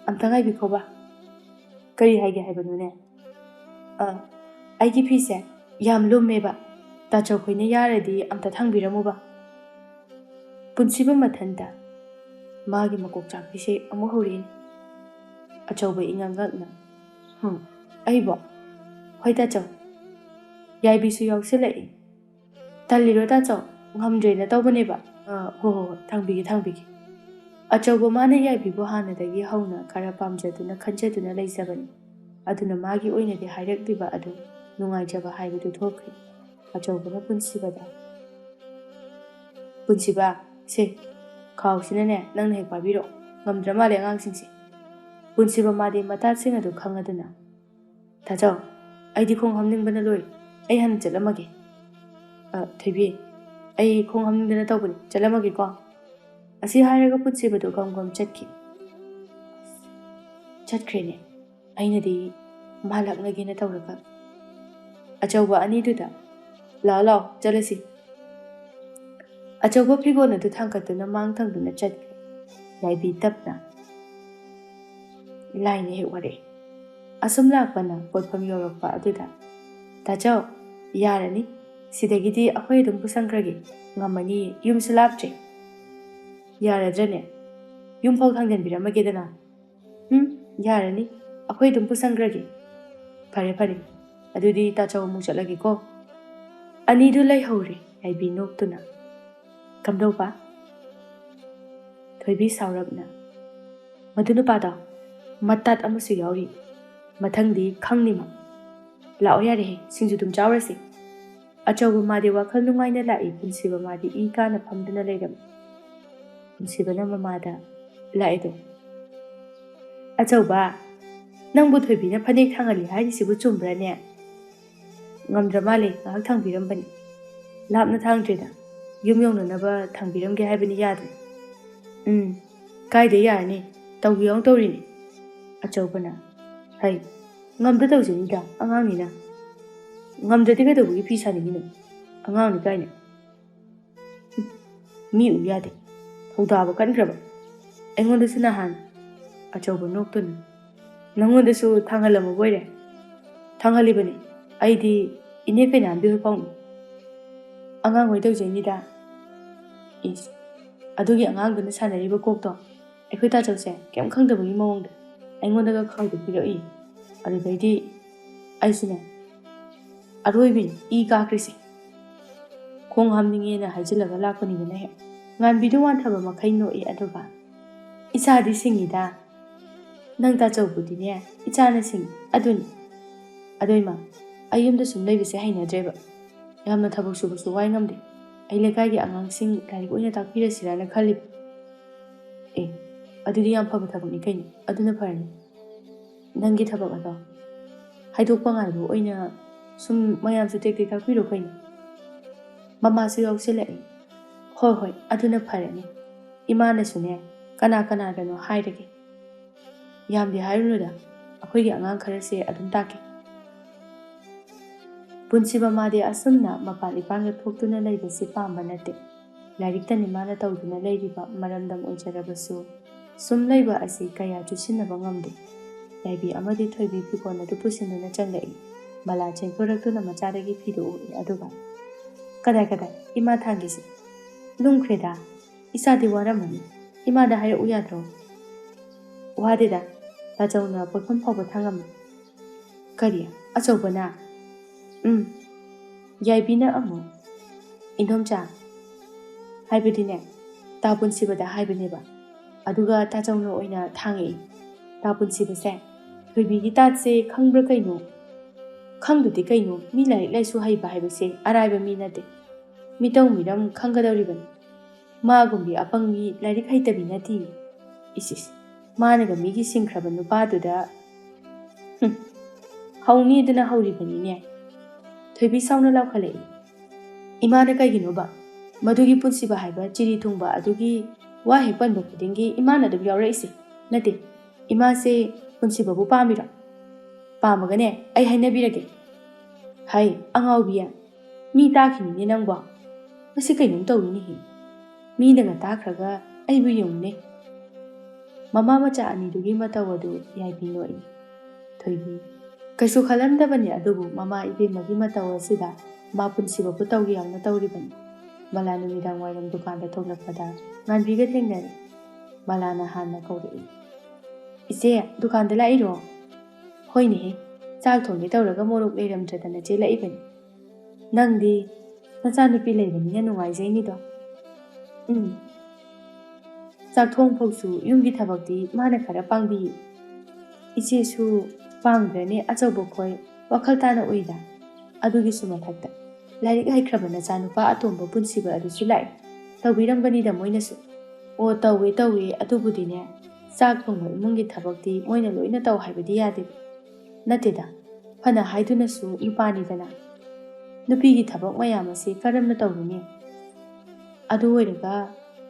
ꯑꯝꯇ ꯉꯥꯏꯕꯤꯈꯣꯕ ꯀꯔꯤ ꯍꯥꯏꯒꯦ ꯍꯥꯏꯕꯅꯣꯅꯦ ꯑꯩꯒꯤ ꯐꯤꯁꯦ ꯌꯥꯝ ꯂꯨꯝꯃꯦꯕ ꯇꯥꯆꯧ ꯈꯣꯏꯅ ꯌꯥꯔꯗꯤ ꯑꯝꯇ ꯊꯥꯡꯕꯤꯔꯝꯃꯨꯕ. ꯄꯨꯟꯁꯤꯕ ꯃꯊꯟꯇ ꯃꯥꯒꯤ ꯃꯀꯣꯛ ꯆꯥꯛꯄꯤꯁꯦ ꯑꯃꯨꯛ ꯍꯧꯔꯛꯏꯅꯤ. ꯑꯆꯧꯕ ꯏꯉꯛ-ꯉꯛꯅ ꯑꯩꯕꯣ? ꯍꯣꯏ ꯇꯥꯆꯧ. ꯌꯥꯏꯕꯤꯁꯨ ꯌꯥꯎꯁꯤꯜꯂꯛꯏ. ꯇꯜꯂꯤꯔꯣ ꯇꯥꯆꯧ? ꯉꯝꯗ꯭ꯔꯦꯅ ꯇꯧꯕꯅꯦꯕ. ꯍꯣꯏ ꯊꯥꯡꯕꯤꯒꯦ. ꯑꯆꯧꯕ ꯃꯥꯅ ꯌꯥꯏꯕꯤꯕꯨ ꯍꯥꯟꯅꯗꯒꯤ ꯍꯧꯅ ꯈꯔ ꯄꯥꯝꯖꯗꯨꯅ ꯈꯟꯖꯗꯨꯅ ꯂꯩꯖꯕꯅꯤ. ꯑꯗꯨꯅ ꯃꯥꯒꯤ ꯑꯣꯏꯅꯗꯤ ꯍꯥꯏꯔꯛꯂꯤꯕ ꯑꯗꯨ ꯅꯨꯡꯉꯥꯏꯖꯕ ꯍꯥꯏꯕꯗꯨ ꯊꯣꯛꯈ꯭ꯔꯦ. ꯑꯆꯧꯕꯅ ꯄꯨꯟꯁꯤꯕꯗ ꯄꯨꯟꯁꯤꯕ, ꯁꯦ ꯈꯥꯎꯁꯤꯅꯅꯦ ꯅꯪꯅ ꯍꯦꯛ ꯄꯥꯏꯕꯤꯔꯛꯑꯣ. ꯉꯝꯗ꯭ꯔ ꯃꯥꯜꯂꯦ ꯑꯉꯥꯡꯁꯤꯡꯁꯦ. ꯄꯨꯟꯁꯤꯕ ꯃꯥꯗꯤ ꯃꯇꯥꯁꯤꯡ ꯑꯗꯨ ꯈꯪꯉꯗꯨꯅ ꯇꯥꯆꯧ, ꯑꯩꯗꯤ ꯈꯣꯡ ꯍꯥꯝꯅꯤꯡꯕꯅ ꯂꯣꯏꯔꯦ. ꯑꯩ ꯍꯥꯟꯅ ꯆꯠꯂꯝꯃꯒꯦ. ꯊꯣꯏꯕꯤ, ꯑꯩ ꯈꯣꯡ ꯍꯥꯝꯅꯤꯡꯗꯅ ꯇꯧꯕꯅꯤ. ꯆꯠꯂꯝꯃꯒꯦꯀꯣ. ꯑꯁꯤ ꯍꯥꯏꯔꯒ ꯄꯨꯟꯁꯤꯕꯗꯨ ꯒꯝ ꯆꯠꯈꯤ. ꯆꯠꯈ꯭ꯔꯦꯅꯦ. ꯑꯩꯅꯗꯤ ꯃꯥ ꯂꯥꯛꯅꯒꯦꯅ ꯇꯧꯔꯒ. ꯑꯆꯧꯕ ꯑꯅꯤꯗꯨꯗ ꯂꯥꯛꯑꯣ ꯆꯠꯂꯁꯤ. ꯑꯆꯧꯕ ꯐꯤꯒꯣꯜ ꯑꯗꯨ ꯊꯥꯡꯀꯠꯇꯨꯅ ꯃꯥꯡ ꯊꯪꯗꯨꯅ ꯆꯠꯈ꯭ꯔꯦ. ꯌꯥꯏꯕꯤ ꯇꯞꯅ ꯂꯥꯏꯅ ꯍꯦꯛ ꯋꯥꯔꯛꯏ. ꯑꯁꯨꯝ ꯂꯥꯛꯄꯅ ꯄꯣꯠꯐꯝ ꯌꯧꯔꯛꯄ ꯑꯗꯨꯗ ꯇꯥꯆꯧ, ꯌꯥꯔꯅꯤ. ꯁꯤꯗꯒꯤꯗꯤ ꯑꯩꯈꯣꯏ ꯑꯗꯨꯝ ꯄꯨꯁꯟꯈ꯭ꯔꯒꯦ. ꯉꯝꯃꯅꯤ, ꯌꯨꯝꯁꯨ ꯂꯥꯞꯇ꯭ꯔꯦ. ꯌꯥꯔꯗ꯭ꯔꯅꯦ? ꯌꯨꯝꯐꯥꯎ ꯊꯥꯡꯖꯟꯕꯤꯔꯝꯃꯒꯦꯗꯅ. ꯌꯥꯔꯅꯤ. ꯑꯩꯈꯣই ꯑꯗꯨꯝ ꯄꯨꯁꯟꯈ꯭ꯔꯒꯦ. ꯐꯔꯦ. ꯑꯗꯨꯗꯤ ꯇꯥꯆꯧ ꯑꯃꯨꯛ ꯆꯠꯂꯒꯦꯀꯣ. ꯑꯅꯤꯗꯨ ꯂꯩꯍꯧꯔꯦ. ꯌꯥꯏꯕꯤ ꯅꯣꯛꯇꯨꯅ. ꯀꯝꯗꯧꯕ? ꯊꯣꯏꯕꯤ ꯁꯥꯎꯔꯞꯅ. ꯃꯗꯨ ꯅꯨꯄꯥꯗꯣ ꯃꯇꯥꯠ ꯑꯃꯁꯨ ꯌꯥꯎꯔꯤ. ꯃꯊꯪꯗꯤ ꯈꯪꯅꯤꯃꯛ. ꯂꯥꯛꯑꯣ ꯌꯥꯔꯦꯍꯦ, ꯁꯤꯡꯖꯨ ꯑꯗꯨꯝ ꯆꯥꯎꯔꯁꯤ. ꯑꯆꯧꯕ ꯃꯥꯗꯤ ꯋꯥꯈꯜ ꯅꯨꯡꯉꯥꯏꯅ ꯂꯥꯛꯏ. ꯄꯨꯟꯁꯤꯕ ꯃꯥꯗꯤ ꯏ ꯀꯥꯅ ꯐꯝꯗꯨꯅ ꯂꯩꯔꯝꯃꯤ. ꯄꯨꯟꯁꯤꯕꯅ ꯃꯃꯥꯗ ꯂꯥꯛꯑꯦꯗꯣ. ꯑꯆꯧꯕ, ꯅꯪꯕꯨ ꯊꯣꯏꯕꯤꯅ ꯐꯅꯦꯛ ꯊꯥꯡꯍꯜꯂꯤ ꯍꯥꯏꯔꯤꯁꯤꯕꯨ ꯆꯨꯝꯕ꯭ꯔꯅꯦ? ꯉꯝꯗ꯭ꯔ ꯃꯥꯜꯂꯦ, ꯉꯥꯏꯍꯥꯛ ꯊꯥꯡꯕꯤꯔꯝꯕꯅꯤ. ꯂꯥꯞꯅ ꯊꯥꯡꯗ꯭ꯔꯦꯗ. ꯌꯨꯝ ꯌꯧꯅꯅꯕ ꯊꯥꯡꯕꯤꯔꯝꯒꯦ ꯍꯥꯏꯕꯅꯤ, ꯌꯥꯗ꯭ꯔꯦ. ꯀꯥꯏꯗ ꯌꯥꯔꯅꯤ, ꯇꯧꯒꯦ ꯇꯧꯔꯤꯅꯤ. ꯑꯆꯧꯕꯅ ꯍꯩ, ꯉꯝꯗ ꯇꯧꯖꯅꯤꯗ, ꯑꯉꯥꯡꯅꯤꯅ. ꯉꯝꯗ꯭ꯔꯗꯤ ꯀꯩꯗꯧꯕꯒꯤ ꯐꯤ ꯁꯥꯅꯤꯡꯉꯤꯅꯣ? ꯑꯉꯥꯡꯅꯤ ꯀꯥꯏꯅ. ꯃꯤ ꯎ ꯌꯥꯗꯦ. ꯊꯧꯗꯥꯕ ꯀꯟꯈ꯭ꯔꯕ. ꯑꯩꯉꯣꯟꯗꯁꯨ ꯅꯍꯥꯟ. ꯑꯆꯧꯕ ꯅꯣꯛꯇꯨꯅ. ꯅꯪꯉꯣꯟꯗꯁꯨ ꯊꯥꯡꯍꯜꯂꯝꯃꯕꯣꯏꯔꯦ? ꯊꯥꯡꯍꯜꯂꯤꯕꯅꯤ. ꯑꯩꯗꯤ ꯏꯅꯦ ꯀꯩꯅꯥꯟꯕꯤ ꯍꯣꯏ ꯄꯥꯎꯅꯤ. ꯑꯉꯥꯡ ꯍꯣꯏ ꯇꯧꯖꯩꯅꯤꯗ. ꯏꯁ, ꯑꯗꯨꯒꯤ ꯑꯉꯥꯡꯗꯨꯅ ꯁꯥꯟꯅꯔꯤꯕ ꯀꯣꯛꯇꯣ ꯑꯩꯈꯣꯏ ꯇꯥꯆꯧꯁꯦ ꯀꯩꯝ ꯈꯪꯗꯕꯒꯤ ꯃꯑꯣꯡꯗ ꯑꯩꯉꯣꯟꯗꯒ ꯈꯥꯎꯗ ꯄꯤꯔꯛꯏ. ꯑꯗꯨꯗꯩꯗꯤ ꯑꯩꯁꯨꯅꯦ ꯑꯔꯣꯏꯕꯤꯅꯤ ꯏ ꯀꯥꯈ꯭ꯔꯤꯁꯦ. ꯈꯣꯡ ꯍꯥꯝꯅꯤꯡꯉꯦꯅ ꯍꯥꯏꯖꯤꯜꯂꯒ ꯂꯥꯛꯄꯅꯤꯗꯅ ꯍꯦꯛ. ꯉꯥꯟꯕꯤꯗꯨ ꯋꯥꯟꯊꯕ ꯃꯈꯩ ꯅꯣꯛꯏ. ꯑꯗꯨꯒ ꯏꯆꯥꯗꯤ ꯁꯤꯡꯉꯤꯗ. ꯅꯪ ꯇꯥꯆꯧꯕꯨꯗꯤꯅꯦ ꯏꯆꯥꯅ ꯁꯤꯡꯉꯤ. ꯑꯗꯨꯅꯤ. ꯑꯗꯣꯏꯃ, ꯑꯩ ꯌꯨꯝꯗ ꯁꯨꯝ ꯂꯩꯕꯁꯦ ꯍꯩꯅꯗ꯭ꯔꯦꯕ. ꯌꯥꯝꯅ ꯊꯕꯛ ꯁꯨꯕꯁꯨ ꯋꯥꯏ ꯉꯝꯗꯦ. ꯑꯩ ꯂꯩꯀꯥꯏꯒꯤ ꯑꯉꯥꯡꯁꯤꯡ ꯂꯥꯏꯔꯤꯛ ꯑꯣꯏꯅ ꯇꯥꯛꯄꯤꯔꯁꯤꯔꯥꯅ ꯈꯜꯂꯤꯕ. ꯑꯗꯨꯗꯤ ꯌꯥꯝ ꯐꯕ ꯊꯕꯛꯅꯤ ꯀꯩꯅꯣ. ꯑꯗꯨꯅ ꯐꯔꯅꯤ. ꯅꯪꯒꯤ ꯊꯕꯛ ꯑꯗꯣ ꯍꯥꯏꯗꯣꯛꯄ ꯉꯥꯏꯕ ꯑꯣꯏꯅ ꯁꯨꯝ ꯃꯌꯥꯝꯁꯨ ꯇꯦꯛ ꯇꯥꯛꯄꯤꯔꯣ ꯀꯩꯅꯣ. ꯃꯃꯥꯁꯨ ꯌꯥꯎꯁꯤꯜꯂꯛꯏ. ꯍꯣꯏ, ꯑꯗꯨꯅ ꯐꯔꯅꯤ. ꯏꯃꯥꯅꯁꯨꯅꯦ ꯀꯅꯥꯗꯅꯣ ꯍꯥꯏꯔꯒꯦ. ꯌꯥꯝꯗꯤ ꯍꯥꯏꯔꯨꯅꯨꯗ, ꯑꯩꯈꯣꯏꯒꯤ ꯑꯉꯥꯡ ꯈꯔꯁꯦ ꯑꯗꯨꯝ ꯇꯥꯛꯀꯦ. ꯄꯨꯟꯁꯤꯕ ꯃꯥꯗꯤ ꯑꯁꯨꯝꯅ ꯃꯄꯥꯟ ꯏꯄꯥꯟꯒ ꯊꯣꯛꯇꯨꯅ ꯂꯩꯕꯁꯤ ꯄꯥꯝꯕ ꯅꯠꯇꯦ. ꯂꯥꯏꯔꯤꯛꯇꯅꯤ ꯃꯥꯅ ꯇꯧꯗꯨꯅ ꯂꯩꯔꯤꯕ. ꯃꯔꯝꯗꯝ ꯑꯣꯏꯖꯔꯕꯁꯨ ꯁꯨꯝ ꯂꯩꯕ ꯑꯁꯤ ꯀꯌꯥ ꯆꯨꯁꯤꯟꯅꯕ ꯉꯝꯗꯦ. ꯌꯥꯏꯕꯤ ꯑꯃꯗꯤ ꯊꯣꯏꯕꯤ ꯐꯤꯒꯣꯜ ꯑꯗꯨ ꯄꯨꯁꯤꯟꯗꯨꯅ ꯆꯪꯂꯛꯏ. ꯃꯂꯥ ꯆꯦꯟꯊꯣꯔꯛꯇꯨꯅ ꯃꯆꯥꯗꯒꯤ ꯐꯤꯗꯨ ꯎꯏ. ꯑꯗꯨꯒ ꯀꯗꯥꯏ ꯏꯃꯥ ꯊꯥꯡꯒꯤꯁꯤ. ꯂꯨꯝꯈ꯭ꯔꯦꯗ. ꯏꯆꯥꯗꯤ ꯋꯥꯔꯝꯃꯅꯤ. ꯏꯃꯥꯗ ꯍꯥꯏꯔꯛꯎ ꯌꯥꯗ꯭ꯔꯣ? ꯋꯥꯗꯦꯗ. ꯇꯥꯆꯧꯅ ꯄꯣꯠꯐꯝ ꯐꯥꯎꯕ ꯊꯥꯡꯉꯝꯃꯤ. ꯀꯔꯤ? ꯑꯆꯧꯕꯅ? ꯌꯥꯏꯕꯤꯅ ꯑꯃꯨꯛ ꯏꯟꯗꯣꯝꯆꯥ, ꯍꯥꯏꯕꯗꯤꯅꯦ ꯇꯥ ꯄꯨꯟꯁꯤꯕꯗ ꯍꯥꯏꯕꯅꯦꯕ. ꯑꯗꯨꯒ ꯇꯥꯆꯧꯅ ꯑꯣꯏꯅ ꯊꯥꯡꯉꯛꯏ. ꯇꯥ ꯄꯨꯟꯁꯤꯕꯁꯦ ꯊꯣꯏꯕꯤꯒꯤ ꯇꯥꯠꯁꯦ ꯈꯪꯕ꯭ꯔꯥ ꯀꯩꯅꯣ? ꯈꯪꯗꯨꯗꯤ ꯀꯩꯅꯣ. ꯃꯤ ꯂꯥꯏꯔꯤꯛ ꯂꯥꯏꯁꯨ ꯍꯩꯕ ꯍꯥꯏꯕꯁꯦ ꯑꯔꯥꯏꯕ ꯃꯤ ꯅꯠꯇꯦ. ꯃꯤꯇꯧ ꯃꯤꯔꯝ ꯈꯪꯒꯗꯧꯔꯤꯕꯅꯤ. ꯃꯥꯒꯨꯝꯕꯤ ꯑꯄꯪꯕꯤ ꯂꯥꯏꯔꯤꯛ ꯍꯩꯇꯕꯤ ꯅꯠꯇꯦ. ꯏꯁ, ꯃꯥꯅꯒ ꯃꯤꯒꯤ ꯁꯤꯡꯈ꯭ꯔꯕ ꯅꯨꯄꯥꯗꯨꯗ ꯍꯧꯅꯤꯗꯅ ꯍꯧꯔꯤꯕꯅꯤꯅꯦ. ꯊꯣꯏꯕꯤ ꯁꯥꯎꯅ ꯂꯥꯎꯈꯠꯂꯛꯏ. ꯏꯃꯥꯅ ꯀꯩꯒꯤꯅꯣꯕ? ꯃꯗꯨꯒꯤ ꯄꯨꯟꯁꯤꯕ ꯍꯥꯏꯕ ꯆꯤꯔꯤ ꯊꯨꯡꯕ ꯑꯗꯨꯒꯤ ꯋꯥ ꯍꯦꯛ ꯄꯟꯕ ꯈꯨꯗꯤꯡꯒꯤ ꯏꯃꯥꯅ ꯑꯗꯨꯝ ꯌꯥꯎꯔꯛꯏꯁꯦ. ꯅꯠꯇꯦ, ꯏꯃꯥꯁꯦ ꯄꯨꯟꯁꯤꯕꯕꯨ ꯄꯥꯝꯃꯤꯔꯣ? ꯄꯥꯝꯃꯒꯅꯦ ꯑꯩ ꯍꯥꯏꯅꯕꯤꯔꯒꯦ. ꯍꯩ, ꯑꯉꯥꯎꯕꯤꯌꯥ, ꯃꯤ ꯇꯥꯈꯤꯅꯤꯅꯦ ꯅꯪꯕꯣ. ꯃꯁꯤ ꯀꯩꯅꯣꯝ ꯇꯧꯔꯤꯅꯦꯍꯦ. ꯃꯤꯅꯒ ꯇꯥꯈ꯭ꯔꯒ ꯑꯩꯕꯨ ꯌꯦꯡꯉꯨꯅꯦ. ꯃꯃꯥ ꯃꯆꯥ ꯑꯅꯤꯗꯨꯒꯤ ꯃꯇꯧ ꯑꯗꯨ ꯌꯥꯏꯕꯤ ꯅꯣꯛꯏ. ꯊꯣꯏꯕꯤ ꯀꯩꯁꯨ ꯈꯜꯂꯝꯗꯕꯅꯤ. ꯑꯗꯨꯕꯨ ꯃꯃꯥ ꯏꯕꯦꯝꯃꯒꯤ ꯃꯇꯧ ꯑꯁꯤꯗ ꯃꯥ ꯄꯨꯟꯁꯤꯕꯕꯨ ꯇꯧꯒꯦ ꯌꯥꯎꯅ ꯇꯧꯔꯤꯕꯅꯤ꯫ ꯃꯂꯥ ꯅꯨꯃꯤꯗꯥꯡ ꯋꯥꯏꯔꯝ ꯗꯨꯀꯥꯟꯗ ꯊꯣꯛꯂꯛꯄꯗ ꯉꯥꯟꯕꯤꯒ ꯊꯦꯡꯅꯔꯦ꯫ ꯃꯂꯥꯅ ꯍꯥꯟꯅ ꯀꯧꯔꯛꯏ꯫ "ꯏꯆꯦ, ꯗꯨꯀꯥꯟꯗ ꯂꯥꯛꯏꯔꯣ?" "ꯍꯣꯏꯅꯦꯍꯦ, ꯆꯥꯛ ꯊꯣꯡꯒꯦ ꯇꯧꯔꯒ ꯃꯣꯔꯣꯛ ꯂꯩꯔꯝꯗ꯭ꯔꯗꯅ ꯆꯦꯜꯂꯛꯏꯕꯅꯤ꯫ ꯅꯪꯗꯤ ꯅꯆꯥꯅꯨꯄꯤ ꯂꯩꯕꯅꯤꯅ ꯅꯨꯡꯉꯥꯏꯖꯩꯅꯤꯗꯣ." ꯆꯥꯛ ꯊꯣꯡꯐꯧꯁꯨ ꯌꯨꯝꯒꯤ ꯊꯕꯛꯇꯤ ꯃꯥꯅ ꯈꯔ ꯄꯥꯡꯕꯤꯌꯦ꯫ ꯏꯆꯦꯁꯨ ꯄꯥꯡꯗ꯭ꯔꯅꯤ ꯑꯆꯧꯕ ꯈꯣꯏ ꯋꯥꯈꯜ ꯇꯥꯅ ꯎꯏꯗ꯫ ꯑꯗꯨꯒꯤꯁꯨ ꯃꯊꯛꯇ ꯂꯥꯏꯔꯤꯛ ꯍꯩꯈ꯭ꯔꯕ ꯅꯆꯥꯅꯨꯄꯥ ꯑꯇꯣꯝꯕ ꯄꯨꯟꯁꯤꯕ ꯑꯗꯨꯁꯨ ꯂꯥꯛꯏ꯫ ꯇꯧꯕꯤꯔꯝꯒꯅꯤꯗ ꯃꯣꯏꯅꯁꯨ꯫ "ꯑꯣ ꯇꯧꯋꯦ ꯑꯗꯨꯕꯨꯗꯤꯅꯦ, ꯆꯥꯛ ꯊꯣꯡꯕ ꯏꯃꯨꯡꯒꯤ ꯊꯕꯛꯇꯤ ꯃꯣꯏꯅ ꯂꯣꯏꯅ ꯇꯧ ꯍꯥꯏꯕꯗꯤ ꯌꯥꯗꯦꯕ." "ꯅꯠꯇꯦꯗ, ꯐꯅ ꯍꯥꯏꯗꯨꯅꯁꯨ ꯅꯨꯄꯥꯅꯤꯗꯅ꯫ ꯅꯨꯄꯤꯒꯤ ꯊꯕꯛ ꯃꯌꯥꯝ ꯑꯁꯤ ꯀꯔꯝꯅ ꯇꯧꯔꯨꯅꯤ? ꯑꯗꯨ ꯑꯣꯏꯔꯒ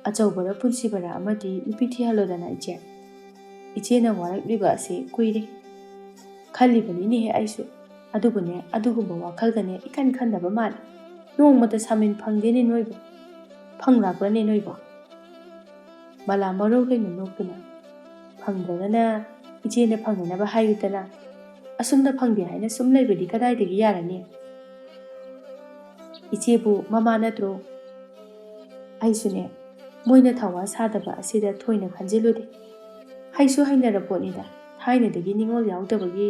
ꯑꯆꯧꯕꯔ ꯄꯨꯟꯁꯤꯕꯔ ꯑꯃꯗꯤ ꯅꯨꯄꯤ ꯊꯤꯍꯜꯂꯣꯗꯅ ꯏꯆꯦ꯫ ꯏꯆꯦꯅ ꯋꯥꯔꯛꯂꯤꯕ ꯑꯁꯤ ꯀꯨꯏꯔꯦ ꯈꯜꯂꯤꯕꯅꯤꯅꯦꯍꯦ ꯑꯩꯁꯨ꯫ ꯑꯗꯨꯕꯨꯅꯦ ꯑꯗꯨꯒꯨꯝꯕ ꯋꯥꯈꯜꯒꯅꯦ ꯏꯈꯟ ꯈꯟꯗꯕ ꯃꯥꯜꯂꯤ꯫ ꯅꯣꯡꯃꯇ ꯁꯥꯃꯤꯟ ꯐꯪꯗꯦꯅꯦ ꯅꯣꯏꯕꯨ꯫ ꯐꯪꯂꯛꯄ꯭ꯔꯅꯦ ꯅꯣꯏꯕꯨ?" ꯃꯂꯥ ꯃꯔꯧ ꯂꯩꯅ ꯅꯣꯛꯇꯨꯅ, "ꯐꯪꯗ꯭ꯔꯒꯅ ꯏꯆꯦꯅ ꯐꯪꯅꯅꯕ ꯍꯥꯏꯌꯨꯗꯅ꯫ ꯑꯁꯨꯝꯅ ꯐꯪꯗꯦ ꯍꯥꯏꯅ ꯁꯨꯝ ꯂꯩꯕꯗꯤ ꯀꯗꯥꯏꯗꯒꯤ ꯌꯥꯔꯅꯤ? ꯏꯆꯦꯕꯨ ꯃꯃꯥ ꯅꯠꯇ꯭ꯔꯣ?" "ꯑꯩꯁꯨꯅꯦ, ꯃꯣꯏꯅ ꯊꯧꯋꯥ ꯁꯥꯗꯕ ꯑꯁꯤꯗ ꯊꯣꯏꯅ ꯈꯟꯖꯤꯜꯂꯨꯗꯦ꯫ ꯍꯩꯁꯨ ꯍꯩꯅꯔꯄꯣꯠꯅꯤꯗ ꯊꯥꯏꯅꯗꯒꯤ ꯅꯤꯡꯉꯣꯜ ꯌꯥꯎꯗꯕꯒꯤ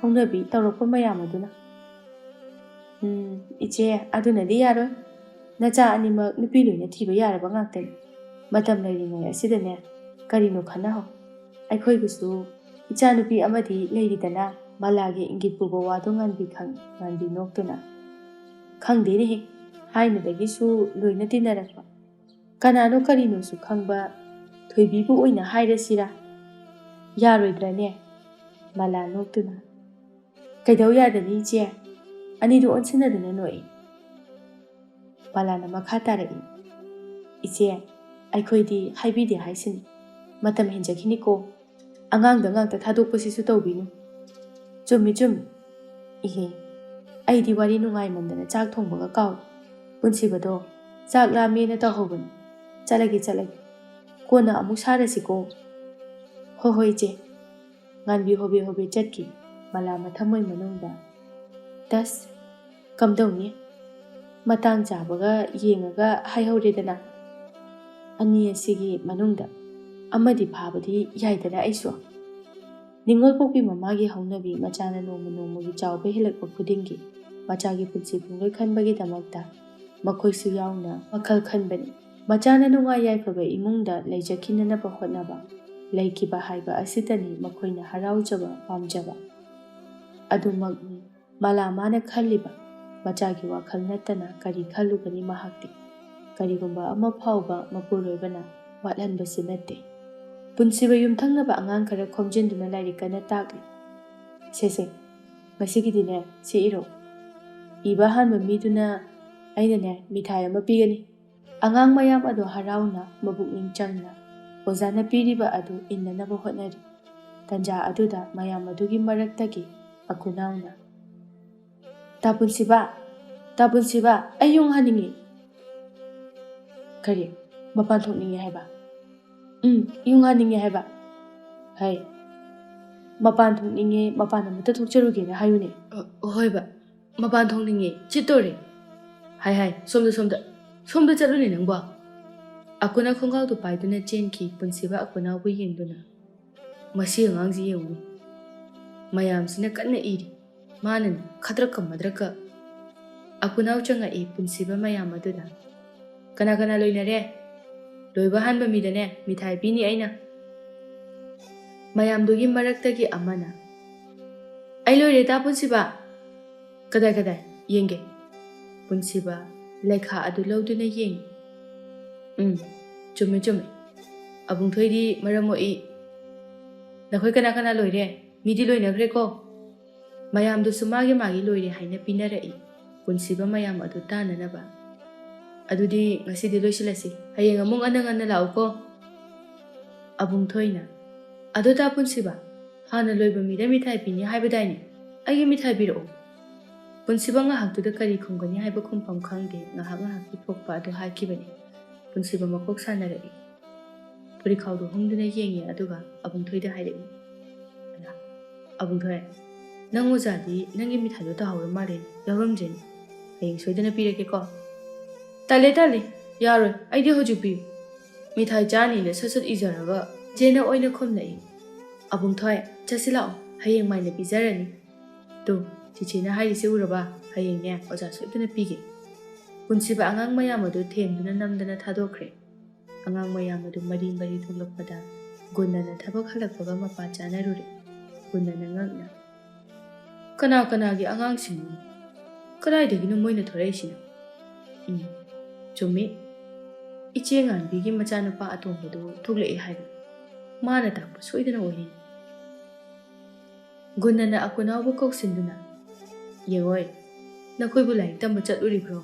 ꯍꯧꯅꯕꯤ ꯇꯧꯔꯛꯄ ꯃꯌꯥꯝ ꯑꯗꯨꯅ." "ꯏꯆꯦ, ꯑꯗꯨꯅꯗꯤ ꯌꯥꯔꯣꯏ꯫ ꯅꯆꯥ ꯑꯅꯤꯃꯛ ꯅꯨꯄꯤ ꯂꯣꯏꯅ ꯊꯤꯕ ꯌꯥꯔꯕ ꯉꯥꯛꯇꯅꯤ꯫ ꯃꯇꯝ ꯂꯩꯔꯤꯉꯩ ꯑꯁꯤꯗꯅꯦ ꯀꯔꯤꯅꯣ ꯈꯟꯅꯍꯧ꯫ ꯑꯩꯈꯣꯏꯕꯨꯁꯨ ꯏꯆꯥꯅꯨꯄꯤ ꯑꯃꯗꯤ ꯂꯩꯔꯤꯗꯅ." ꯃꯂꯥꯒꯤ ꯏꯪꯒꯤꯠ ꯄꯨꯕ ꯋꯥꯗꯨ ꯉꯥꯟꯕꯤ ꯈꯪꯏ꯫ ꯉꯥꯟꯕꯤ ꯅꯣꯛꯇꯨꯅ, "ꯈꯪꯗꯦꯅꯦꯍꯦ, ꯊꯥꯏꯅꯗꯒꯤꯁꯨ ꯂꯣꯏꯅ ꯇꯤꯟꯅꯔꯛꯄ ꯀꯅꯥꯅꯣ ꯀꯔꯤꯅꯣꯁꯨ ꯈꯪꯕ ꯊꯣꯏꯕꯤꯕꯨ ꯑꯣꯏꯅ ꯍꯥꯏꯔꯁꯤꯔꯥ? ꯌꯥꯔꯣꯏꯗ꯭ꯔꯅꯦ?" ꯃꯂꯥ ꯅꯣꯛꯇꯨꯅ, "ꯀꯩꯗꯧ ꯌꯥꯗꯅꯤ ꯏꯆꯦ? ꯑꯅꯤꯗꯨ ꯑꯣꯟꯁꯤꯟꯅꯗꯨꯅ ꯅꯣꯛꯏ." ꯃꯂꯥꯅ ꯃꯈꯥ ꯇꯥꯔꯛꯏ꯫ "ꯏꯆꯦ, ꯑꯩꯈꯣꯏꯗꯤ ꯍꯥꯏꯕꯤꯗꯦ ꯍꯥꯏꯁꯤꯅꯤ꯫ ꯃꯇꯝ ꯍꯦꯟꯖꯈꯤꯅꯤꯀꯣ꯫ ꯑꯉꯥꯡꯗ ꯉꯥꯛꯇ ꯊꯥꯗꯣꯛꯄꯁꯤꯁꯨ ꯇꯧꯕꯤꯅꯨ." "ꯆꯨꯝꯃꯤ. ꯏꯍꯦ, ꯑꯩꯗꯤ ꯋꯥꯔꯤ ꯅꯨꯡꯉꯥꯏꯃꯟꯗꯅ ꯆꯥꯛ ꯊꯣꯡꯕꯒ ꯀꯥꯎꯏ꯫ ꯄꯨꯟꯁꯤꯕꯗꯣ ꯆꯥꯛ ꯂꯥꯝꯃꯦꯅ ꯇꯧꯍꯧꯕꯅꯤ꯫ ꯆꯠꯂꯒꯦ. ꯀꯣꯟꯅ ꯑꯃꯨꯛ ꯁꯥꯔꯁꯤꯀꯣ." "ꯍꯣꯏ ꯏꯆꯦ." ꯉꯥꯟꯕꯤ ꯍꯣꯕꯦ ꯆꯠꯈꯤ꯫ ꯃꯂꯥ ꯃꯊꯃꯣꯏ ꯃꯅꯨꯡꯗ, "ꯇꯁ, ꯀꯝꯗꯧꯅꯤ? ꯃꯇꯥꯡ ꯆꯥꯕꯒ ꯌꯦꯡꯉꯒ ꯍꯥꯏꯍꯧꯔꯦꯗꯅ꯫ ꯑꯅꯤ ꯑꯁꯤꯒꯤ ꯃꯅꯨꯡꯗ ꯑꯃꯗꯤ ꯐꯥꯕꯗꯤ ꯌꯥꯏꯗꯅ ꯑꯩꯁꯨ." ꯅꯤꯡꯉꯣꯜ ꯄꯣꯛꯄꯤ ꯃꯃꯥꯒꯤ ꯍꯧꯅꯕꯤ ꯃꯆꯥꯅ ꯅꯣꯡꯃ ꯅꯣꯡꯃꯒꯤ ꯆꯥꯎꯕ ꯍꯦꯜꯂꯛꯄ ꯈꯨꯗꯤꯡꯒꯤ ꯃꯆꯥꯒꯤ ꯄꯨꯟꯁꯤ ꯄꯨꯡꯂꯣꯏ ꯈꯟꯕꯒꯤꯗꯃꯛꯇ ꯃꯈꯣꯏꯁꯨ ꯌꯥꯎꯅ ꯋꯥꯈꯜ ꯈꯟꯕꯅꯤ꯫ ꯃꯆꯥꯅ ꯅꯨꯡꯉꯥꯏ ꯌꯥꯏꯐꯕ ꯏꯃꯨꯡꯗ ꯂꯩꯖꯈꯤꯅꯅꯕ ꯍꯣꯠꯅꯕ, ꯂꯩꯈꯤꯕ ꯍꯥꯏꯕ ꯑꯁꯤꯇꯅꯤ ꯃꯈꯣꯏꯅ ꯍꯔꯥꯎꯖꯕ, ꯄꯥꯝꯖꯕ꯫ ꯑꯗꯨꯃꯛꯅꯤ ꯃꯂꯥ ꯃꯥꯅ ꯈꯜꯂꯤꯕ꯫ ꯃꯆꯥꯒꯤ ꯋꯥꯈꯜ ꯅꯠꯇꯅ ꯀꯔꯤ ꯈꯜꯂꯨꯒꯅꯤ ꯃꯍꯥꯛꯇꯤ? ꯀꯔꯤꯒꯨꯝꯕ ꯑꯃ ꯐꯥꯎꯕ ꯃꯄꯨꯔꯣꯏꯕꯅ ꯋꯥꯠꯍꯟꯕꯁꯨ ꯅꯠꯇꯦ꯫ ꯄꯨꯟꯁꯤꯕ ꯌꯨꯝꯊꯪꯅꯕ ꯑꯉꯥꯡ ꯈꯔ ꯈꯣꯝꯖꯤꯟꯗꯨꯅ ꯂꯥꯏꯔꯤꯛ ꯀꯟꯅ ꯇꯥꯛꯂꯤ꯫ "ꯁꯦ, ꯉꯁꯤꯒꯤꯗꯤꯅꯦ ꯁꯤ ꯏꯔꯣ꯫ ꯏꯕ ꯍꯥꯟꯕ ꯃꯤꯗꯨꯅ ꯑꯩꯅꯅꯦ ꯃꯤꯊꯥꯏ ꯑꯃ ꯄꯤꯒꯅꯤ." ꯑꯉꯥꯡ ꯃꯌꯥꯝ ꯑꯗꯨ ꯍꯔꯥꯎꯅ, ꯃꯕꯨꯛꯅꯤꯡ ꯆꯪꯅ ꯑꯣꯖꯥꯅ ꯄꯤꯔꯤꯕ ꯑꯗꯨ ꯏꯟꯅꯅꯕ ꯍꯣꯠꯅꯔꯤ꯫ ꯇꯟꯖꯥ ꯑꯗꯨꯗ ꯃꯌꯥꯝ ꯑꯗꯨꯒꯤ ꯃꯔꯛꯇꯒꯤ ꯑꯀꯨꯅꯥꯎꯅ, "ꯇꯥ ꯄꯨꯟꯁꯤꯕ, ꯑꯩ ꯌꯨꯡ ꯍꯟꯅꯤꯡꯉꯤ." "ꯀꯔꯤ, ꯃꯄꯥꯟ ꯊꯣꯛꯅꯤꯡꯉꯦ ꯍꯥꯏꯕ?" "ꯌꯨꯡ ꯍꯟꯅꯤꯡꯉꯦ ꯍꯥꯏꯕ." "ꯍꯩ, ꯃꯄꯥꯟ ꯊꯣꯛꯅꯤꯡꯉꯦ, ꯃꯄꯥꯟ ꯑꯃꯇ ꯊꯣꯛꯆꯔꯨꯒꯦꯅ ꯍꯥꯏꯌꯨꯅꯦ." "ꯍꯣꯏꯕ, ꯃꯄꯥꯟ ꯊꯣꯛꯅꯤꯡꯉꯦ, ꯆꯤꯠꯇꯣꯔꯦ." ꯍꯥꯏ, ꯁꯣꯝꯗ ꯆꯠꯂꯨꯅꯦ ꯅꯪꯕꯣ." ꯑꯀꯨꯅ ꯈꯣꯡꯒꯥꯎꯗꯨ ꯄꯥꯏꯗꯨꯅ ꯆꯦꯟꯈꯤ꯫ ꯄꯨꯟꯁꯤꯕ ꯑꯀꯨꯅꯥꯎꯕꯨ ꯌꯦꯡꯗꯨꯅ, "ꯃꯁꯤ ꯑꯉꯥꯡꯁꯤ ꯌꯦꯡꯉꯨꯅꯤ, ꯃꯌꯥꯝꯁꯤꯅ ꯀꯟꯅ ꯏꯔꯤ, ꯃꯥꯅꯅꯦ ꯈꯗ꯭ꯔꯛꯀ." ꯑꯀꯨꯅꯥꯎ ꯆꯪꯉꯛꯏ ꯄꯨꯟꯁꯤꯕ ꯃꯌꯥꯝ ꯑꯗꯨꯗ꯫ "ꯀꯅꯥ ꯂꯣꯏꯅꯔꯦ? ꯂꯣꯏꯕ ꯍꯥꯟꯕ ꯃꯤꯗꯅꯦ ꯃꯤꯊꯥꯏ ꯄꯤꯅꯤ ꯑꯩꯅ." ꯃꯌꯥꯝꯗꯨꯒꯤ ꯃꯔꯛꯇꯒꯤ ꯑꯃꯅ, "ꯑꯩ ꯂꯣꯏꯔꯦ ꯇꯥ ꯄꯨꯟꯁꯤꯕ." "ꯀꯗꯥꯏ ꯌꯦꯡꯒꯦ?" ꯄꯨꯟꯁꯤꯕ ꯂꯩꯈꯥ ꯑꯗꯨ ꯂꯧꯗꯨꯅ ꯌꯦꯡꯉꯤ꯫ ꯆꯨꯝꯃꯤ. ꯑꯕꯨꯡꯊꯣꯏꯗꯤ ꯃꯔꯝ ꯃꯣꯛꯏ꯫ ꯅꯈꯣꯏ ꯀꯅꯥ ꯂꯣꯏꯔꯦ? ꯃꯤꯗꯤ ꯂꯣꯏꯅꯈ꯭ꯔꯦꯀꯣ." ꯃꯌꯥꯝꯗꯨꯁꯨ ꯃꯥꯒꯤ ꯂꯣꯏꯔꯦ ꯍꯥꯏꯅ ꯄꯤꯅꯔꯛꯏ ꯄꯨꯟꯁꯤꯕ ꯃꯌꯥꯝ ꯑꯗꯨ ꯇꯥꯅꯅꯕ꯫ "ꯑꯗꯨꯗꯤ ꯉꯁꯤꯗꯤ ꯂꯣꯏꯁꯤꯜꯂꯁꯤ. ꯍꯌꯦꯡ ꯑꯃꯨꯛ ꯉꯟꯅ ꯂꯥꯛꯎꯀꯣ." ꯑꯕꯨꯡꯊꯣꯏꯅ, "ꯑꯗꯣ ꯇꯥ ꯄꯨꯟꯁꯤꯕ, ꯍꯥꯟꯅ ꯂꯣꯏꯕ ꯃꯤꯗ ꯃꯤꯊꯥꯏ ꯄꯤꯅꯤ ꯍꯥꯏꯕꯗꯥꯏꯅꯦ? ꯑꯩꯒꯤ ꯃꯤꯊꯥꯏ ꯄꯤꯔꯛꯑꯣ." ꯄꯨꯟꯁꯤꯕ ꯉꯥꯏꯍꯥꯛꯇꯨꯗ ꯀꯔꯤ ꯈꯨꯝꯒꯅꯤ ꯍꯥꯏꯕ ꯈꯨꯝꯐꯝ ꯈꯪꯗꯦ ꯉꯥꯏꯍꯥꯛꯀꯤ ꯊꯣꯛꯄ ꯑꯗꯨ ꯍꯥꯏꯈꯤꯕꯅꯤ꯫ ꯄꯨꯟꯁꯤꯕ ꯃꯀꯣꯛ ꯁꯥꯟꯅꯔꯛꯏ꯫ ꯐꯨꯔꯤꯈꯥꯎꯗꯨ ꯍꯨꯝꯗꯨꯅ ꯌꯦꯡꯉꯤ ꯑꯗꯨꯒ ꯑꯕꯨꯡꯊꯣꯏꯗ ꯍꯥꯏꯔꯛꯏ, "ꯑꯕꯨꯡꯊꯣꯏ, ꯅꯪ ꯑꯣꯖꯥꯗꯤ ꯅꯪꯒꯤ ꯃꯤꯊꯥꯏꯗꯣ ꯇꯥꯍꯧꯔ ꯃꯥꯜꯂꯦ, ꯌꯥꯎꯔꯝꯗ꯭ꯔꯦꯅꯦ." ꯍꯌꯦꯡ ꯁꯣꯏꯗꯅ ꯄꯤꯔꯒꯦꯀꯣ. ꯇꯜꯂꯦ ꯌꯥꯔꯣꯏ ꯑꯩꯗꯤ ꯍꯧꯖꯤꯛ ꯄꯤꯌꯨ. ꯃꯤꯊꯥꯏ ꯆꯥꯅꯤꯅ ꯁꯠ ꯏꯖꯔꯒ ꯖꯦꯅ ꯑꯣꯏꯅ ꯈꯨꯝꯂꯛꯏ. ꯑꯕꯨꯡꯊꯣꯏ ꯆꯠꯁꯤ ꯂꯥꯛꯑꯣ ꯍꯌꯦꯡ ꯃꯥꯏꯅ ꯄꯤꯖꯔꯅꯤ. ꯇꯨ ꯆꯤꯆꯦꯅ ꯍꯥꯏꯔꯤꯁꯦ ꯎꯔꯕ ꯍꯌꯦꯡꯅꯦ ꯑꯣꯖꯥ ꯁꯣꯏꯗꯅ ꯄꯤꯒꯦ. ꯄꯨꯟꯁꯤꯕ ꯑꯉꯥꯡ ꯃꯌꯥꯝ ꯑꯗꯨ ꯊꯦꯝꯗꯨꯅ ꯅꯝꯗꯅ ꯊꯥꯗꯣꯛꯈ꯭ꯔꯦ. ꯑꯉꯥꯡ ꯃꯌꯥꯝ ꯑꯗꯨ ꯃꯔꯤ ꯊꯣꯛꯂꯛꯄꯗ ꯒꯨꯟꯅꯅ ꯊꯕꯛ ꯍꯜꯂꯛꯄꯒ ꯃꯄꯥ ꯆꯥꯅꯔꯨꯔꯦ. ꯒꯨꯟꯅꯅ ꯉꯛꯅ ꯀꯅꯥꯒꯤ ꯑꯉꯥꯡꯁꯤꯡꯅꯣ? ꯀꯗꯥꯏꯗꯒꯤꯅꯣ ꯃꯣꯏꯅ ꯊꯣꯔꯛꯏꯁꯤꯅ? ꯆꯨꯝꯃꯤ. ꯏꯆꯦ ꯉꯥꯟꯕꯤꯒꯤ ꯃꯆꯥꯅꯨꯄꯥ ꯑꯇꯣꯝꯕꯗꯨ ꯊꯣꯛꯂꯛꯏ ꯍꯥꯏꯕ. ꯃꯥꯅ ꯇꯥꯛꯄ ꯁꯣꯏꯗꯅ ꯑꯣꯏꯅꯤ. ꯒꯨꯟꯅꯅ ꯑꯀꯨꯅꯥꯎꯕꯨ ꯀꯧꯁꯤꯟꯗꯨꯅ ꯌꯦꯡꯉꯣꯏ ꯅꯈꯣꯏꯕꯨ ꯂꯥꯏꯔꯤꯛ ꯇꯝꯕ ꯆꯠꯂꯨꯔꯤꯕ꯭ꯔꯣ?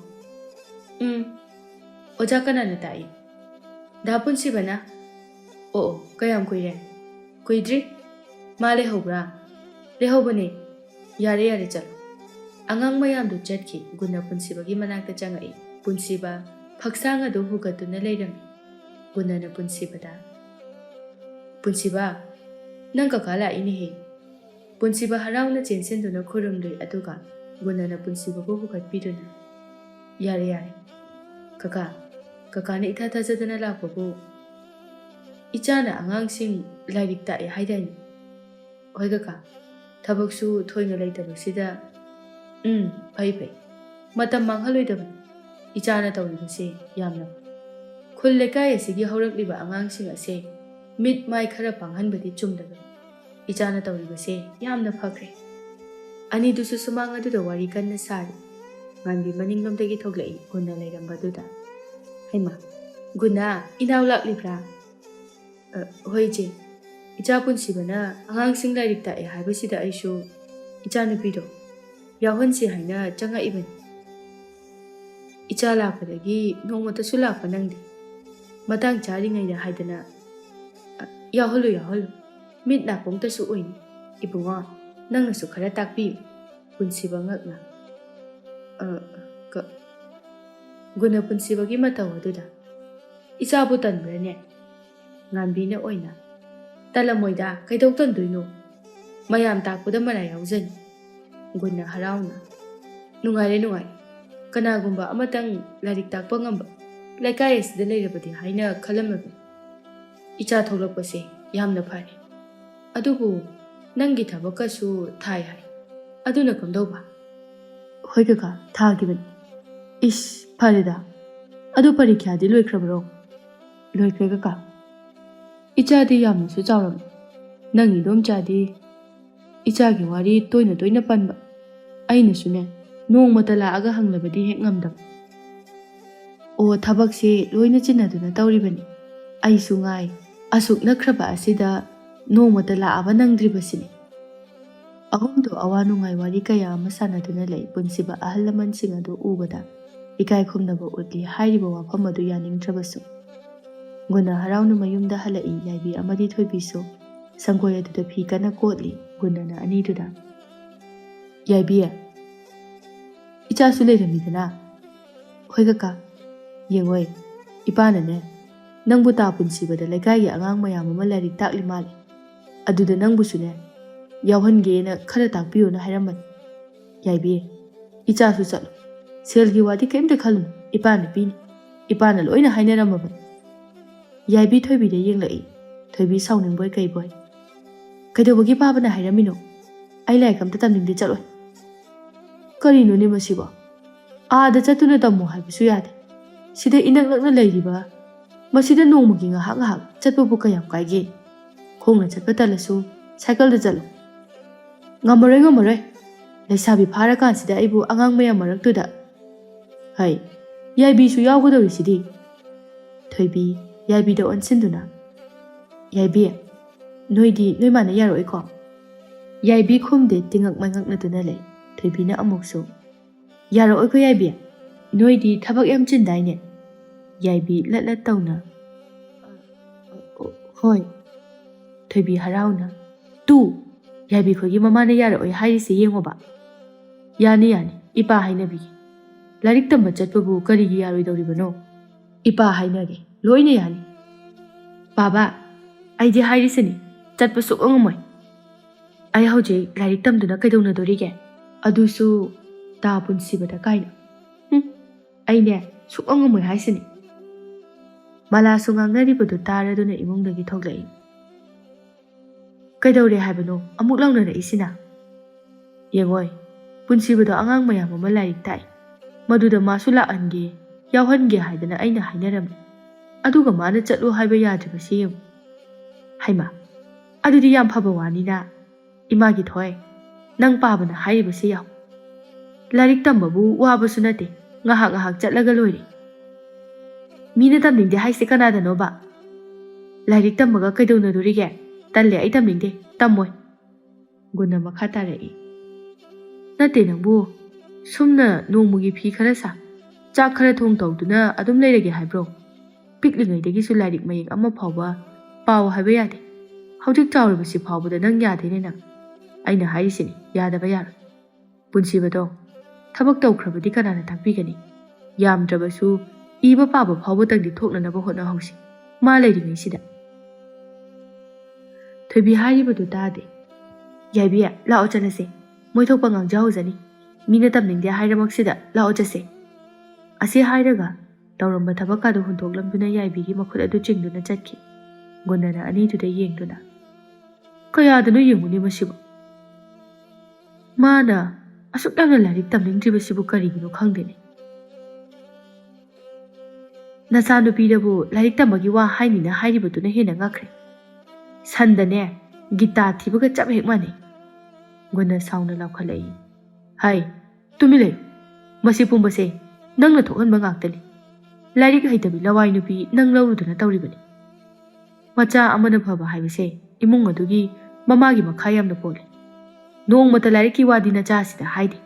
ꯑꯣꯖꯥ ꯀꯅꯥꯅ ꯇꯥꯛꯏ? ꯗꯥ ꯄꯨꯟꯁꯤꯕꯅ. ꯑꯣ ꯀꯌꯥꯝ ꯀꯨꯏꯔꯦ? ꯀꯨꯏꯗ꯭ꯔꯤ. ꯃꯥ ꯂꯩꯍꯧꯕ꯭ꯔꯥ? ꯂꯩꯍꯧꯕꯅꯦ. ꯌꯥꯔꯦ ꯆꯠꯂꯣ. ꯑꯉꯥꯡ ꯃꯌꯥꯝꯗꯨ ꯆꯠꯈꯤ. ꯒꯨꯟꯅ ꯄꯨꯟꯁꯤꯕꯒꯤ ꯃꯅꯥꯛꯇ ꯆꯪꯉꯛꯏ. ꯄꯨꯟꯁꯤꯕ ꯐꯛꯁꯥꯡ ꯑꯗꯨ ꯍꯨꯒꯠꯇꯨꯅ ꯂꯩꯔꯝꯃꯤ. ꯒꯨꯟꯅꯅ ꯄꯨꯟꯁꯤꯕꯗ ꯄꯨꯟꯁꯤꯕ ꯅꯪ ꯀꯀꯥ ꯂꯥꯛꯏꯅꯦꯍꯦ. ꯄꯨꯟꯁꯤꯕ ꯍꯔꯥꯎꯅ ꯆꯦꯟꯁꯤꯟꯗꯨꯅ ꯈꯨꯔꯨꯝꯂꯨꯏ. ꯑꯗꯨꯒ ꯒꯨꯟꯅꯅ ꯄꯨꯟꯁꯤꯕꯕꯨ ꯍꯨꯒꯠꯄꯤꯗꯨꯅ ꯌꯥꯔꯦ. ꯀꯀꯥꯅ ꯏꯊꯥ ꯊꯥꯖꯗꯅ ꯂꯥꯛꯄꯕꯨ ꯏꯆꯥꯅ ꯑꯉꯥꯡꯁꯤꯡ ꯂꯥꯏꯔꯤꯛ ꯇꯥꯛꯑꯦ ꯍꯥꯏꯗꯥꯏꯅꯦ? ꯍꯣꯏ ꯀꯀꯥ. ꯊꯕꯛꯁꯨ ꯊꯣꯏꯅ ꯂꯩꯇꯕꯁꯤꯗ ꯐꯩ. ꯃꯇꯝ ꯃꯥꯡꯍꯜꯂꯣꯏꯗꯕꯅꯤ. ꯏꯆꯥꯅ ꯇꯧꯔꯤꯕꯁꯦ ꯌꯥꯝꯅ ꯈꯨꯜ ꯂꯩꯀꯥꯏ ꯑꯁꯤꯒꯤ ꯍꯧꯔꯛꯂꯤꯕ ꯑꯉꯥꯡꯁꯤꯡ ꯑꯁꯦ ꯃꯤꯠ ꯃꯥꯏ ꯈꯔ ꯄꯥꯡꯍꯟꯕꯗꯤ ꯆꯨꯝꯗꯕꯅꯤ. ꯏꯆꯥꯅ ꯇꯧꯔꯤꯕꯁꯦ ꯌꯥꯝꯅ ꯐꯈ꯭ꯔꯦ. ꯑꯅꯤꯗꯨꯁꯨ ꯁꯨꯃꯥꯡ ꯑꯗꯨꯗ ꯋꯥꯔꯤ ꯀꯟꯅ ꯁꯥꯔꯤ. ꯉꯥꯟꯕꯤ ꯃꯅꯤꯡꯂꯣꯝꯗꯒꯤ ꯊꯣꯛꯂꯛꯏ. ꯒꯨꯟꯅ ꯂꯩꯔꯝꯕꯗꯨꯗ ꯍꯩꯃꯥ ꯒꯨꯟꯅ ꯏꯅꯥꯎ ꯂꯥꯛꯂꯤꯕ꯭ꯔꯥ? ꯍꯣꯏ ꯏꯆꯦ. ꯏꯆꯥ ꯄꯨꯟꯁꯤꯕꯅ ꯑꯉꯥꯡꯁꯤꯡ ꯂꯥꯏꯔꯤꯛ ꯇꯥꯛꯑꯦ ꯍꯥꯏꯕꯁꯤꯗ ꯑꯩꯁꯨ ꯏꯆꯥꯅꯨꯄꯤꯗꯣ ꯌꯥꯎꯍꯟꯁꯤ ꯍꯥꯏꯅ ꯆꯪꯉꯛꯏꯕꯅꯤ. ꯏꯆꯥ ꯂꯥꯛꯄꯗꯒꯤ ꯅꯣꯡꯃꯇꯁꯨ ꯂꯥꯛꯄ ꯅꯪꯗꯦ. ꯃꯇꯥꯡ ꯆꯥꯔꯤꯉꯩꯗ ꯍꯥꯏꯗꯅ ꯌꯥꯎꯍꯜꯂꯨ. ꯃꯤꯠ ꯅꯥꯀꯣꯡꯇꯁꯨ ꯑꯣꯏꯅꯤ. ꯏꯕꯨꯡꯉꯣ ꯅꯪꯅꯁꯨ ꯈꯔ ꯇꯥꯛꯄꯤꯌꯨ. ꯄꯨꯟꯁꯤꯕ ꯉꯛꯅ ꯒꯨꯟꯅ ꯄꯨꯟꯁꯤꯕꯒꯤ ꯃꯇꯧ ꯑꯗꯨꯗ ꯏꯆꯥꯕꯨ ꯇꯟꯕ꯭ꯔꯅꯦ? ꯉꯥꯟꯕꯤꯅ ꯑꯣꯏꯅ ꯇꯜꯂꯝꯃꯣꯏꯗ ꯀꯩꯗꯧ ꯇꯟꯗꯣꯏꯅꯣ? ꯃꯌꯥꯝ ꯇꯥꯛꯄꯗ ꯃꯔꯥꯏ ꯌꯥꯎꯖꯅꯤ. ꯒꯨꯟꯅ ꯍꯔꯥꯎꯅ ꯅꯨꯡꯉꯥꯏꯔꯦ. ꯀꯅꯥꯒꯨꯝꯕ ꯑꯃꯇꯪ ꯂꯥꯏꯔꯤꯛ ꯇꯥꯛꯄ ꯉꯝꯕ ꯂꯩꯀꯥꯏ ꯑꯁꯤꯗ ꯂꯩꯔꯕꯗꯤ ꯍꯥꯏꯅ ꯈꯜꯂꯝꯃꯕꯅꯤ. ꯏꯆꯥ ꯊꯣꯛꯂꯛꯄꯁꯦ ꯌꯥꯝꯅ ꯐꯔꯦ. ꯑꯗꯨꯕꯨ ꯅꯪꯒꯤ ꯊꯕꯛꯀꯁꯨ ꯊꯥꯏ ꯍꯥꯏ. ꯑꯗꯨꯅ ꯀꯝꯗꯧꯕ? ꯍꯣꯏ ꯀꯀꯥ ꯊꯥꯈꯤꯕꯅꯤ. ꯏꯁ ꯐꯔꯦꯗ. ꯑꯗꯨ ꯄꯔꯤꯈ꯭ꯌꯥꯗꯤ ꯂꯣꯏꯈ꯭ꯔꯕ꯭ꯔꯣ? ꯂꯣꯏꯈ꯭ꯔꯦ ꯀꯀꯥ. ꯏꯆꯥꯗꯤ ꯌꯥꯝꯅꯁꯨ ꯆꯥꯎꯔꯝꯃꯤ. ꯅꯪ ꯏꯗꯣꯝꯆꯥꯗꯤ ꯏꯆꯥꯒꯤ ꯋꯥꯔꯤ ꯇꯣꯏꯅ ꯄꯟꯕ. ꯑꯩꯅꯁꯨꯅꯦ ꯅꯣꯡꯃꯇ ꯂꯥꯛꯑꯒ ꯍꯪꯂꯕꯗꯤ ꯍꯦꯛ ꯉꯝꯗꯕ. ꯑꯣ ꯊꯕꯛꯁꯦ ꯂꯣꯏꯅ ꯆꯤꯟꯅꯗꯨꯅ ꯇꯧꯔꯤꯕꯅꯤ. ꯑꯩꯁꯨ ꯉꯥꯏ ꯑꯁꯨꯛ ꯅꯛꯈ꯭ꯔꯕ ꯑꯁꯤꯗ ꯅꯣꯡꯃꯇ ꯂꯥꯛꯑꯕ ꯅꯪꯗ꯭ꯔꯤꯕꯁꯤꯅꯤ. ꯑꯍꯨꯝꯗꯣ ꯑꯋꯥ ꯅꯨꯡꯉꯥꯏ ꯋꯥꯔꯤ ꯀꯌా ꯑꯃ ꯁꯥꯟꯅꯗꯨꯅ ꯂꯩ. ꯄꯨꯟꯁꯤꯕ ꯑꯍꯜ ꯂꯃꯟꯁꯤꯡ ꯑꯗꯨ ꯎꯕꯗ ꯏꯀꯥꯏ ꯈꯨꯝꯅꯕ ꯎꯠꯂꯤ. ꯍꯥꯏꯔꯤꯕ ꯋꯥꯐꯝ ꯑꯗꯨ ꯌꯥꯅꯤꯡꯗ꯭ꯔꯕꯁꯨ. ꯒꯨꯟꯅ ꯍꯔꯥꯎꯅ ꯃꯌꯨꯝꯗ ꯍꯜꯂꯛꯏ. ꯌꯥꯏꯕꯤ ꯑꯃꯗꯤ ꯊꯣꯏꯕꯤꯁꯨ ꯁꯪꯒꯣꯏ ꯑꯗꯨꯗ ꯐꯤ ꯀꯟꯅ ꯀꯣꯠꯂꯤ. ꯒꯨꯟꯅꯅ ꯑꯅꯤꯗꯨꯗ ꯌꯥꯏꯕꯤ ꯏꯆꯥꯁꯨ ꯂꯩꯔꯝꯃꯤꯗꯅ? ꯍꯣꯏ ꯀꯀꯥ. ꯌꯦꯡꯉꯣꯏ ꯏꯄꯥꯅꯅꯦ ꯅꯪꯕꯨ ꯇꯥ ꯄꯨꯟꯁꯤꯕꯗ ꯂꯩꯀꯥꯏꯒꯤ ꯑꯉꯥꯡ ꯃꯌꯥꯝ ꯑꯃ ꯂꯥꯏꯔꯤꯛ ꯇꯥꯛꯂꯤ ꯃꯥꯜꯂꯦ. ꯑꯗꯨꯗ ꯅꯪꯕꯨꯁꯨꯅꯦ ꯌꯥꯎꯍꯟꯒꯦꯅ ꯈꯔ ꯇꯥꯛꯄꯤꯌꯣꯅ ꯍꯥꯏꯔꯝꯕꯅꯤ. ꯌꯥꯏꯕꯤ ꯏꯆꯥꯁꯨ ꯆꯠꯂꯣ. ꯁꯦꯜꯒꯤ ꯋꯥꯗꯤ ꯀꯩꯝꯇ ꯈꯜꯂꯨꯅꯨ. ꯏꯄꯥꯅ ꯄꯤꯅꯤ. ꯏꯄꯥꯅ ꯂꯣꯏꯅ ꯍꯥꯏꯅꯔꯝꯃꯕꯅꯤ. ꯌꯥꯏꯕꯤ ꯊꯣꯏꯕꯤꯗ ꯌꯦꯡꯂꯛꯏ. ꯊꯣꯏꯕꯤ ꯁꯥꯎꯅꯤꯡꯕꯣꯏ ꯀꯩꯕꯣꯏ ꯀꯩꯗꯧꯕꯒꯤ ꯄꯥꯕꯅ ꯍꯥꯏꯔꯝꯃꯤꯅꯣ? ꯑꯩ ꯂꯥꯏꯔꯤꯛ ꯑꯝꯇ ꯇꯝꯅꯤꯡꯗꯦ ꯆꯠꯂꯣꯏ. ꯀꯔꯤꯅꯣꯅꯦ ꯃꯁꯤꯕꯣ? ꯑꯥꯗ ꯆꯠꯇꯨꯅ ꯇꯝꯃꯣ ꯍꯥꯏꯕꯁꯨ ꯌꯥꯗꯦ. ꯁꯤꯗ ꯏꯅꯛ ꯅꯛꯅ ꯂꯩꯔꯤꯕ ꯃꯁꯤꯗ ꯅꯣꯡꯃꯒꯤ ꯉꯥꯏꯍꯥꯛ ꯆꯠꯄꯕꯨ ꯀꯌꯥꯝ ꯀꯥꯏꯒꯦ? ꯈꯣꯡꯅ ꯆꯠꯄ ꯇꯜꯂꯁꯨ ꯁꯥꯏꯀꯜꯗ ꯆꯠꯂꯨ. ꯉꯝꯃꯔꯣꯏ. ꯂꯩꯁꯥꯕꯤ ꯐꯥꯔꯀꯥꯟꯁꯤꯗ ꯑꯩꯕꯨ ꯑꯉꯥꯡ ꯃꯌꯥꯝ ꯃꯔꯛꯇꯨꯗ. ꯍꯩ ꯌꯥꯏꯕꯤꯁꯨ ꯌꯥꯎꯒꯗꯧꯔꯤꯁꯤꯗꯤ. ꯊꯣꯏꯕꯤ ꯌꯥꯏꯕꯤꯗ ꯑꯣꯟꯁꯤꯟꯗꯨꯅ ꯌꯥꯏꯕꯤ ꯅꯣꯏꯗꯤ ꯅꯣꯏ ꯃꯥꯅ ꯌꯥꯔꯛꯑꯣꯏꯀꯣ? ꯌꯥꯏꯕꯤ ꯈꯨꯝꯗꯦ. ꯇꯤꯉꯛ ꯃꯉꯛꯅꯗꯨꯅ ꯂꯩ. ꯊꯣꯏꯕꯤꯅ ꯑꯃꯨꯛꯁꯨ ꯌꯥꯔꯛꯑꯣꯏꯀꯣ ꯌꯥꯏꯕꯤ? ꯅꯣꯏꯗꯤ ꯊꯕꯛ ꯌꯥꯝ ꯆꯤꯟꯗꯥꯏꯅꯦ? ꯌꯥꯏꯕꯤ ꯂꯠ ꯇꯧꯅ ꯍꯣꯏ. ꯊꯣꯏꯕꯤ ꯍꯔꯥꯎꯅ ꯌꯥꯏꯕꯤ ꯈꯣꯏꯒꯤ ꯃꯃꯥꯅ ꯌꯥꯔꯛꯑꯣꯏ ꯍꯥꯏꯔꯤꯁꯦ ꯌꯦꯡꯉꯣꯕ. ꯌꯥꯅꯤ ꯏꯄꯥ ꯍꯥꯏꯅꯕꯤꯒꯦ. ꯂꯥꯏꯔꯤꯛ ꯇꯝꯕ ꯆꯠꯄꯕꯨ ꯀꯔꯤꯒꯤ ꯌꯥꯔꯣꯏꯗꯧꯔꯤꯕꯅꯣ? ꯏꯄꯥ ꯍꯥꯏꯅꯒꯦ ꯂꯣꯏꯅ ꯌꯥꯅꯤ. ꯕꯥꯕꯥ ꯑꯩꯗꯤ ꯍꯥꯏꯔꯤꯁꯤꯅꯤ ꯆꯠꯄ ꯁꯨꯛꯉꯝ ꯉꯝꯃꯣꯏ. ꯑꯩ ꯍꯧꯖꯤꯛ ꯂꯥꯏꯔꯤꯛ ꯇꯝꯗꯨꯅ ꯀꯩꯗꯧꯅꯗꯣꯔꯤꯒꯦ? ꯑꯗꯨꯁꯨ ꯇꯥ ꯄꯨꯟꯁꯤꯕꯗ ꯀꯥꯏꯅ. ꯑꯩꯅꯦ ꯁꯨꯛꯉꯝ ꯉꯝꯃꯣꯏ ꯍꯥꯏꯁꯤꯅꯤ꯫ ꯃꯂꯥꯁꯨ ꯉꯥꯡꯅꯔꯤꯕꯗꯨ ꯇꯥꯔꯗꯨꯅ ꯏꯃꯨꯡꯗꯒꯤ ꯊꯣꯛꯂꯛꯏ꯫ ꯀꯩꯗꯧꯔꯦ ꯍꯥꯏꯕꯅꯣ ꯑꯃꯨꯛ ꯂꯥꯎꯅꯔꯛꯏꯁꯤꯅ? ꯌꯦꯡꯉꯣꯏ, ꯄꯨꯟꯁꯤꯕꯗꯣ ꯑꯉꯥꯡ ꯃꯌꯥꯝ ꯑꯃ ꯂꯥꯏꯔꯤꯛ ꯇꯥꯛꯏ, ꯃꯗꯨꯗ ꯃꯥꯁꯨ ꯂꯥꯛꯍꯟꯒꯦ ꯌꯥꯎꯍꯟꯒꯦ ꯍꯥꯏꯗꯅ ꯑꯩꯅ ꯍꯥꯏꯅꯔꯝꯃꯤ, ꯑꯗꯨꯒ ꯃꯥꯅ ꯆꯠꯂꯣ ꯍꯥꯏꯕ ꯌꯥꯗ꯭ꯔꯤꯕꯁꯤ ꯌꯦꯡꯉꯨ꯫ ꯍꯩꯃꯥ, ꯑꯗꯨꯗꯤ ꯌꯥꯝ ꯐꯕ ꯋꯥꯅꯤꯅ꯫ ꯏꯃꯥꯒꯤ ꯊꯣꯏ, ꯅꯪ ꯄꯥꯕꯅ ꯍꯥꯏꯔꯤꯕꯁꯤ ꯌꯥꯎ꯫ ꯂꯥꯏꯔꯤꯛ ꯇꯝꯕꯕꯨ ꯋꯥꯕꯁꯨ ꯅꯠꯇꯦ, ꯉꯥꯏꯍꯥꯛ ꯉꯥꯏꯍꯥꯛ ꯆꯠꯂꯒ ꯂꯣꯏꯔꯦ꯫ ꯃꯤꯅ ꯇꯝꯅꯤꯡꯗꯦ ꯍꯥꯏꯁꯦ ꯀꯅꯥꯗꯅꯣꯕ? ꯂꯥꯏꯔꯤꯛ ꯇꯝꯃꯒ ꯀꯩꯗꯧꯅꯗꯣꯔꯤꯒꯦ? ꯇꯜꯂꯦ, ꯑꯩ ꯇꯝꯅꯤꯡꯗꯦ, ꯇꯝꯃꯣꯏ꯫ ꯒꯨꯟꯅ ꯃꯈꯥ ꯇꯥꯔꯛꯏ꯫ ꯅꯠꯇꯦ ꯅꯪꯕꯨ ꯁꯨꯝꯅ ꯅꯣꯡꯃꯒꯤ ꯐꯤ ꯈꯔ ꯁꯥ, ꯆꯥꯛ ꯈꯔ ꯊꯣꯡ ꯇꯧꯗꯨꯅ ꯑꯗꯨꯝ ꯂꯩꯔꯒꯦ ꯍꯥꯏꯕ꯭ꯔꯣ? ꯄꯤꯛꯂꯤꯉꯩꯗꯒꯤꯁꯨ ꯂꯥꯏꯔꯤꯛ ꯃꯌꯦꯛ ꯑꯃ ꯐꯥꯎꯕ ꯄꯥꯎ ꯍꯥꯏꯕ ꯌꯥꯗꯦ, ꯍꯧꯖꯤꯛ ꯆꯥꯎꯔꯤꯕꯁꯤ ꯐꯥꯎꯕꯗ ꯅꯪ ꯌꯥꯗꯦꯅꯦ ꯅꯪ꯫ ꯑꯩꯅ ꯍꯥꯏꯔꯤꯁꯤꯅꯤ, ꯌꯥꯗꯕ ꯌꯥꯔꯣꯏ꯫ ꯄꯨꯟꯁꯤꯕꯗꯣ ꯊꯕꯛ ꯇꯧꯈ꯭ꯔꯕꯗꯤ ꯀꯅꯥꯅ ꯇꯥꯛꯄꯤꯒꯅꯤ? ꯌꯥꯝꯗ꯭ꯔꯕꯁꯨ ꯏꯕ ꯄꯥꯕ ꯐꯥꯎꯕꯇꯪꯗꯤ ꯊꯣꯛꯅꯅꯕ ꯍꯣꯠꯅꯍꯧꯁꯤ, ꯃꯥ ꯂꯩꯔꯤꯉꯩꯁꯤꯗ꯫ ꯊꯣꯏꯕꯤ ꯍꯥꯏꯔꯤꯕꯗꯨ ꯇꯥꯗꯦ꯫ ꯌꯥꯏꯕꯤ, ꯂꯥꯛꯑꯣ ꯆꯠꯂꯁꯦ, ꯃꯣꯏ ꯊꯣꯛꯄ ꯉꯥꯡꯖꯍꯧꯖꯅꯤ, ꯃꯤꯅ ꯇꯝꯅꯤꯡꯗꯦ ꯍꯥꯏꯔꯃꯛꯁꯤꯗ ꯂꯥꯛꯑꯣ ꯆꯠꯁꯦ꯫ ꯑꯁꯤ ꯍꯥꯏꯔꯒ ꯇꯧꯔꯝꯕ ꯊꯕꯛꯀꯥꯗꯨ ꯍꯨꯟꯇꯣꯛꯂꯝꯗꯨꯅ ꯌꯥꯏꯕꯤꯒꯤ ꯃꯈꯨꯠ ꯑꯗꯨ ꯆꯤꯡꯗꯨꯅ ꯆꯠꯈꯤ꯫ ꯒꯨꯟꯅꯅ ꯑꯅꯤꯗꯨꯗ ꯌꯦꯡꯗꯨꯅ, ꯀꯌꯥꯗꯅꯣ ꯌꯦꯡꯉꯨꯅꯤ ꯃꯁꯤꯕꯨ? ꯃꯥꯅ ꯑꯁꯨꯛ ꯌꯥꯝꯅ ꯂꯥꯏꯔꯤꯛ ꯇꯝꯅꯤꯡꯗ꯭ꯔꯤꯕꯁꯤꯕꯨ ꯀꯔꯤꯒꯤꯅꯣ ꯈꯪꯗꯦꯅꯦ꯫ ꯅꯆꯥꯅꯨꯄꯤꯗꯕꯨ ꯂꯥꯏꯔꯤꯛ ꯇꯝꯕꯒꯤ ꯋꯥ ꯍꯥꯏꯅꯤꯅ ꯍꯥꯏꯔꯤꯕꯗꯨꯅ ꯍꯦꯟꯅ ꯉꯛꯈ꯭ꯔꯦ꯫ ꯁꯟꯗꯅꯦ ꯒꯤꯇꯥ ꯊꯤꯕꯒ ꯆꯞ ꯍꯦꯛ ꯃꯥꯟꯅꯩ꯫ ꯒꯨꯟꯅ ꯁꯥꯎꯅ ꯂꯥꯎꯈꯠꯂꯛꯏ꯫ ꯍꯥꯏ, ꯇꯨꯃꯤꯟ ꯂꯩꯌꯨ, ꯃꯁꯤ ꯄꯨꯝꯕꯁꯦ ꯅꯪꯅ ꯊꯣꯛꯍꯟꯕ ꯉꯥꯛꯇꯅꯤ꯫ ꯂꯥꯏꯔꯤꯛ ꯍꯩꯇꯕꯤ ꯂꯋꯥꯏ ꯅꯨꯄꯤ ꯅꯪ ꯂꯧꯔꯨꯗꯨꯅ ꯇꯧꯔꯤꯕꯅꯤ꯫ ꯃꯆꯥ ꯑꯃꯅ ꯐꯕ ꯍꯥꯏꯕꯁꯦ ꯏꯃꯨꯡ ꯑꯗꯨꯒꯤ ꯃꯃꯥꯒꯤ ꯃꯈꯥ ꯌꯥꯝꯅ ꯄꯣꯜꯂꯤ꯫ ꯅꯣꯡꯃꯇ ꯂꯥꯏꯔꯤꯛꯀꯤ ꯋꯥꯗꯤ ꯅꯆꯥꯁꯤꯗ ꯍꯥꯏꯗꯦ,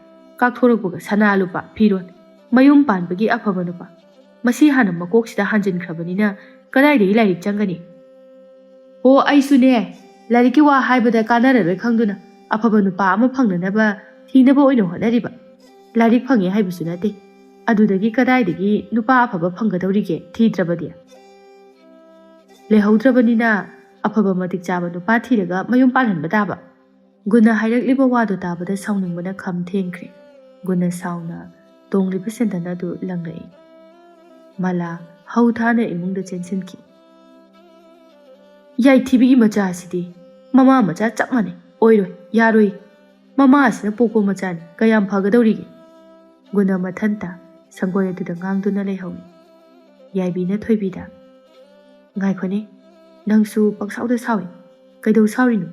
ꯀꯥꯛꯊꯣꯔꯛꯄꯒ ꯁꯅꯥ ꯂꯨꯄꯥ, ꯐꯤꯔꯣꯜ, ꯃꯌꯨꯝ ꯄꯥꯟꯕꯒꯤ ꯑꯐꯕ ꯅꯨꯄꯥ, ꯃꯁꯤ ꯍꯥꯟꯅ ꯃꯀꯣꯛꯁꯤꯗ ꯍꯥꯟꯖꯤꯟꯈ꯭ꯔꯕꯅꯤꯅ ꯀꯗꯥꯏꯗꯒꯤ ꯂꯥꯏꯔꯤꯛ ꯆꯪꯒꯅꯤ? ꯑꯣ, ꯑꯩꯁꯨꯅꯦ ꯂꯥꯏꯔꯤꯛꯀꯤ ꯋꯥ ꯍꯥꯏꯕꯗ ꯀꯥꯟꯅꯔꯔꯣꯏ ꯈꯪꯗꯨꯅ ꯑꯐꯕ ꯅꯨꯄꯥ ꯑꯃ ꯐꯪꯅꯅꯕ ꯊꯤꯅꯕ ꯑꯣꯏꯅ ꯍꯣꯠꯅꯔꯤꯕ꯫ ꯂꯥꯏꯔꯤꯛ ꯐꯪꯉꯦ ꯍꯥꯏꯕꯁꯨ ꯅꯠꯇꯦ, ꯑꯗꯨꯗꯒꯤ ꯀꯗꯥꯏꯗꯒꯤ ꯅꯨꯄꯥ ꯑꯐꯕ ꯐꯪꯒꯗꯧꯔꯤꯒꯦ ꯊꯤꯗ꯭ꯔꯕꯗꯤ? ꯂꯩꯍꯧꯗ꯭ꯔꯕꯅꯤꯅ ꯑꯐꯕ ꯃꯇꯤꯛ ꯆꯥꯕ ꯅꯨꯄꯥ ꯊꯤꯔꯒ ꯃꯌꯨꯝ ꯄꯥꯜꯍꯟꯕ ꯇꯥꯕ꯫ ꯒꯨꯟꯅ ꯍꯥꯏꯔꯛꯂꯤꯕ ꯋꯥꯗꯨ ꯇꯥꯕꯗ ꯁꯥꯎꯅꯤꯡꯕꯅ ꯈꯝ ꯊꯦꯡꯈ꯭ꯔꯦ꯫ ꯒꯨꯟꯅ ꯁꯥꯎꯅ ꯇꯣꯡꯂꯤꯕ ꯁꯦꯟꯗꯟ ꯑꯗꯨ ꯂꯪꯂꯛꯏ꯫ ꯃꯂꯥ ꯍꯧ ꯊꯥꯅ ꯏꯃꯨꯡꯗ ꯆꯦꯟꯁꯤꯟꯈꯤ꯫ ꯌꯥꯏꯊꯤꯕꯤꯒꯤ ꯃꯆꯥ ꯑꯁꯤꯗꯤ ꯃꯃꯥ ꯃꯆꯥ ꯆꯞ ꯃꯥꯟꯅꯩ, ꯑꯣꯏꯔꯣꯏ, ꯌꯥꯔꯣꯏ꯫ ꯃꯃꯥ ꯑꯁꯤꯅ ꯄꯣꯛꯄ ꯃꯆꯥꯅꯤ, ꯀꯌꯥꯝ ꯐꯒꯗꯧꯔꯤꯒꯦ? ꯒꯨꯟꯅ ꯃꯊꯟꯇ ꯁꯪꯒꯣꯏ ꯑꯗꯨꯗ ꯉꯥꯡꯗꯨꯅ ꯂꯩꯍꯧꯏ꯫ ꯌꯥꯏꯕꯤꯅ ꯊꯣꯏꯕꯤꯗ, ꯉꯥꯏꯈꯣꯅꯦ, ꯅꯪꯁꯨ ꯄꯪꯁꯥꯎꯗ ꯁꯥꯎꯏ, ꯀꯩꯗꯧ ꯁꯥꯎꯔꯤꯅꯣ?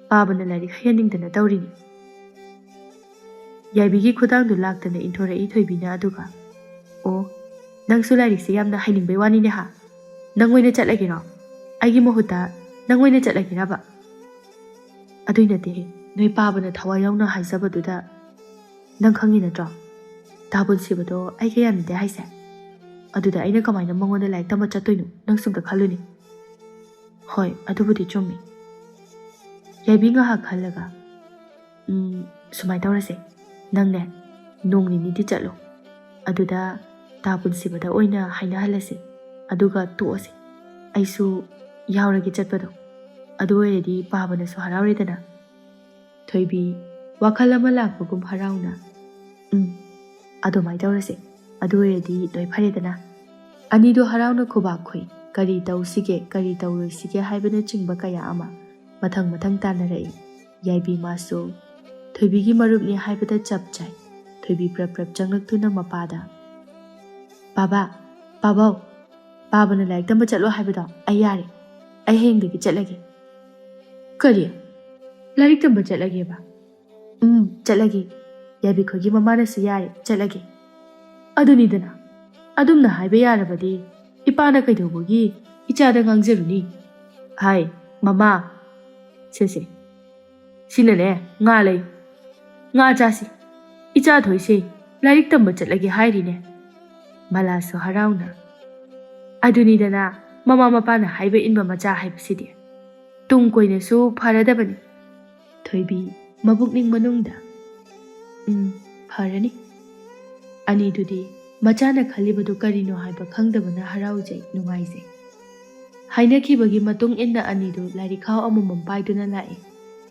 ꯄꯥꯕꯅ ꯂꯥꯏꯔꯤꯛ ꯍꯩꯍꯟꯅꯤꯡꯗꯅ ꯇꯧꯔꯤꯅꯤ꯫ ꯌꯥꯏꯕꯤꯒꯤ ꯈꯨꯗꯥꯡꯗꯨ ꯂꯥꯛꯇꯅ ꯏꯟꯊꯣꯔꯛꯏ ꯊꯣꯏꯕꯤꯅ ꯑꯗꯨꯒ, ꯑꯣ, ꯅꯪꯁꯨ ꯂꯥꯏꯔꯤꯛꯁꯦ ꯌꯥꯝꯅ ꯍꯩꯅꯤꯡꯕꯩ ꯋꯥꯅꯤꯅꯦ ꯍꯥ? ꯅꯪ ꯑꯣꯏꯅ ꯆꯠꯂꯒꯦꯔꯣ? ꯑꯩꯒꯤ ꯃꯍꯨꯠꯇ ꯅꯪ ꯑꯣꯏꯅ ꯆꯠꯂꯒꯦꯔꯕ? ꯑꯗꯨꯏ ꯅꯠꯇꯦꯍꯦ, ꯅꯣꯏ ꯄꯥꯕꯅ ꯊꯋꯥꯏ ꯌꯥꯎꯅ ꯍꯥꯏꯖꯕꯗꯨꯗ ꯅꯪ ꯈꯪꯉꯤ ꯅꯠꯇ꯭ꯔꯣ? ꯗꯥ ꯄꯨꯟꯁꯤꯕꯗꯣ ꯑꯩꯒ ꯌꯥꯅꯗꯦ ꯍꯥꯏꯁꯦ, ꯑꯗꯨꯗ ꯑꯩꯅ ꯀꯃꯥꯏꯅ ꯃꯉꯣꯟꯗ ꯂꯥꯏꯔꯤꯛ ꯇꯝꯕ ꯆꯠꯇꯣꯏꯅꯣ? ꯅꯪ ꯁꯨꯝꯇ ꯈꯜꯂꯨꯅꯦ꯫ ꯍꯣꯏ, ꯑꯗꯨꯕꯨꯗꯤ ꯆꯨꯝꯃꯤ꯫ ꯌꯥꯏꯕꯤ ꯉꯥꯏꯍꯥꯛ ꯈꯜꯂꯒ, ꯁꯨꯃꯥꯏꯅ ꯇꯧꯔꯁꯦ, ꯅꯪꯅꯦ ꯅꯣꯡ ꯅꯤꯅꯤꯗꯤ ꯆꯠꯂꯣ, ꯑꯗꯨꯗ ꯗꯥ ꯄꯨꯟꯁꯤꯕꯗ ꯑꯣꯏꯅ ꯍꯥꯏꯅꯍꯜꯂꯁꯤ, ꯑꯗꯨꯒ ꯇꯣꯛꯑꯁꯤ꯫ ꯑꯩꯁꯨ ꯌꯥꯎꯔꯒꯦ ꯆꯠꯄꯗꯣ, ꯑꯗꯨ ꯑꯣꯏꯔꯗꯤ ꯄꯥꯕꯅꯁꯨ ꯍꯔꯥꯎꯔꯦꯗꯅ꯫ ꯊꯣꯏꯕꯤ ꯋꯥꯈꯜ ꯑꯃ ꯂꯥꯛꯄꯒꯨꯝ ꯍꯔꯥꯎꯅ, ꯑꯗꯨꯃꯥꯏꯅ ꯇꯧꯔꯁꯦ, ꯑꯗꯨ ꯑꯣꯏꯔꯗꯤ ꯂꯣꯏ ꯐꯔꯦꯗꯅ꯫ ꯑꯅꯤꯗꯣ ꯍꯔꯥꯎꯅ ꯈꯨꯕꯥꯛ ꯈꯨꯏ꯫ ꯀꯔꯤ ꯇꯧꯁꯤꯒꯦ, ꯀꯔꯤ ꯇꯧꯔꯣꯏꯁꯤꯒꯦ ꯍꯥꯏꯕꯅꯆꯤꯡꯕ ꯀꯌꯥ ꯑꯃ ꯃꯊꯪ ꯃꯊꯪ ꯇꯥꯟꯅꯔꯛꯏ꯫ ꯌꯥꯏꯕꯤ ꯃꯥꯁꯨ ꯊꯣꯏꯕꯤꯒꯤ ꯃꯔꯨꯞꯅꯤ ꯍꯥꯏꯕꯗ ꯆꯞ ꯆꯥꯏ꯫ ꯊꯣꯏꯕꯤ ꯄ꯭ꯔꯞ ꯄ꯭ꯔꯞ ꯆꯪꯂꯛꯇꯨꯅ ꯃꯄꯥꯗ, ꯕꯥꯕꯥ, ꯄꯥꯕꯧ, ꯄꯥꯕꯅ ꯂꯥꯏꯔꯤꯛ ꯇꯝꯕ ꯆꯠꯂꯣ ꯍꯥꯏꯕꯗꯣ ꯑꯩ ꯌꯥꯔꯦ, ꯑꯩ ꯍꯌꯦꯡꯗꯒꯤ ꯆꯠꯂꯒꯦ꯫ ꯀꯔꯤ? ꯂꯥꯏꯔꯤꯛ ꯇꯝꯕ ꯆꯠꯂꯒꯦꯕ? ꯆꯠꯂꯒꯦ꯫ ꯌꯥꯏꯕꯤꯈꯣꯏꯒꯤ ꯃꯃꯥꯅꯁꯨ ꯌꯥꯔꯦ, ꯆꯠꯂꯒꯦ꯫ ꯑꯗꯨꯅꯤꯗꯅ, ꯑꯗꯨꯝꯅ ꯍꯥꯏꯕ ꯌꯥꯔꯕꯗꯤ ꯏꯄꯥꯅ ꯀꯩꯗꯧꯕꯒꯤ ꯏꯆꯥꯗ ꯉꯥꯡꯖꯔꯨꯅꯤ? ꯍꯥꯏ, ꯃꯃꯥ, ꯁꯦꯁꯦ, ꯁꯤꯅꯅꯦ ꯉꯥ ꯂꯩ, ꯉꯥ ꯆꯥꯁꯤ꯫ ꯏꯆꯥ ꯊꯣꯏꯁꯦ ꯂꯥꯏꯔꯤꯛ ꯇꯝꯕ ꯆꯠꯂꯒꯦ ꯍꯥꯏꯔꯤꯅꯦ꯫ ꯃꯂꯥꯁꯨ ꯍꯔꯥꯎꯅ, ꯑꯗꯨꯅꯤꯗꯅ ꯃꯃꯥ ꯃꯄꯥꯅ ꯍꯥꯏꯕ ꯏꯟꯕ ꯃꯆꯥ ꯍꯥꯏꯕꯁꯤꯗꯤ, ꯇꯨꯡ ꯀꯣꯏꯅꯁꯨ ꯐꯔꯗꯕꯅꯤ꯫ ꯊꯣꯏꯕꯤ ꯃꯕꯨꯛꯅꯤꯡ ꯃꯅꯨꯡꯗ, ꯐꯔꯅꯤ꯫ ꯑꯅꯤꯗꯨꯗꯤ ꯃꯆꯥꯅ ꯈꯜꯂꯤꯕꯗꯨ ꯀꯔꯤꯅꯣ ꯍꯥꯏꯕ ꯈꯪꯗꯕꯅ ꯍꯔꯥꯎꯖꯩ, ꯅꯨꯡꯉꯥꯏꯖꯩ꯫ ꯍꯥꯏꯅꯈꯤꯕꯒꯤ ꯃꯇꯨꯡ ꯏꯟꯅ ꯑꯅꯤꯗꯨ ꯂꯥꯏꯔꯤꯛꯈꯥꯎ ꯑꯃꯃꯝ ꯄꯥꯏꯗꯨꯅ ꯂꯥꯛꯏ꯫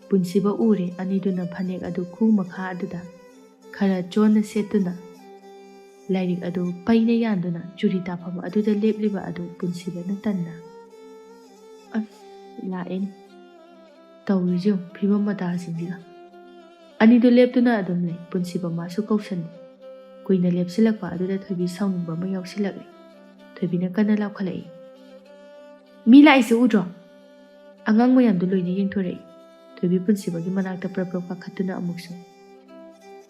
ꯄꯨꯟꯁꯤꯕ ꯎꯔꯦ ꯑꯅꯤꯗꯨꯅ ꯐꯅꯦꯛ ꯑꯗꯨ ꯈꯨ ꯃꯈꯥ ꯑꯗꯨꯗ ꯈꯔ ꯆꯣꯟꯅ ꯁꯦꯠꯇꯨꯅ ꯂꯥꯏꯔꯤꯛ ꯑꯗꯨ ꯄꯩꯅ ꯌꯥꯟꯗꯨꯅ ꯖꯨꯔꯤ ꯇꯥꯐꯝ ꯑꯗꯨꯗ ꯂꯦꯞꯂꯤꯕ ꯑꯗꯨ ꯄꯨꯟꯁꯤꯕꯅ ꯇꯟꯅ ꯂꯥꯛꯑꯦꯅꯤ ꯇꯧꯔꯤꯁꯦ ꯐꯤꯕꯝ ꯃꯇꯥꯁꯤꯡꯁꯤꯒ ꯑꯅꯤꯗꯨ ꯂꯦꯞꯇꯨꯅ ꯑꯗꯨꯝ ꯂꯩ ꯄꯨꯟꯁꯤꯕ ꯃꯥꯁꯨ ꯀꯧꯁꯟꯅꯤ ꯀꯨꯏꯅ ꯂꯦꯞꯁꯤꯜꯂꯛꯄ ꯑꯗꯨꯗ ꯊꯣꯏꯕꯤ ꯁꯥꯎꯅꯤꯡꯕ ꯑꯃ ꯌꯥꯎꯁꯤꯜꯂꯛꯂꯦ ꯊꯣꯏꯕꯤꯅ ꯀꯟꯅ ꯂꯥꯎꯈꯠꯂꯛꯏ ꯃꯤ ꯂꯥꯛꯏꯁꯦ ꯎꯗ꯭ꯔꯣ ꯑꯉꯥꯡ ꯃꯌꯥꯝꯗꯨ ꯂꯣꯏꯅ ꯌꯦꯡꯊꯣꯔꯛꯏ ꯊꯣꯏꯕꯤ ꯄꯨꯟꯁꯤꯕꯒꯤ ꯃꯅꯥꯛꯇ ꯄ꯭ꯔꯞ ꯄ꯭ꯔꯞ ꯀꯥꯈꯠꯇꯨꯅ ꯑꯃꯨꯛꯁꯨ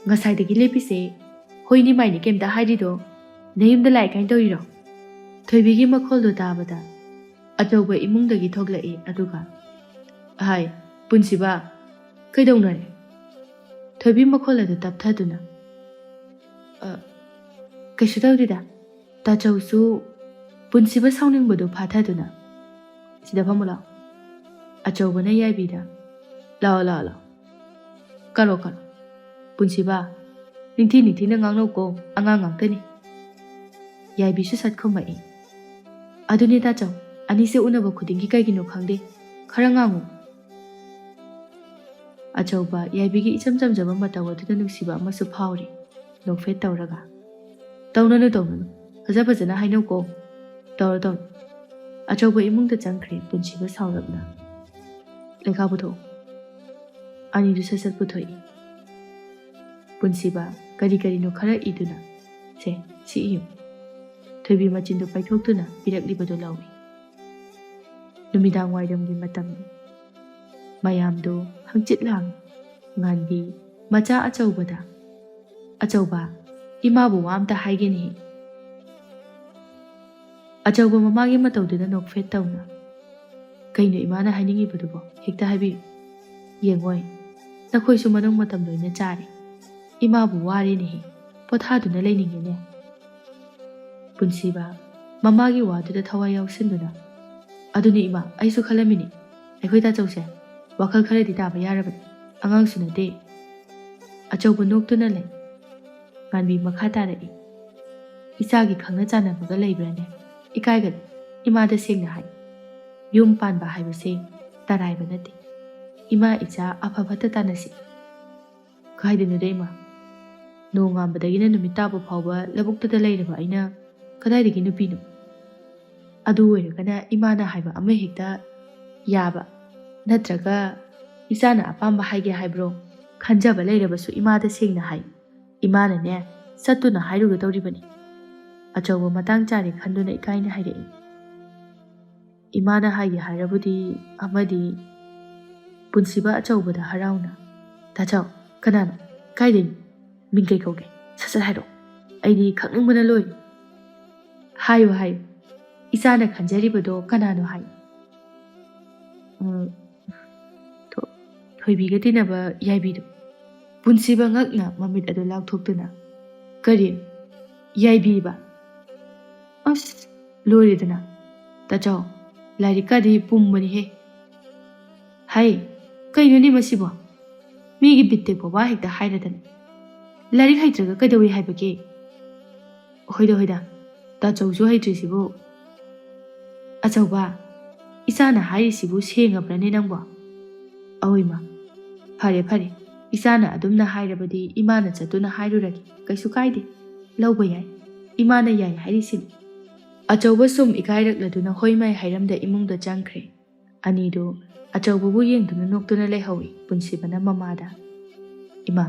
ꯉꯁꯥꯏꯗꯒꯤ ꯂꯦꯞꯄꯤꯁꯦ ꯍꯣꯏꯅꯤ ꯃꯥꯏꯅꯤ ꯀꯩꯝꯇ ꯍꯥꯏꯔꯤꯗꯣ ꯅꯌꯨꯝꯗ ꯂꯥꯛꯏ ꯀꯥꯏꯅ ꯇꯧꯔꯤꯔꯣ ꯊꯣꯏꯕꯤꯒꯤ ꯃꯈꯣꯜꯗꯣ ꯇꯥꯕꯗ ꯑꯆꯧꯕ ꯏꯃꯨꯡꯗꯒꯤ ꯊꯣꯛꯂꯛꯏ ꯑꯗꯨꯒ ꯍꯥꯏ ꯄꯨꯟꯁꯤꯕ ꯀꯩꯗꯧꯅꯔꯦ ꯊꯣꯏꯕꯤ ꯃꯈꯣꯜ ꯑꯗꯨ ꯇꯞꯊꯗꯨꯅ ꯀꯩꯁꯨ ꯇꯧꯗꯦꯗ ꯇꯥꯆꯧꯁꯨ ꯄꯨꯟꯁꯤꯕ ꯁꯥꯎꯅꯤꯡꯕꯗꯨ ꯐꯥꯊꯗꯨꯅ ꯁꯤꯗ ꯐꯝꯃꯨ ꯂꯥꯛꯑꯣ ꯑꯆꯧꯕꯅ ꯌꯥꯏꯕꯤꯗ ꯂꯥꯛꯑꯣ ꯀꯔꯣ ꯄꯨꯟꯁꯤꯕ ꯅꯤꯡꯊꯤꯅ ꯉꯥꯡꯅꯧꯀꯣ ꯑꯉꯥꯡ ꯉꯥꯛꯇꯅꯤ ꯌꯥꯏꯕꯤꯁꯨ ꯁꯠ ꯈꯨꯝꯃꯛꯏ ꯑꯗꯨꯅꯦ ꯇꯥꯆꯧ ꯑꯅꯤꯁꯦ ꯎꯅꯕ ꯈꯨꯗꯤꯡꯒꯤ ꯀꯩꯒꯤꯅꯣ ꯈꯪꯗꯦ ꯈꯔ ꯉꯥꯡꯉꯨ ꯑꯆꯧꯕ ꯌꯥꯏꯕꯤꯒꯤ ꯏꯆꯝ ꯆꯝꯖꯕ ꯃꯇꯧ ꯑꯗꯨꯗ ꯅꯨꯡꯁꯤꯕ ꯑꯃꯁꯨ ꯐꯥꯎꯔꯤ ꯅꯣꯛꯐꯦꯠ ꯇꯧꯔꯒ ꯇꯧꯅꯅꯨ ꯐꯖꯅ ꯍꯥꯏꯅꯧꯀꯣ ꯇꯧꯔꯣ ꯑꯆꯧꯕ ꯏꯃꯨꯡꯗ ꯆꯪꯈ꯭ꯔꯦ ꯄꯨꯟꯁꯤꯕ ꯁꯥꯎꯔꯞꯅ ꯂꯩꯈꯥ ꯄꯨꯊꯣꯛꯎ ꯑꯅꯤꯗꯨ ꯁꯠ ꯄꯨꯊꯣꯛꯏ ꯄꯨꯟꯁꯤꯕ ꯀꯔꯤꯅꯣ ꯈꯔ ꯏꯗꯨꯅ ꯁꯤ ꯏꯌꯨ ꯊꯣꯏꯕꯤ ꯃꯆꯤꯟꯗꯨ ꯄꯥꯏꯊꯣꯛꯇꯨꯅ ꯄꯤꯔꯛꯂꯤꯕꯗꯨ ꯂꯧꯏ ꯅꯨꯃꯤꯗꯥꯡ ꯋꯥꯏꯔꯝꯒꯤ ꯃꯇꯝꯅꯤ ꯃꯌꯥꯝꯗꯨ ꯍꯪꯆꯤꯠ ꯂꯥꯡꯏ ꯉꯥꯟꯕꯤ ꯃꯆꯥ ꯑꯆꯧꯕꯗ ꯑꯆꯧꯕ ꯏꯃꯥꯕꯨ ꯋꯥ ꯑꯝꯇ ꯍꯥꯏꯒꯦꯅꯦ ꯑꯆꯧꯕ ꯃꯃꯥꯒꯤ ꯃꯇꯧꯗꯨꯗ ꯅꯣꯛꯐꯦꯠ ꯇꯧꯅ ꯀꯩꯅꯣ ꯏꯃꯥꯅ ꯍꯥꯏꯅꯤꯡꯉꯤꯕꯗꯨꯕꯣ ꯍꯦꯛꯇ ꯍꯥꯏꯕꯤꯌꯨ ꯌꯦꯡꯉꯣꯏ ꯅꯈꯣꯏꯁꯨ ꯃꯅꯨꯡ ꯃꯇꯝ ꯂꯣꯏꯅ ꯆꯥꯔꯤ ꯏꯃꯥꯕꯨ ꯋꯥꯔꯦꯅꯦꯍꯦ ꯄꯣꯊꯥꯗꯨꯅ ꯂꯩꯅꯤꯡꯉꯦꯅꯦ ꯄꯨꯟꯁꯤꯕ ꯃꯃꯥꯒꯤ ꯋꯥꯗꯨꯗ ꯊꯋꯥꯏ ꯌꯥꯎꯁꯤꯟꯗꯨꯅ ꯑꯗꯨꯅꯤ ꯏꯃꯥ ꯑꯩꯁꯨ ꯈꯜꯂꯝꯃꯤꯅꯤ ꯑꯩꯈꯣꯏ ꯇꯥꯆꯧꯁꯦ ꯋꯥꯈꯜ ꯈꯔꯗꯤ ꯇꯥꯕ ꯌꯥꯔꯕꯅꯤ ꯑꯉꯥꯡꯁꯨ ꯅꯠꯇꯦ ꯑꯆꯧꯕ ꯅꯣꯛꯇꯨꯅ ꯂꯩ ꯉꯥꯟꯕꯤ ꯃꯈꯥ ꯇꯥꯔꯛꯏ ꯏꯆꯥꯒꯤ ꯈꯪꯅ ꯆꯥꯟꯅꯕꯒ ꯂꯩꯕ꯭ꯔꯅꯦ ꯏꯀꯥꯏꯒꯅꯨ ꯏꯃꯥꯗ ꯁꯦꯡꯅ ꯍꯥꯏ ꯌꯨꯝ ꯄꯥꯟꯕ ꯍꯥꯏꯕꯁꯦ ꯇꯔꯥꯏꯕ ꯅꯠꯇꯦ ꯏꯃꯥ ꯏꯆꯥ ꯑꯐꯕꯇ ꯇꯥꯟꯅꯁꯤ ꯀꯥꯏꯗꯅꯣꯗ ꯏꯃꯥ ꯅꯣꯡꯉꯥꯟꯕꯗꯒꯤꯅ ꯅꯨꯃꯤꯠ ꯇꯥꯕ ꯐꯥꯎꯕ ꯂꯧꯕꯨꯛꯇꯗ ꯂꯩꯔꯕ ꯑꯩꯅ ꯀꯗꯥꯏꯗꯒꯤ ꯅꯨꯄꯤꯅꯣ ꯑꯗꯨ ꯑꯣꯏꯔꯒꯅ ꯏꯃꯥꯅ ꯍꯥꯏꯕ ꯑꯃ ꯍꯦꯛꯇ ꯌꯥꯕ ꯅꯠꯇ꯭ꯔꯒ ꯏꯆꯥꯅ ꯑꯄꯥꯝꯕ ꯍꯥꯏꯒꯦ ꯍꯥꯏꯕ꯭ꯔꯣ ꯈꯟꯖꯕ ꯂꯩꯔꯕꯁꯨ ꯏꯃꯥꯗ ꯁꯦꯡꯅ ꯍꯥꯏ ꯏꯃꯥꯅꯅꯦ ꯆꯠꯇꯨꯅ ꯍꯥꯏꯔꯨꯒꯗꯧꯔꯤꯕꯅꯤ ꯑꯆꯧꯕ ꯃꯇꯥꯡ ꯆꯥꯔꯦ ꯈꯟꯗꯨꯅ ꯏꯀꯥꯏꯅ ꯍꯥꯏꯔꯛꯏ ꯏꯃꯥꯅ ꯍꯥꯏꯒꯦ ꯍꯥꯏꯔꯕꯨꯗꯤ ꯑꯃꯗꯤ ꯄꯨꯟꯁꯤꯕ ꯑꯆꯧꯕꯗ ꯍꯔꯥꯎꯅ ꯇꯥꯆꯧ ꯀꯅꯥꯅꯣ ꯀꯥꯏꯗꯩꯅꯣ ꯃꯤꯡ ꯀꯩ ꯀꯧꯒꯦ ꯁꯠ ꯍꯥꯏꯔꯛꯑꯣ ꯑꯩꯗꯤ ꯈꯪꯅꯤꯡꯕꯅ ꯂꯣꯏꯔꯦ ꯍꯥꯏꯌꯨ ꯏꯆꯥꯅ ꯈꯟꯖꯔꯤꯕꯗꯣ ꯀꯅꯥꯅꯣ ꯍꯥꯏꯌꯨ ꯊꯣꯏꯕꯤꯒ ꯇꯤꯟꯅꯕ ꯌꯥꯏꯕꯤꯗꯣ ꯄꯨꯟꯁꯤꯕ ꯉꯛꯅ ꯃꯃꯤꯠ ꯑꯗꯨ ꯂꯥꯎꯊꯣꯛꯇꯨꯅ ꯀꯔꯤ ꯌꯥꯏꯕꯤꯕ ꯑꯁ ꯂꯣꯏꯔꯦꯗꯅ ꯇꯥꯆꯧ ꯂꯥꯏꯔꯤꯛꯀꯗꯤ ꯄꯨꯝꯕꯅꯤꯍꯦ ꯀꯩꯅꯣꯅꯦ ꯃꯁꯤꯕꯣ ꯃꯤꯒꯤ ꯕꯤꯠ ꯇꯦꯛꯄ ꯋꯥ ꯍꯦꯛꯇ ꯍꯥꯏꯔꯗꯅ ꯂꯥꯏꯔꯤꯛ ꯍꯩꯇ꯭ꯔꯒ ꯀꯩꯗꯧꯏ ꯍꯥꯏꯕꯒꯦ ꯍꯣꯏꯗ ꯇꯥꯆꯧꯁꯨ ꯍꯩꯇ꯭ꯔꯤꯁꯤꯕꯨ ꯑꯆꯧꯕ ꯏꯆꯥꯅ ꯍꯥꯏꯔꯤꯁꯤꯕꯨ ꯁꯦꯡꯉꯕ꯭ꯔꯅꯦ ꯅꯪꯕꯣ ꯑꯋꯣꯏꯃ ꯐꯔꯦ ꯏꯆꯥꯅ ꯑꯗꯨꯝꯅ ꯍꯥꯏꯔꯕꯗꯤ ꯏꯃꯥꯅ ꯆꯠꯇꯨꯅ ꯍꯥꯏꯔꯨꯔꯒꯦ ꯀꯩꯁꯨ ꯀꯥꯏꯗꯦ ꯂꯧꯕ ꯌꯥꯏ ꯏꯃꯥꯅ ꯌꯥꯏ ꯍꯥꯏꯔꯤꯁꯤꯅꯤ ꯑꯆꯧꯕ ꯁꯨꯝ ꯏꯀꯥꯏꯔꯛꯂꯗꯨꯅ ꯍꯣꯏ ꯃꯥꯏ ꯍꯥꯏꯔꯝꯗ ꯏꯃꯨꯡꯗ ꯆꯪꯈ꯭ꯔꯦ ꯑꯅꯤꯗꯨ ꯑꯆꯧꯕꯕꯨ ꯌꯦꯡꯗꯨꯅ ꯅꯣꯛꯇꯨꯅ ꯂꯩꯍꯧꯏ ꯄꯨꯟꯁꯤꯕꯅ ꯃꯃꯥꯗ ꯏꯃꯥ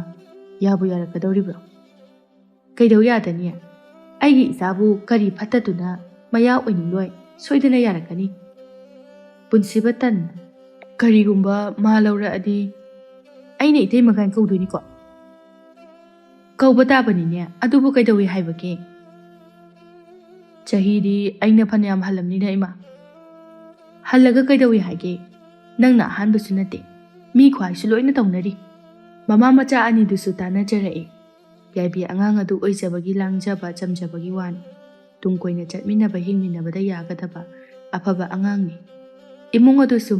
ꯌꯥꯕꯨ ꯌꯥꯔꯛꯀꯗꯧꯔꯤꯕ꯭ꯔꯣ ꯀꯩꯗꯧ ꯌꯥꯗꯅꯤ ꯑꯩꯒꯤ ꯏꯆꯥꯕꯨ ꯀꯔꯤ ꯐꯠꯇꯗꯨꯅ ꯃꯌꯥ ꯑꯣꯏꯅꯤꯡꯂꯣꯏ ꯁꯣꯏꯗꯅ ꯌꯥꯔꯛꯀꯅꯤ ꯄꯨꯟꯁꯤꯕ ꯇꯟꯅ ꯀꯔꯤꯒꯨꯝꯕ ꯃꯥ ꯂꯧꯔꯛꯑꯗꯤ ꯑꯩꯅ ꯏꯇꯩꯃ ꯀꯥꯏꯅ ꯀꯧꯗꯣꯏꯅꯤꯀꯣ ꯀꯧꯕ ꯇꯥꯕꯅꯤꯅꯦ ꯑꯗꯨꯕꯨ ꯀꯩꯗꯧꯏ ꯍꯥꯏꯕꯒꯦ ꯆꯍꯤꯗꯤ ꯑꯩꯅ ꯐꯅꯌꯥꯝ ꯍꯜꯂꯝꯅꯤꯅ ꯏꯃꯥ ꯍꯜꯂꯒ ꯀꯩꯗꯧꯏ ꯍꯥꯏꯒꯦ ꯅꯪꯅ ꯑꯍꯥꯟꯕꯁꯨ ꯅꯠꯇꯦ ꯃꯤ ꯈ꯭ꯋꯥꯏꯁꯨ ꯂꯣꯏꯅ ꯇꯧꯅꯔꯤ ꯃꯃꯥ ꯃꯆꯥ ꯑꯅꯤꯗꯨꯁꯨ ꯇꯥꯟꯅꯖꯔꯛꯏ ꯌꯥꯏꯕꯤ ꯑꯉꯥꯡ ꯑꯗꯨ ꯑꯣꯏꯖꯕꯒꯤ ꯂꯥꯡꯖꯕ ꯆꯝꯖꯕꯒꯤ ꯋꯥꯅꯤ ꯇꯨꯡ ꯀꯣꯏꯅ ꯆꯠꯃꯤꯟꯅꯕ ꯍꯤꯡꯃꯤꯟꯅꯕꯗ ꯌꯥꯒꯗꯕ ꯑꯐꯕ ꯑꯉꯥꯡꯅꯤ ꯏꯃꯨꯡ ꯑꯗꯨꯁꯨ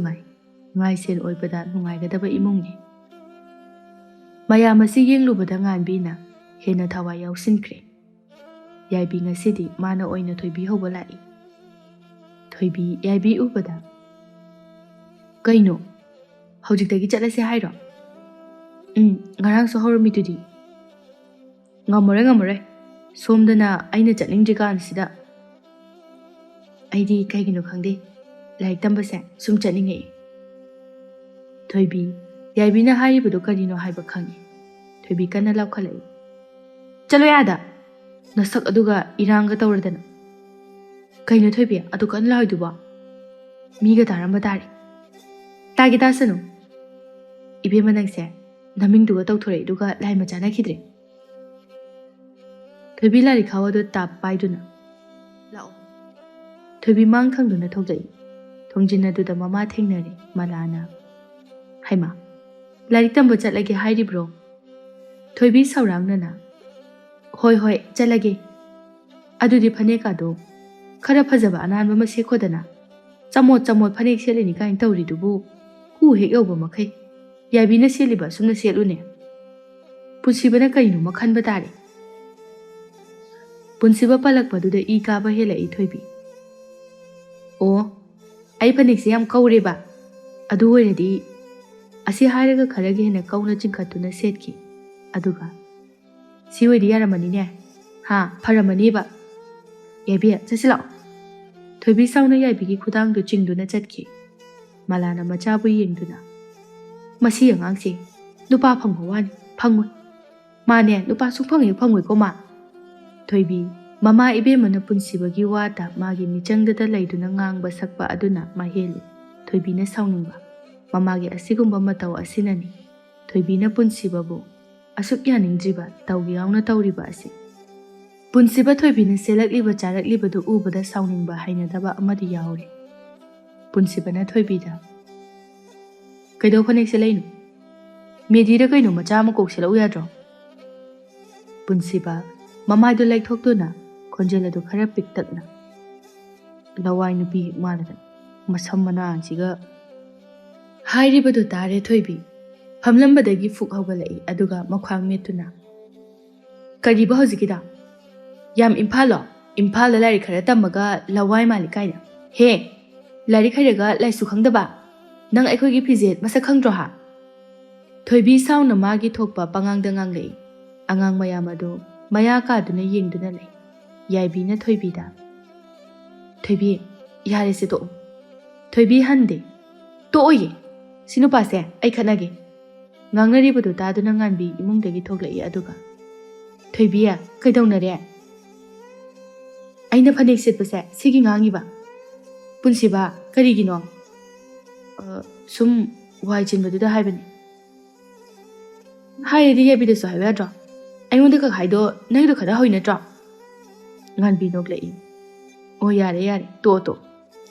ꯉꯥꯏꯁꯦꯜ ꯑꯣꯏꯕꯗ ꯅꯨꯡꯉꯥꯏꯒꯗꯕ ꯏꯃꯨꯡꯅꯤ ꯃꯌꯥꯝ ꯑꯁꯤ ꯌꯦꯡꯂꯨꯕꯗ ꯉꯥꯟꯕꯤꯅ ꯍꯦꯟꯅ ꯊꯋꯥꯏ ꯌꯥꯎꯁꯤꯟꯈ꯭ꯔꯦ ꯌꯥꯏꯕꯤ ꯉꯁꯤꯗꯤ ꯃꯥꯅ ꯑꯣꯏꯅ ꯊꯣꯏꯕꯤ ꯍꯧꯕ ꯂꯥꯛꯏ ꯊꯣꯏꯕꯤ ꯌꯥꯏꯕꯤ ꯎꯕꯗ ꯀꯩꯅꯣ ꯍꯧꯖꯤꯛꯇꯒꯤ ꯆꯠꯂꯁꯦ ꯍꯥꯏꯔꯣ ꯉꯔꯥꯡꯁꯨ ꯍꯧꯔꯝꯃꯤꯗꯨꯗꯤ ꯉꯝꯃꯔꯣꯏ ꯁꯣꯝꯗꯅ ꯑꯩꯅ ꯆꯠꯅꯤꯡꯗ꯭ꯔꯤꯀꯥꯟꯁꯤꯗ ꯑꯩꯗꯤ ꯀꯩꯒꯤꯅꯣ ꯈꯪꯗꯦ ꯂꯥꯏꯔꯤꯛ ꯇꯝꯕꯁꯦ ꯁꯨꯝ ꯆꯠꯅꯤꯡꯉꯛꯏ꯫ ꯊꯣꯏꯕꯤ ꯌꯥꯏꯕꯤꯅ ꯍꯥꯏꯔꯤꯕꯗꯨ ꯀꯔꯤꯅꯣ ꯍꯥꯏꯕ ꯈꯪꯉꯤ꯫ ꯊꯣꯏꯕꯤ ꯀꯟꯅ ꯂꯥꯎꯈꯠꯂꯛꯏ꯫ ꯆꯠꯂꯣ ꯌꯥꯗ ꯅꯁꯛ ꯑꯗꯨꯒ ꯏꯔꯥꯡꯒ ꯇꯧꯔꯗꯅ꯫ ꯀꯩꯅꯣ ꯊꯣꯏꯕꯤ ꯑꯗꯨ ꯀꯟꯅ ꯂꯥꯎꯏꯗꯨꯕꯣ? ꯃꯤꯒ ꯇꯥꯔꯝꯕ ꯇꯥꯔꯦ꯫ ꯇꯥꯒꯦ ꯇꯥꯁꯅꯨ꯫ ꯏꯕꯦꯝꯃ ꯅꯪꯁꯦ ꯅꯃꯤꯡꯗꯨꯒ ꯇꯧꯊꯣꯔꯛꯏꯗꯨꯒ ꯂꯥꯏꯃ ꯆꯥꯅꯈꯤꯗ꯭ꯔꯦ꯫ ꯊꯣꯏꯕꯤ ꯂꯥꯏꯔꯤꯛꯈꯥꯎ ꯑꯗꯨ ꯇꯥꯞ ꯄꯥꯏꯗꯨꯅ ꯂꯥꯛꯑꯣ꯫ ꯊꯣꯏꯕꯤ ꯃꯥꯡ ꯊꯪꯗꯨꯅ ꯊꯧꯖꯛꯏ꯫ ꯊꯣꯡꯖꯤꯟ ꯑꯗꯨꯗ ꯃꯃꯥ ꯊꯦꯡꯅꯔꯦ꯫ ꯃꯂꯥꯅ ꯍꯩꯃꯥ ꯂꯥꯏꯔꯤꯛ ꯇꯝꯕ ꯆꯠꯂꯒꯦ ꯍꯥꯏꯔꯤꯕ꯭ꯔꯣ? ꯊꯣꯏꯕꯤ ꯁꯧꯔꯥꯡꯅꯅ ꯍꯣꯏ ꯍꯣꯏ ꯆꯠꯂꯒꯦ꯫ ꯑꯗꯨꯗꯤ ꯐꯅꯦꯛꯀꯥꯗꯣ ꯈꯔ ꯐꯖꯕ ꯑꯅꯥꯟꯕ ꯑꯃ ꯁꯦꯠꯈꯣꯗꯅ꯫ ꯆꯃꯣꯠ ꯆꯃꯣꯠ ꯐꯅꯦꯛ ꯁꯦꯠꯂꯤꯅꯤ ꯀꯥꯏꯅ ꯇꯧꯔꯤꯗꯨꯕꯨ ꯍꯨ ꯍꯦꯛ ꯌꯧꯕ ꯃꯈꯩ ꯌꯥꯏꯕꯤꯅ ꯁꯦꯠꯂꯤꯕ ꯑꯁꯨꯝꯅ ꯁꯦꯠꯂꯨꯅꯦ꯫ ꯄꯨꯟꯁꯤꯕꯅ ꯀꯔꯤꯅꯣꯃ ꯈꯟꯕ ꯇꯥꯔꯦ꯫ ꯄꯨꯟꯁꯤꯕ ꯄꯜꯂꯛꯄꯗꯨꯗ ꯏ ꯀꯥꯕ ꯍꯦꯜꯂꯛꯏ ꯊꯣꯏꯕꯤ꯫ ꯑꯣ ꯑꯩ ꯐꯅꯦꯛꯁꯦ ꯌꯥꯝ ꯀꯧꯔꯦꯕ꯫ ꯑꯗꯨ ꯑꯣꯏꯔꯗꯤ ꯑꯁꯤ ꯍꯥꯏꯔꯒ ꯈꯔꯒ ꯍꯦꯟꯅ ꯀꯧꯅ ꯆꯤꯡꯈꯠꯇꯨꯅ ꯁꯦꯠꯈꯤ꯫ ꯑꯗꯨꯒ ꯁꯤ ꯑꯣꯏꯗꯤ ꯌꯥꯔꯝꯃꯅꯤꯅꯦ ꯍꯥ ꯐꯔꯝꯃꯅꯤꯕ꯫ ꯌꯥꯏꯕꯤ ꯆꯠꯁꯤꯂꯥꯛꯑꯣ꯫ ꯊꯣꯏꯕꯤ ꯁꯥꯎꯅ ꯌꯥꯏꯕꯤꯒꯤ ꯈꯨꯗꯥꯡꯗꯨ ꯆꯤꯡꯗꯨꯅ ꯆꯠꯈꯤ꯫ ꯃꯂꯥꯅ ꯃꯆꯥꯕꯨ ꯌꯦꯡꯗꯨꯅ ꯃꯁꯤ ꯑꯉꯥꯡꯁꯦ ꯅꯨꯄꯥ ꯐꯪꯕ ꯋꯥꯅꯤ ꯐꯪꯉꯣꯏ꯫ ꯃꯥꯅꯦ ꯅꯨꯄꯥ ꯁꯨꯡꯐꯪ ꯍꯦꯛ ꯐꯪꯉꯣꯏꯀꯣ ꯃꯥ꯫ ꯊꯣꯏꯕꯤ ꯃꯃꯥ ꯏꯕꯦꯝꯃꯅ ꯄꯨꯟꯁꯤꯕꯒꯤ ꯋꯥꯗ ꯃꯥꯒꯤ ꯃꯤꯆꯪꯗꯇ ꯂꯩꯗꯨꯅ ꯉꯥꯡꯕ ꯁꯛꯄ ꯑꯗꯨꯅ ꯃꯍꯦꯜꯂꯤ꯫ ꯊꯣꯏꯕꯤꯅ ꯁꯥꯎꯅꯤꯡꯕ ꯃꯃꯥꯒꯤ ꯑꯁꯤꯒꯨꯝꯕ ꯃꯇꯧ ꯑꯁꯤꯅꯅꯤ ꯊꯣꯏꯕꯤꯅ ꯄꯨꯟꯁꯤꯕꯕꯨ ꯑꯁꯨꯛ ꯌꯥꯅꯤꯡꯗ꯭ꯔꯤꯕ ꯇꯧꯒꯦ ꯌꯥꯎꯅ ꯇꯧꯔꯤꯕ ꯑꯁꯤ꯫ ꯄꯨꯟꯁꯤꯕ ꯊꯣꯏꯕꯤꯅ ꯁꯦꯠꯂꯛꯂꯤꯕ ꯆꯥꯔꯛꯂꯤꯕꯗꯨ ꯎꯕꯗ ꯁꯥꯎꯅꯤꯡꯕ ꯍꯩꯅꯗꯕ ꯑꯃꯗꯤ ꯌꯥꯎꯔꯤ꯫ ꯄꯨꯟꯁꯤꯕꯅ ꯊꯣꯏꯕꯤꯗ ꯀꯩꯗꯧ ꯐꯅꯦꯛ ꯁꯦꯠꯂꯛꯏꯅꯣ? ꯃꯦꯗꯤꯗ ꯀꯩꯅꯣ ꯃꯆꯥ ꯑꯃ ꯀꯣꯛ ꯁꯦꯠꯂꯛꯎ ꯌꯥꯗ꯭ꯔꯣ? ꯄꯨꯟꯁꯤꯕ ꯃꯃꯥꯏꯗꯨ ꯂꯩꯊꯣꯛꯇꯨꯅ ꯈꯣꯟꯖꯦꯜ ꯑꯗꯨ ꯈꯔ ꯄꯤꯛꯇꯛꯅ ꯂꯋꯥꯏ ꯅꯨꯄꯤ ꯍꯦꯛ ꯃꯥꯟꯅꯗꯅ ꯃꯁꯝ ꯃꯅꯥꯁꯤꯒ ꯍꯥꯏꯔꯤꯕꯗꯨ ꯇꯥꯔꯦ ꯊꯣꯏꯕꯤ ꯐꯝꯂꯝꯕꯗꯒꯤ ꯐꯨꯛ ꯍꯧꯒꯠꯂꯛꯏ꯫ ꯑꯗꯨꯒ ꯃꯈ꯭ꯋꯥꯡ ꯃꯦꯠꯇꯨꯅ ꯀꯔꯤꯕ ꯍꯧꯖꯤꯛꯀꯤꯗ? ꯌꯥꯝ ꯏꯝꯐꯥꯜꯂꯣ? ꯏꯝꯐꯥꯜꯗ ꯂꯥꯏꯔꯤꯛ ꯈꯔ ꯇꯝꯃꯒ ꯂꯋꯥꯏ ꯃꯥꯜꯂꯤ ꯀꯥꯏꯅ꯫ ꯍꯦ ꯂꯥꯏꯔꯤꯛ ꯍꯩꯔꯒ ꯂꯥꯏꯁꯨ ꯈꯪꯗꯕ ꯅꯪ ꯑꯩꯈꯣꯏꯒꯤ ꯐꯤꯖꯦꯠ ꯃꯁꯛ ꯈꯪꯗ꯭ꯔꯣ ꯍꯥ? ꯊꯣꯏꯕꯤ ꯁꯥꯎꯅ ꯃꯥꯒꯤ ꯊꯣꯛꯄ ꯄꯉꯥꯡꯗ ꯉꯥꯡꯂꯛꯏ꯫ ꯑꯉꯥꯡ ꯃꯌꯥꯝ ꯑꯗꯨ ꯃꯌꯥ ꯀꯥꯗꯨꯅ ꯌꯦꯡꯗꯨꯅ ꯂꯩ꯫ ꯌꯥꯏꯕꯤꯅ ꯊꯣꯏꯕꯤꯗ ꯊꯣꯏꯕꯤ ꯌꯥꯔꯦꯁꯦ ꯇꯣꯛꯎ꯫ ꯊꯣꯏꯕꯤ ꯍꯟꯗꯦ꯫ ꯇꯣꯛꯑꯣꯏꯌꯦ ꯁꯤ ꯅꯨꯄꯥꯁꯦ ꯑꯩ ꯈꯠꯅꯒꯦ꯫ ꯉꯥꯡꯅꯔꯤꯕꯗꯨ ꯇꯥꯗꯨꯅ ꯉꯥꯟꯕꯤ ꯏꯃꯨꯡꯗꯒꯤ ꯊꯣꯛꯂꯛꯏ꯫ ꯑꯗꯨꯒ ꯊꯣꯏꯕꯤ ꯀꯩꯗꯧꯅꯔꯦ? ꯑꯩꯅ ꯐꯅꯦꯛ ꯁꯦꯠꯄꯁꯦ ꯁꯤꯒꯤ ꯉꯥꯡꯉꯤꯕ꯫ ꯄꯨꯟꯁꯤꯕ ꯀꯔꯤꯒꯤꯅꯣ? ꯁꯨꯝ ꯋꯥꯏ ꯆꯤꯟꯕꯗꯨꯗ ꯍꯥꯏꯕꯅꯤ꯫ ꯍꯥꯏꯔꯗꯤ ꯌꯥꯏꯕꯤꯗꯁꯨ ꯍꯥꯏꯕ ꯌꯥꯗ꯭ꯔꯣ? ꯑꯩꯉꯣꯟꯗ ꯈꯛ ꯍꯥꯏꯗꯣ ꯅꯪꯒꯤꯗꯣ ꯈꯔ ꯍꯧꯏ ꯅꯠꯇ꯭ꯔꯣ? ꯉꯥꯟꯕꯤ ꯅꯣꯛꯂꯛꯏ꯫ ꯑꯣ ꯌꯥꯔꯦ ꯌꯥꯔꯦ ꯇꯣꯛꯑꯣ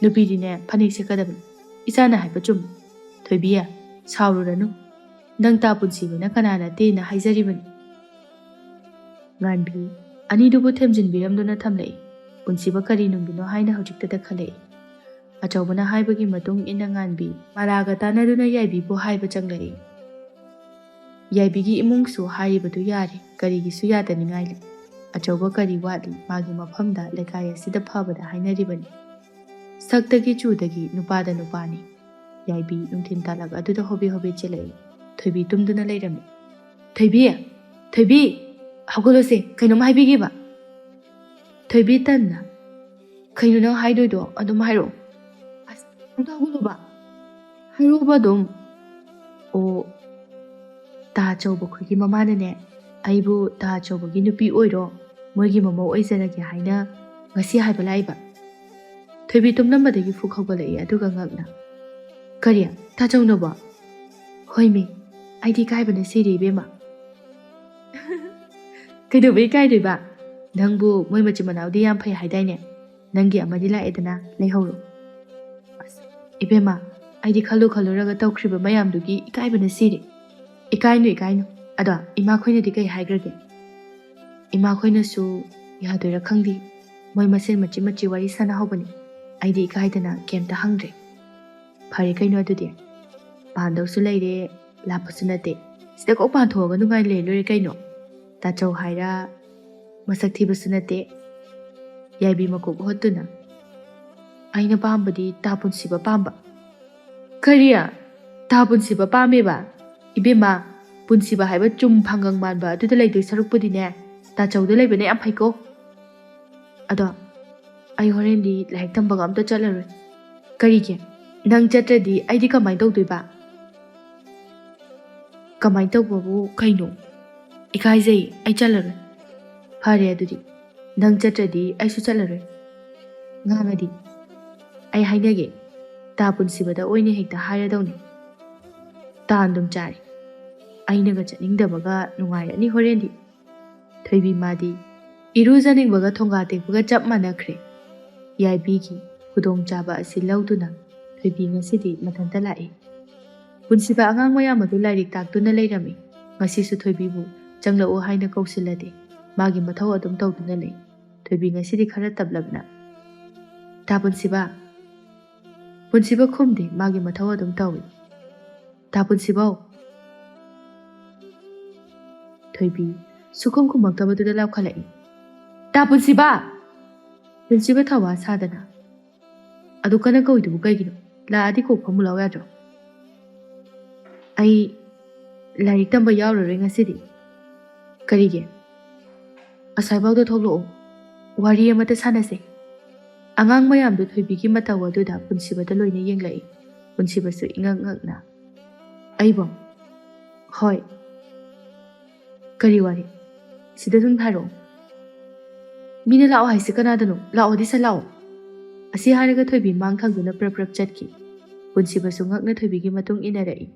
ꯅꯨꯄꯤꯗꯤꯅꯦ ꯐꯅꯦꯛ ꯁꯦꯠꯀꯗꯕꯅꯤ꯫ ꯏꯆꯥꯅ ꯍꯥꯏꯕ ꯆꯨꯝꯃꯤ꯫ ꯊꯣꯏꯕꯤ ꯁꯥꯎꯔꯨꯔꯅꯨ ꯅꯪ ꯇꯥ ꯄꯨꯟꯁꯤꯕꯅ ꯀꯅꯥ ꯅꯠꯇꯦꯅ ꯍꯥꯏꯖꯔꯤꯕꯅꯤ꯫ ꯉꯥꯟꯕꯤ ꯑꯅꯤꯗꯨꯕꯨ ꯊꯦꯝꯖꯤꯟꯕꯤꯔꯝꯗꯨꯅ ꯊꯝꯂꯛꯏ꯫ ꯄꯨꯟꯁꯤꯕ ꯀꯔꯤ ꯅꯨꯡꯒꯤꯅꯣ ꯍꯥꯏꯅ ꯍꯧꯖꯤꯛꯇꯗ ꯈꯜꯂꯛꯏ꯫ ꯑꯆꯧꯕꯅ ꯍꯥꯏꯕꯒꯤ ꯃꯇꯨꯡ ꯏꯟꯅ ꯉꯥꯟꯕꯤ ꯃꯔꯥꯒ ꯇꯥꯟꯅꯗꯨꯅ ꯌꯥꯏꯕꯤꯕꯨ ꯍꯥꯏꯕ ꯆꯪꯂꯛꯏ꯫ ꯌꯥꯏꯕꯤꯒꯤ ꯏꯃꯨꯡꯁꯨ ꯍꯥꯏꯔꯤꯕꯗꯨ ꯌꯥꯔꯤ ꯀꯔꯤꯒꯤꯁꯨ ꯌꯥꯗꯅꯤꯡꯉꯥꯏ ꯂꯩ꯫ ꯑꯆꯧꯕ ꯀꯔꯤ ꯋꯥꯠꯂꯤ ꯃꯥꯒꯤ ꯃꯐꯝꯗ ꯂꯩꯀꯥꯏ ꯑꯁꯤꯗ ꯐꯕꯗ ꯍꯥꯏꯅꯔꯤꯕꯅꯤ꯫ ꯁꯛꯇꯒꯤ ꯆꯨꯗꯒꯤ ꯅꯨꯄꯥꯗ ꯅꯨꯄꯥꯅꯤ꯫ ꯌꯥꯏꯕꯤ ꯅꯨꯡꯊꯤꯟ ꯇꯥꯂꯛ ꯑꯗꯨꯗ ꯍꯣꯕꯦ ꯍꯣꯕꯦ ꯆꯦꯜꯂꯛꯏ꯫ ꯊꯣꯏꯕꯤ ꯇꯨꯝꯗꯨꯅ ꯂꯩꯔꯝꯃꯤ꯫ ꯊꯣꯏꯕꯤ ꯊꯣꯏꯕꯤ ꯍꯧꯒꯠꯂꯣꯁꯦ ꯀꯩꯅꯣꯝ ꯍꯥꯏꯕꯤꯒꯦꯕ꯫ ꯊꯣꯏꯕꯤ ꯇꯟꯅ ꯀꯩꯅꯣ ꯅꯪ ꯍꯥꯏꯗꯣꯏꯗꯣ ꯑꯗꯨꯝ ꯍꯥꯏꯔꯛꯑꯣ꯫ ꯑꯁ ꯑꯝꯇ ꯍꯧꯒꯠꯂꯣꯕ ꯍꯥꯏꯔꯛꯑꯣꯕ ꯑꯗꯨꯝ꯫ ꯑꯣ ꯇꯥ ꯑꯆꯧꯕ ꯈꯣꯏꯒꯤ ꯃꯃꯥꯅꯅꯦ ꯑꯩꯕꯨ ꯇꯥ ꯑꯆꯧꯕꯒꯤ ꯅꯨꯄꯤ ꯑꯣꯏꯔꯣ ꯃꯣꯏꯒꯤ ꯃꯃꯧ ꯑꯣꯏꯖꯔꯒꯦ ꯍꯥꯏꯅ ꯉꯁꯤ ꯍꯥꯏꯕ ꯂꯥꯛꯏꯕ꯫ ꯊꯣꯏꯕꯤ ꯇꯨꯝꯂꯝꯕꯗꯒꯤ ꯐꯨꯛ ꯍꯧꯒꯠꯂꯛꯏ꯫ ꯑꯗꯨꯒ ꯉꯛꯅ ꯀꯔꯤ ꯇꯥꯆꯧꯅꯕꯣ? ꯍꯣꯏꯃꯤ ꯑꯩꯗꯤ ꯏꯀꯥꯏꯕꯅ ꯁꯤꯔꯦ ꯏꯕꯦꯝꯃ꯫ ꯀꯩꯗꯧꯕꯩ ꯏꯀꯥꯏꯗꯣꯏꯕ? ꯅꯪꯕꯨ ꯃꯣꯏ ꯃꯆꯤꯟ ꯃꯅꯥꯎꯗꯤ ꯌꯥꯝ ꯐꯩ ꯍꯥꯏꯗꯥꯏꯅꯦ? ꯅꯪꯒꯤ ꯑꯃꯗꯤ ꯂꯥꯛꯑꯦꯗꯅ ꯂꯩꯍꯧꯔꯣ꯫ ꯑꯁ ꯏꯕꯦꯝꯃ ꯑꯩꯗꯤ ꯈꯜꯂꯨꯔꯒ ꯇꯧꯈ꯭ꯔꯤꯕ ꯃꯌꯥꯝꯗꯨꯒꯤ ꯏꯀꯥꯏꯕꯅ ꯁꯤꯔꯦ꯫ ꯏꯀꯥꯏꯅꯨ ꯑꯗꯣ ꯏꯃꯥꯈꯣꯏꯅꯗꯤ ꯀꯩ ꯍꯥꯏꯈ꯭ꯔꯒꯦ? ꯏꯃꯥꯈꯣꯏꯅꯁꯨ ꯌꯥꯗꯣꯏꯔꯥ ꯈꯪꯗꯦ ꯃꯣꯏ ꯃꯁꯦꯟ ꯃꯆꯤ ꯋꯥꯔꯤ ꯁꯥꯟꯅꯍꯧꯕꯅꯤ꯫ ꯑꯩꯗꯤ ꯏꯀꯥꯏꯗꯅ ꯀꯩꯝꯇ ꯍꯪꯗ꯭ꯔꯦ꯫ ꯐꯔꯦ ꯀꯩꯅꯣ ꯑꯗꯨꯗꯤ ꯄꯥꯟꯗꯧꯁꯨ ꯂꯩꯔꯦ ꯂꯥꯞꯄꯁꯨ ꯅꯠꯇꯦ ꯁꯤꯗ ꯀꯣꯛ ꯄꯥꯟꯊꯣꯛꯑꯒ ꯅꯨꯡꯉꯥꯏꯅ ꯂꯩ ꯂꯣꯏꯔꯦ ꯀꯩꯅꯣ꯫ ꯇꯥꯆꯧ ꯍꯥꯏꯔ ꯃꯁꯛ ꯊꯤꯕꯁꯨ ꯅꯠꯇꯦ꯫ ꯌꯥꯏꯕꯤ ꯃꯀꯣꯛ ꯍꯣꯠꯇꯨꯅ ꯑꯩꯅ ꯄꯥꯝꯕꯗꯤ ꯇꯥ ꯄꯨꯟꯁꯤꯕ ꯄꯥꯝꯕ꯫ ꯀꯔꯤ ꯇꯥ ꯄꯨꯟꯁꯤꯕ ꯄꯥꯝꯃꯦꯕ? ꯏꯕꯦꯝꯃ ꯄꯨꯟꯁꯤꯕ ꯍꯥꯏꯕ ꯆꯨꯝ ꯐꯥꯡꯒꯪ ꯃꯥꯟꯕ ꯑꯗꯨꯗ ꯂꯩꯗꯣꯏ ꯁꯔꯨꯛꯄꯨꯗꯤꯅꯦ ꯇꯥꯆꯧꯗ ꯂꯩꯕꯅ ꯌꯥꯝ ꯐꯩꯀꯣ ꯑꯗꯣ ꯑꯩ ꯍꯣꯔꯦꯟꯗꯤ ꯂꯥꯏꯔꯤꯛ ꯇꯝꯕꯒ ꯑꯝꯇ ꯆꯠꯂꯔꯣꯏ ꯀꯔꯤꯒꯤ ꯅꯪ ꯆꯠꯇ꯭ꯔꯗꯤ ꯑꯩꯗꯤ ꯀꯃꯥꯏꯅ ꯇꯧꯗꯣꯏꯕ ꯀꯃꯥꯏꯅ ꯇꯧꯕꯕꯨ ꯀꯩꯅꯣ ꯏꯀꯥꯏꯖꯩ ꯑꯩ ꯆꯠꯂꯔꯣꯏ ꯐꯔꯦ ꯑꯗꯨꯗꯤ ꯅꯪ ꯆꯠꯇ꯭ꯔꯗꯤ ꯑꯩꯁꯨ ꯆꯠꯂꯔꯣꯏ ꯉꯥꯡꯉꯗꯤ ꯑꯩ ꯍꯥꯏꯅꯒꯦ ꯇꯥ ꯄꯨꯟꯁꯤꯕꯗ ꯑꯣꯏꯅ ꯍꯦꯛꯇ ꯍꯥꯏꯔꯗꯧꯅꯤ ꯇꯥꯟ ꯑꯗꯨꯝ ꯆꯥꯔꯤ ꯑꯩꯅꯒ ꯆꯠꯅꯤꯡꯗꯕꯒ ꯅꯨꯡꯉꯥꯏꯔꯅꯤ ꯍꯣꯔꯦꯟꯗꯤ ꯊꯣꯏꯕꯤ ꯃꯥꯗꯤ ꯏꯔꯨꯖꯅꯤꯡꯕꯒ ꯊꯣꯡꯒꯥ ꯇꯦꯛꯄꯒ ꯆꯞ ꯃꯥꯟꯅꯈ꯭ꯔꯦ ꯌꯥꯏꯕꯤꯒꯤ ꯈꯨꯗꯣꯡꯆꯥꯕ ꯑꯁꯤ ꯂꯧꯗꯨꯅ ꯊꯣꯏꯕꯤ ꯉꯁꯤꯗꯤ ꯃꯊꯟꯇ ꯂꯥꯛꯏ ꯄꯨꯟꯁꯤꯕ ꯑꯉꯥꯡ ꯃꯌꯥꯝ ꯑꯗꯨ ꯂꯥꯏꯔꯤꯛ ꯇꯥꯛꯇꯨꯅ ꯂꯩꯔꯝꯃꯤ ꯉꯁꯤꯁꯨ ꯊꯣꯏꯕꯤꯕꯨ ꯆꯪꯂꯛꯎ ꯍꯥꯏꯅ ꯀꯧꯁꯤꯜꯂꯗꯦ ꯃꯥꯒꯤ ꯃꯊꯧ ꯑꯗꯨꯝ ꯇꯧꯗꯨꯅ ꯂꯩ ꯊꯣꯏꯕꯤ ꯉꯁꯤꯗꯤ ꯈꯔ ꯇꯞꯂꯕꯅ ꯇꯥ ꯄꯨꯟꯁꯤꯕ ꯈꯨꯝꯗꯦ ꯃꯥꯒꯤ ꯃꯊꯧ ꯑꯗꯨꯝ ꯇꯧꯏ ꯇꯥ ꯄꯨꯟꯁꯤꯕꯧ ꯊꯣꯏꯕꯤ ꯁꯨꯈꯨꯝ ꯈꯨꯝꯃꯛꯇꯕꯗꯨꯗ ꯂꯥꯎꯈꯠꯂꯛꯏ ꯇꯥ ꯄꯨꯟꯁꯤꯕ ꯊꯋꯥ ꯁꯥꯗꯅ ꯑꯗꯨ ꯀꯟꯅ ꯀꯧꯏꯗꯨꯕꯨ ꯀꯩꯒꯤꯅꯣ ꯂꯥꯛꯑꯗꯤ ꯀꯣꯛ ꯐꯝꯃꯨ ꯂꯥꯎ ꯌꯥꯗ꯭ꯔꯣ ꯑꯩ ꯂꯥꯏꯔꯤꯛ ꯇꯝꯕ ꯌꯥꯎꯔꯔꯣꯏ ꯉꯁꯤꯗꯤ ꯀꯔꯤꯒꯤ ꯑꯁꯥꯏꯐꯥꯎꯗ ꯊꯣꯛꯂꯛꯑꯣ ꯋꯥꯔꯤ ꯑꯃꯇ ꯁꯥꯟꯅꯁꯦ ꯑꯉꯥꯡ ꯃꯌꯥꯝꯗꯨ ꯊꯣꯏꯕꯤꯒꯤ ꯃꯇꯧ ꯑꯗꯨꯗ ꯄꯨꯟꯁꯤꯕꯗ ꯂꯣꯏꯅ ꯌꯦꯡꯂꯛꯏ ꯄꯨꯟꯁꯤꯕꯁꯨ ꯏꯉꯛ ꯉꯛꯅ ꯑꯩꯕꯣ ꯍꯣꯏ ꯀꯔꯤ ꯋꯥꯔꯤ ꯁꯤꯗ ꯑꯗꯨꯝ ꯍꯥꯏꯔꯛꯑꯣ ꯃꯤꯅ ꯂꯥꯛꯑꯣ ꯍꯥꯏꯁꯦ ꯀꯅꯥꯗꯅꯣ ꯂꯥꯛꯑꯣꯗꯤ ꯁꯠ ꯂꯥꯛꯑꯣ ꯑꯁꯤ ꯍꯥꯏꯔꯒ ꯊꯣꯏꯕꯤ ꯃꯥꯡ ꯊꯪꯗꯨꯅ ꯄ꯭ꯔꯞ ꯆꯠꯈꯤ ꯄꯨꯟꯁꯤꯕꯁꯨ ꯉꯛꯅ ꯊꯣꯏꯕꯤꯒꯤ ꯃꯇꯨꯡ ꯏꯟꯅꯔꯛꯏ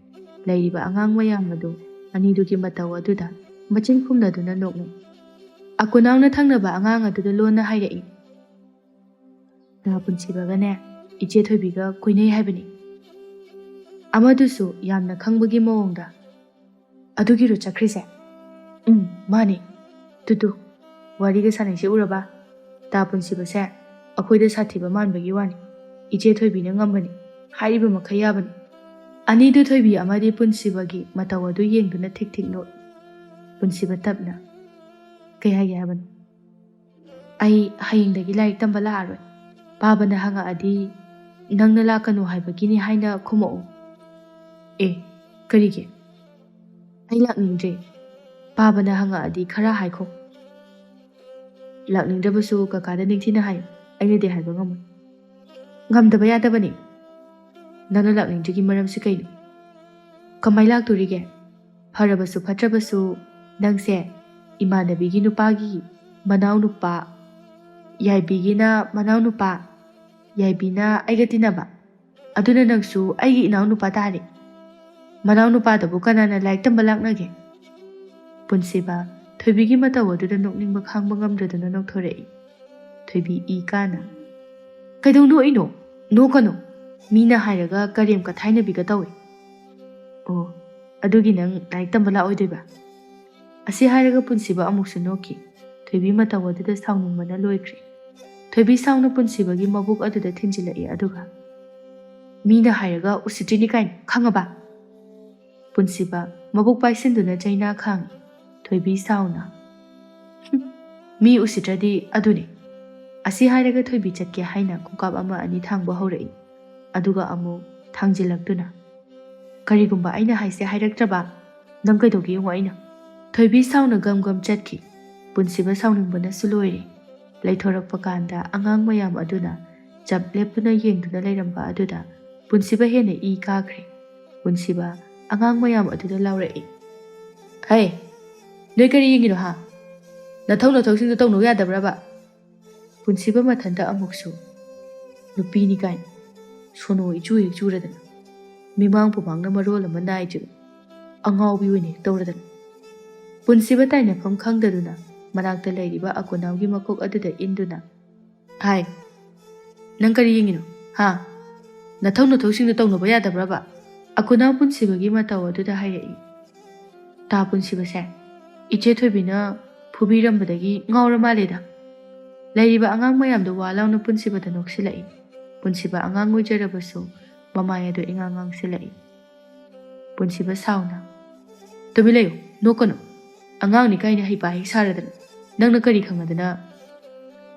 ꯂꯩꯔꯤꯕ ꯑꯉꯥꯡ ꯃꯌꯥꯝ ꯑꯗꯨ ꯑꯅꯤꯗꯨꯒꯤ ꯃꯇꯧ ꯑꯗꯨꯗ ꯃꯆꯤꯟ ꯈꯨꯝꯅꯗꯨꯅ ꯅꯣꯛꯅꯩ ꯑꯀꯨꯅꯥꯎꯅ ꯊꯪꯅꯕ ꯑꯉꯥꯡ ꯑꯗꯨꯗ ꯂꯣꯟꯅ ꯍꯥꯏꯔꯛꯏ ꯇꯥ ꯄꯨꯟꯁꯤꯕꯒꯅꯦ ꯏꯆꯦ ꯊꯣꯏꯕꯤꯒ ꯀꯣꯏꯅꯩ ꯍꯥꯏꯕꯅꯤ ꯑꯃꯗꯨꯁꯨ ꯌꯥꯝꯅ ꯈꯪꯕꯒꯤ ꯃꯑꯣꯡꯗ ꯑꯗꯨꯒꯤꯔꯣ ꯆꯠꯈ꯭ꯔꯤꯁꯦ ꯃꯥꯅꯤ ꯇꯨꯇꯨ ꯋꯥꯔꯤꯒ ꯁꯥꯟꯅꯩꯁꯦ ꯎꯔꯕ ꯇꯥ ꯄꯨꯟꯁꯤꯕꯁꯦ ꯑꯩꯈꯣꯏꯗ ꯁꯥꯊꯤꯕ ꯃꯥꯟꯕꯒꯤ ꯋꯥꯅꯤ ꯏꯆꯦ ꯊꯣꯏꯕꯤꯅ ꯉꯝꯕꯅꯤ ꯍꯥꯏꯔꯤꯕ ꯃꯈꯩ ꯌꯥꯕꯅꯤ ꯑꯅꯤꯗꯨ ꯊꯣꯏꯕꯤ ꯑꯃꯗꯤ ꯄꯨꯟꯁꯤꯕꯒꯤ ꯃꯇꯧ ꯑꯗꯨ ꯌꯦꯡꯗꯨꯅ ꯊꯤꯛ ꯊꯤꯛ ꯅꯣꯛꯏ ꯄꯨꯟꯁꯤꯕ ꯇꯞꯅ ꯀꯩ ꯍꯥꯏꯒꯦ ꯍꯥꯏꯕꯅꯣ ꯑꯩ ꯍꯌꯦꯡꯗꯒꯤ ꯂꯥꯏꯔꯤꯛ ꯇꯝꯕ ꯂꯥꯛꯑꯔꯣꯏ ꯄꯥꯕꯅ ꯍꯪꯉꯛꯑꯗꯤ ꯅꯪꯅ ꯂꯥꯛꯀꯅꯨ ꯍꯥꯏꯕꯒꯤꯅꯤ ꯍꯥꯏꯅ ꯈꯨꯝꯃꯛꯎ ꯀꯔꯤꯒꯤ ꯑꯩ ꯂꯥꯛꯅꯤꯡꯗ꯭ꯔꯦ ꯄꯥꯕꯅ ꯍꯪꯉꯛꯑꯗꯤ ꯈꯔ ꯍꯥꯏꯈꯣ ꯂꯥꯛꯅꯤꯡꯗ꯭ꯔꯕꯁꯨ ꯀꯀꯥꯗ ꯅꯤꯡꯊꯤꯅ ꯍꯥꯏꯌꯨ ꯑꯩꯅꯗꯤ ꯍꯥꯏꯕ ꯉꯝꯃꯣꯏ ꯉꯝꯗꯕ ꯌꯥꯗꯕꯅꯤ ꯅꯪꯅ ꯂꯥꯛꯅꯤꯡꯗ꯭ꯔꯤꯒꯤ ꯃꯔꯝꯁꯤ ꯀꯩꯅꯣ ꯀꯃꯥꯏ ꯂꯥꯛꯇꯣꯔꯤꯒꯦ ꯐꯔꯕꯁꯨ ꯐꯠꯇ꯭ꯔꯕꯁꯨ ꯅꯪꯁꯦ ꯏꯃꯥꯟꯅꯕꯤꯒꯤ ꯅꯨꯄꯥꯒꯤ ꯃꯅꯥꯎꯅꯨꯄꯥ ꯌꯥꯏꯕꯤꯒꯤꯅ ꯃꯅꯥꯎꯅꯨꯄꯥ ꯌꯥꯏꯕꯤꯅ ꯑꯩꯒ ꯇꯤꯟꯅꯕ ꯑꯗꯨꯅ ꯅꯪꯁꯨ ꯑꯩꯒꯤ ꯏꯅꯥꯎꯅꯨꯄꯥ ꯇꯥꯔꯦ ꯃꯅꯥꯎꯅꯨꯄꯥꯗꯕꯨ ꯀꯅꯥꯅ ꯂꯥꯏꯔꯤꯛ ꯇꯝꯕ ꯂꯥꯛꯅꯒꯦ ꯄꯨꯟꯁꯤꯕ ꯊꯣꯏꯕꯤꯒꯤ ꯃꯇꯧ ꯑꯗꯨꯗ ꯅꯣꯛꯅꯤꯡꯕ ꯈꯥꯡꯕ ꯉꯝꯗ꯭ꯔꯗꯨꯅ ꯅꯣꯛꯊꯣꯔꯛꯏ ꯊꯣꯏꯕꯤ ꯏ ꯀꯥꯅ ꯀꯩꯗꯧ ꯅꯣꯛꯏꯅꯣ ꯅꯣꯛꯀꯅꯣ ꯃꯤꯅ ꯍꯥꯏꯔꯒ ꯀꯔꯦꯝ ꯀꯊꯥꯏꯅꯕꯤꯒ ꯇꯧꯏ ꯑꯣ ꯑꯗꯨꯒꯤ ꯅꯪ ꯂꯥꯏꯔꯤꯛ ꯇꯝꯕ ꯂꯥꯛꯑꯣꯏꯗꯣꯏꯕ ꯑꯁꯤ ꯍꯥꯏꯔꯒ ꯄꯨꯟꯁꯤꯕ ꯑꯃꯨꯛꯁꯨ ꯅꯣꯛꯈꯤ ꯊꯣꯏꯕꯤ ꯃꯇꯧ ꯑꯗꯨꯗ ꯁꯥꯎꯅꯤꯡꯕꯅ ꯂꯣꯏꯈ꯭ꯔꯦ ꯊꯣꯏꯕꯤ ꯁꯥꯎꯅ ꯄꯨꯟꯁꯤꯕꯒꯤ ꯃꯕꯨꯛ ꯑꯗꯨꯗ ꯊꯤꯟꯖꯤꯜꯂꯛꯏ ꯑꯗꯨꯒ ꯃꯤꯅ ꯍꯥꯏꯔꯒ ꯎꯁꯤꯠꯇ꯭ꯔꯤꯅꯤ ꯀꯥꯏꯅ ꯈꯪꯉꯕ ꯄꯨꯟꯁꯤꯕ ꯃꯕꯨꯛ ꯄꯥꯏꯁꯤꯟꯗꯨꯅ ꯆꯩꯅꯥ ꯈꯥꯡꯉꯤ ꯊꯣꯏꯕꯤ ꯁꯥꯎꯅ ꯃꯤ ꯎꯁꯤꯠꯇ꯭ꯔꯗꯤ ꯑꯗꯨꯅꯤ ꯑꯁꯤ ꯍꯥꯏꯔꯒ ꯊꯣꯏꯕꯤ ꯆꯠꯀꯦ ꯍꯥꯏꯅ ꯈꯣꯡꯀꯥꯞ ꯑꯃ ꯑꯅꯤ ꯊꯥꯡꯕ ꯍꯧꯔꯛꯏ ꯑꯗꯨꯒ ꯑꯃꯨꯛ ꯊꯥꯡꯖꯤꯜꯂꯛꯇꯨꯅ ꯀꯔꯤꯒꯨꯝꯕ ꯑꯩꯅ ꯍꯥꯏꯁꯦ ꯍꯥꯏꯔꯛꯇ꯭ꯔꯕ ꯅꯪ ꯀꯩꯗꯧꯒꯦ ꯌꯦꯡꯉꯣ ꯑꯩꯅ ꯊꯣꯏꯕꯤ ꯁꯥꯎꯅ ꯒꯝ ꯆꯠꯈꯤ ꯄꯨꯟꯁꯤꯕ ꯁꯥꯎꯅꯤꯡꯕꯅꯁꯨ ꯂꯣꯏꯔꯦ ꯂꯩꯊꯣꯔꯛꯄ ꯀꯥꯟꯗ ꯑꯉꯥꯡ ꯃꯌꯥꯝ ꯑꯗꯨꯅ ꯆꯞ ꯂꯦꯞꯇꯨꯅ ꯌꯦꯡꯗꯨꯅ ꯂꯩꯔꯝꯕ ꯑꯗꯨꯗ ꯄꯨꯟꯁꯤꯕ ꯍꯦꯟꯅ ꯏ ꯀꯥꯈ꯭ꯔꯦ ꯄꯨꯟꯁꯤꯕ ꯑꯉꯥꯡ ꯃꯌꯥꯝ ꯑꯗꯨꯗ ꯂꯥꯎꯔꯛꯏ ꯍꯩ ꯅꯣꯏ ꯀꯔꯤ ꯌꯦꯡꯉꯤꯅꯣ ꯍꯥ ꯅꯊꯧꯁꯤꯡꯗꯣ ꯇꯧꯅꯧ ꯌꯥꯗꯕ꯭ꯔꯕ ꯄꯨꯟꯁꯤꯕ ꯃꯊꯟꯇ ꯑꯃꯨꯛꯁꯨ ꯅꯨꯄꯤꯅꯤ ꯀꯥꯏꯅ ꯁꯣꯅꯣ ꯏꯆꯨ ꯍꯦꯛ ꯆꯨꯔꯗꯅ ꯃꯤꯃꯥꯡ ꯄꯨꯃꯥꯡꯅ ꯃꯔꯣꯜ ꯑꯃ ꯅꯥꯏꯗ꯭ꯔꯤꯕ ꯑꯉꯥꯎꯕꯤ ꯑꯣꯏꯅ ꯍꯦꯛ ꯇꯧꯔꯗꯅ ꯄꯨꯟꯁꯤꯕ ꯇꯥꯏꯅꯐꯝ ꯈꯪꯗꯗꯨꯅ ꯃꯅꯥꯛꯇ ꯂꯩꯔꯤꯕ ꯑꯀꯨꯅꯥꯎꯒꯤ ꯃꯀꯣꯛ ꯑꯗꯨꯗ ꯏꯟꯗꯨꯅ ꯍꯥꯏ ꯅꯪ ꯀꯔꯤ ꯌꯦꯡꯉꯤꯅꯣ ꯍꯥ ꯅꯊꯧꯁꯤꯡꯗꯣ ꯇꯧꯅꯕ ꯌꯥꯗꯕ꯭ꯔꯕ ꯑꯀꯨꯅꯥꯎ ꯄꯨꯟꯁꯤꯕꯒꯤ ꯃꯇꯧ ꯑꯗꯨꯗ ꯍꯥꯏꯔꯛꯏ ꯇꯥ ꯄꯨꯟꯁꯤꯕꯁꯦ ꯏꯆꯦ ꯊꯣꯏꯕꯤꯅ ꯐꯨꯕꯤꯔꯝꯕꯗꯒꯤ ꯉꯥꯎꯔ ꯃꯥꯜꯂꯦꯗ ꯂꯩꯔꯤꯕ ꯑꯉꯥꯡ ꯃꯌꯥꯝꯗꯣ ꯋꯥ ꯂꯥꯎꯅ ꯄꯨꯟꯁꯤꯕꯗ ꯅꯣꯛꯁꯤꯜꯂꯛꯏ ꯄꯨꯟꯁꯤꯕ ꯑꯉꯥꯡ ꯑꯣꯏꯖꯔꯕꯁꯨ ꯃꯃꯥꯏ ꯑꯗꯨ ꯏꯉꯥꯡ ꯉꯥꯡꯁꯤꯜꯂꯛꯏ ꯄꯨꯟꯁꯤꯕ ꯁꯥꯎꯅ ꯇꯨꯃꯤꯟ ꯂꯩꯌꯨ ꯅꯣꯛꯀꯅꯨ ꯑꯉꯥꯡꯅꯤ ꯀꯥꯏꯅ ꯍꯩꯄꯥ ꯍꯦꯛ ꯁꯥꯔꯗꯅ ꯅꯪꯅ ꯀꯔꯤ ꯈꯪꯉꯗꯅ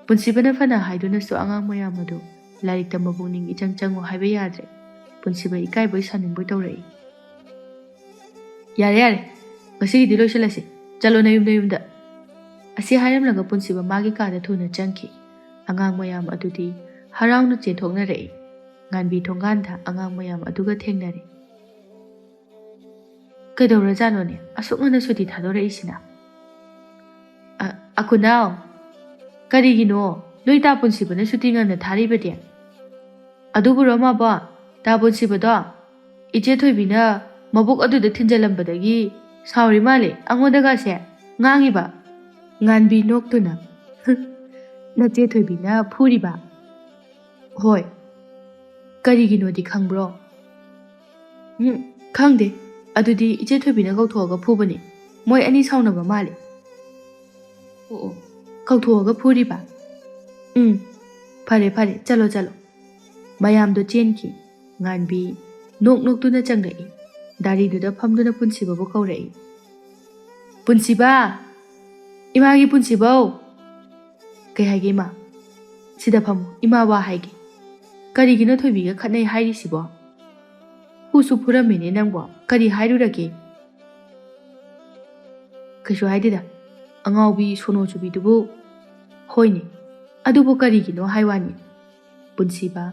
ꯄꯨꯟꯁꯤꯕꯅ ꯐꯅ ꯍꯥꯏꯗꯨꯅꯁꯨ ꯑꯉꯥꯡ ꯃꯌꯥꯝ ꯑꯗꯨ ꯂꯥꯏꯔꯤꯛ ꯇꯝꯕ ꯄꯨꯛꯅꯤꯡ ꯏꯆꯪ ꯆꯪꯉꯨ ꯍꯥꯏꯕ ꯌꯥꯗ꯭ꯔꯦ ꯄꯨꯟꯁꯤꯕ ꯏꯀꯥꯏꯕꯣꯏ ꯁꯥꯅꯤꯡꯕꯣꯏ ꯇꯧꯔꯛꯏ ꯌꯥꯔꯦ ꯉꯁꯤꯒꯤꯗꯤ ꯂꯣꯏꯁꯤꯜꯂꯁꯤ ꯆꯠꯂꯣ ꯅꯌꯨꯝꯗ ꯑꯁꯤ ꯍꯥꯏꯔꯝꯂꯒ ꯄꯨꯟꯁꯤꯕ ꯃꯥꯒꯤ ꯀꯥꯗ ꯊꯨꯅ ꯆꯪꯈꯤ꯫ ꯑꯉꯥꯡ ꯃꯌꯥꯝ ꯑꯗꯨꯗꯤ ꯍꯔꯥꯎꯅ ꯆꯦꯟꯊꯣꯛꯅꯔꯛꯏ꯫ ꯉꯥꯟꯕꯤ ꯊꯣꯡꯒꯥꯟꯗ ꯑꯉꯥꯡ ꯃꯌꯥꯝ ꯑꯗꯨꯒ ꯊꯦꯡꯅꯔꯦ꯫ ꯀꯩꯗꯧꯔꯖꯥꯠꯅꯣꯅꯦ ꯑꯁꯨꯛ ꯉꯟꯅ ꯁꯨꯇꯤ ꯊꯥꯗꯣꯔꯛꯏꯁꯤꯅ? ꯑꯀꯨꯅꯥꯎ, ꯀꯔꯤꯒꯤꯅꯣ ꯅꯣꯏ ꯇꯥ ꯄꯨꯟꯁꯤꯕꯅ ꯁꯨꯇꯤ ꯉꯟꯅ ꯊꯥꯔꯤꯕꯗꯤ? ꯑꯗꯨꯕꯨꯔꯣ ꯃꯥꯕꯣ, ꯇꯥ ꯄꯨꯟꯁꯤꯕꯗꯣ ꯏꯆꯦ ꯊꯣꯏꯕꯤꯅ ꯃꯕꯨꯛ ꯑꯗꯨꯗ ꯊꯤꯟꯖꯜꯂꯝꯕꯗꯒꯤ ꯁꯥꯎꯔꯤ ꯃꯥꯜꯂꯦ, ꯑꯩꯉꯣꯟꯗꯒꯁꯦ ꯉꯥꯡꯉꯤꯕ꯫ ꯉꯥꯟꯕꯤ ꯅꯣꯛꯇꯨꯅ ꯅꯆꯦ ꯊꯣꯏꯕꯤꯅ ꯐꯨꯔꯤꯕ? ꯍꯣꯏ, ꯀꯔꯤꯒꯤꯅꯣꯗꯤ ꯈꯪꯕ꯭ꯔꯣ? ꯈꯪꯗꯦ, ꯑꯗꯨꯗꯤ ꯏꯆꯦ ꯊꯣꯏꯕꯤꯅ ꯀꯧꯊꯣꯛꯑꯒ ꯐꯨꯕꯅꯤ, ꯃꯣꯏ ꯑꯅꯤ ꯁꯥꯎꯅꯕ ꯃꯥꯜꯂꯤ꯫ ꯑꯣ, ꯀꯧꯊꯣꯛꯑꯒ ꯐꯨꯔꯤꯕ? ꯐꯔꯦ ꯐꯔꯦ, ꯆꯠꯂꯣ ꯆꯠꯂꯣ꯫ ꯃꯌꯥꯝꯗꯣ ꯆꯦꯟꯈꯤ꯫ ꯉꯥꯟꯕꯤ ꯅꯣꯛꯇꯨꯅ ꯆꯪꯂꯛꯏ꯫ ꯗꯥꯔꯤꯗꯨꯗ ꯐꯝꯗꯨꯅ ꯄꯨꯟꯁꯤꯕꯕꯨ ꯀꯧꯔꯛꯏ꯫ ꯄꯨꯟꯁꯤꯕ! ꯏꯃꯥꯒꯤ ꯄꯨꯟꯁꯤꯕꯧ! ꯀꯩ ꯍꯥꯏꯒꯦ ꯏꯃꯥ? ꯁꯤꯗ ꯐꯝꯃꯨ, ꯏꯃꯥ ꯋꯥ ꯍꯥꯏꯒꯦ꯫ ꯀꯔꯤꯒꯤꯅꯣ ꯊꯣꯏꯕꯤꯒ ꯈꯠꯅꯩ ꯍꯥꯏꯔꯤꯁꯤꯕꯣ? ꯐꯨꯁꯨ ꯐꯨꯔꯝꯃꯤꯅꯦ ꯅꯪꯕꯣ, ꯀꯔꯤ ꯍꯥꯏꯔꯨꯔꯒꯦ? ꯀꯩꯁꯨ ꯍꯥꯏꯗꯦꯗ, ꯑꯉꯥꯎꯕꯤ ꯁꯣꯅꯣ ꯆꯨꯕꯤꯗꯨꯕꯨ꯫ ꯍꯣꯏꯅꯦ, ꯑꯗꯨꯕꯨ ꯀꯔꯤꯒꯤꯅꯣ ꯍꯥꯏꯋꯥꯅꯤ꯫ ꯄꯨꯟꯁꯤꯕ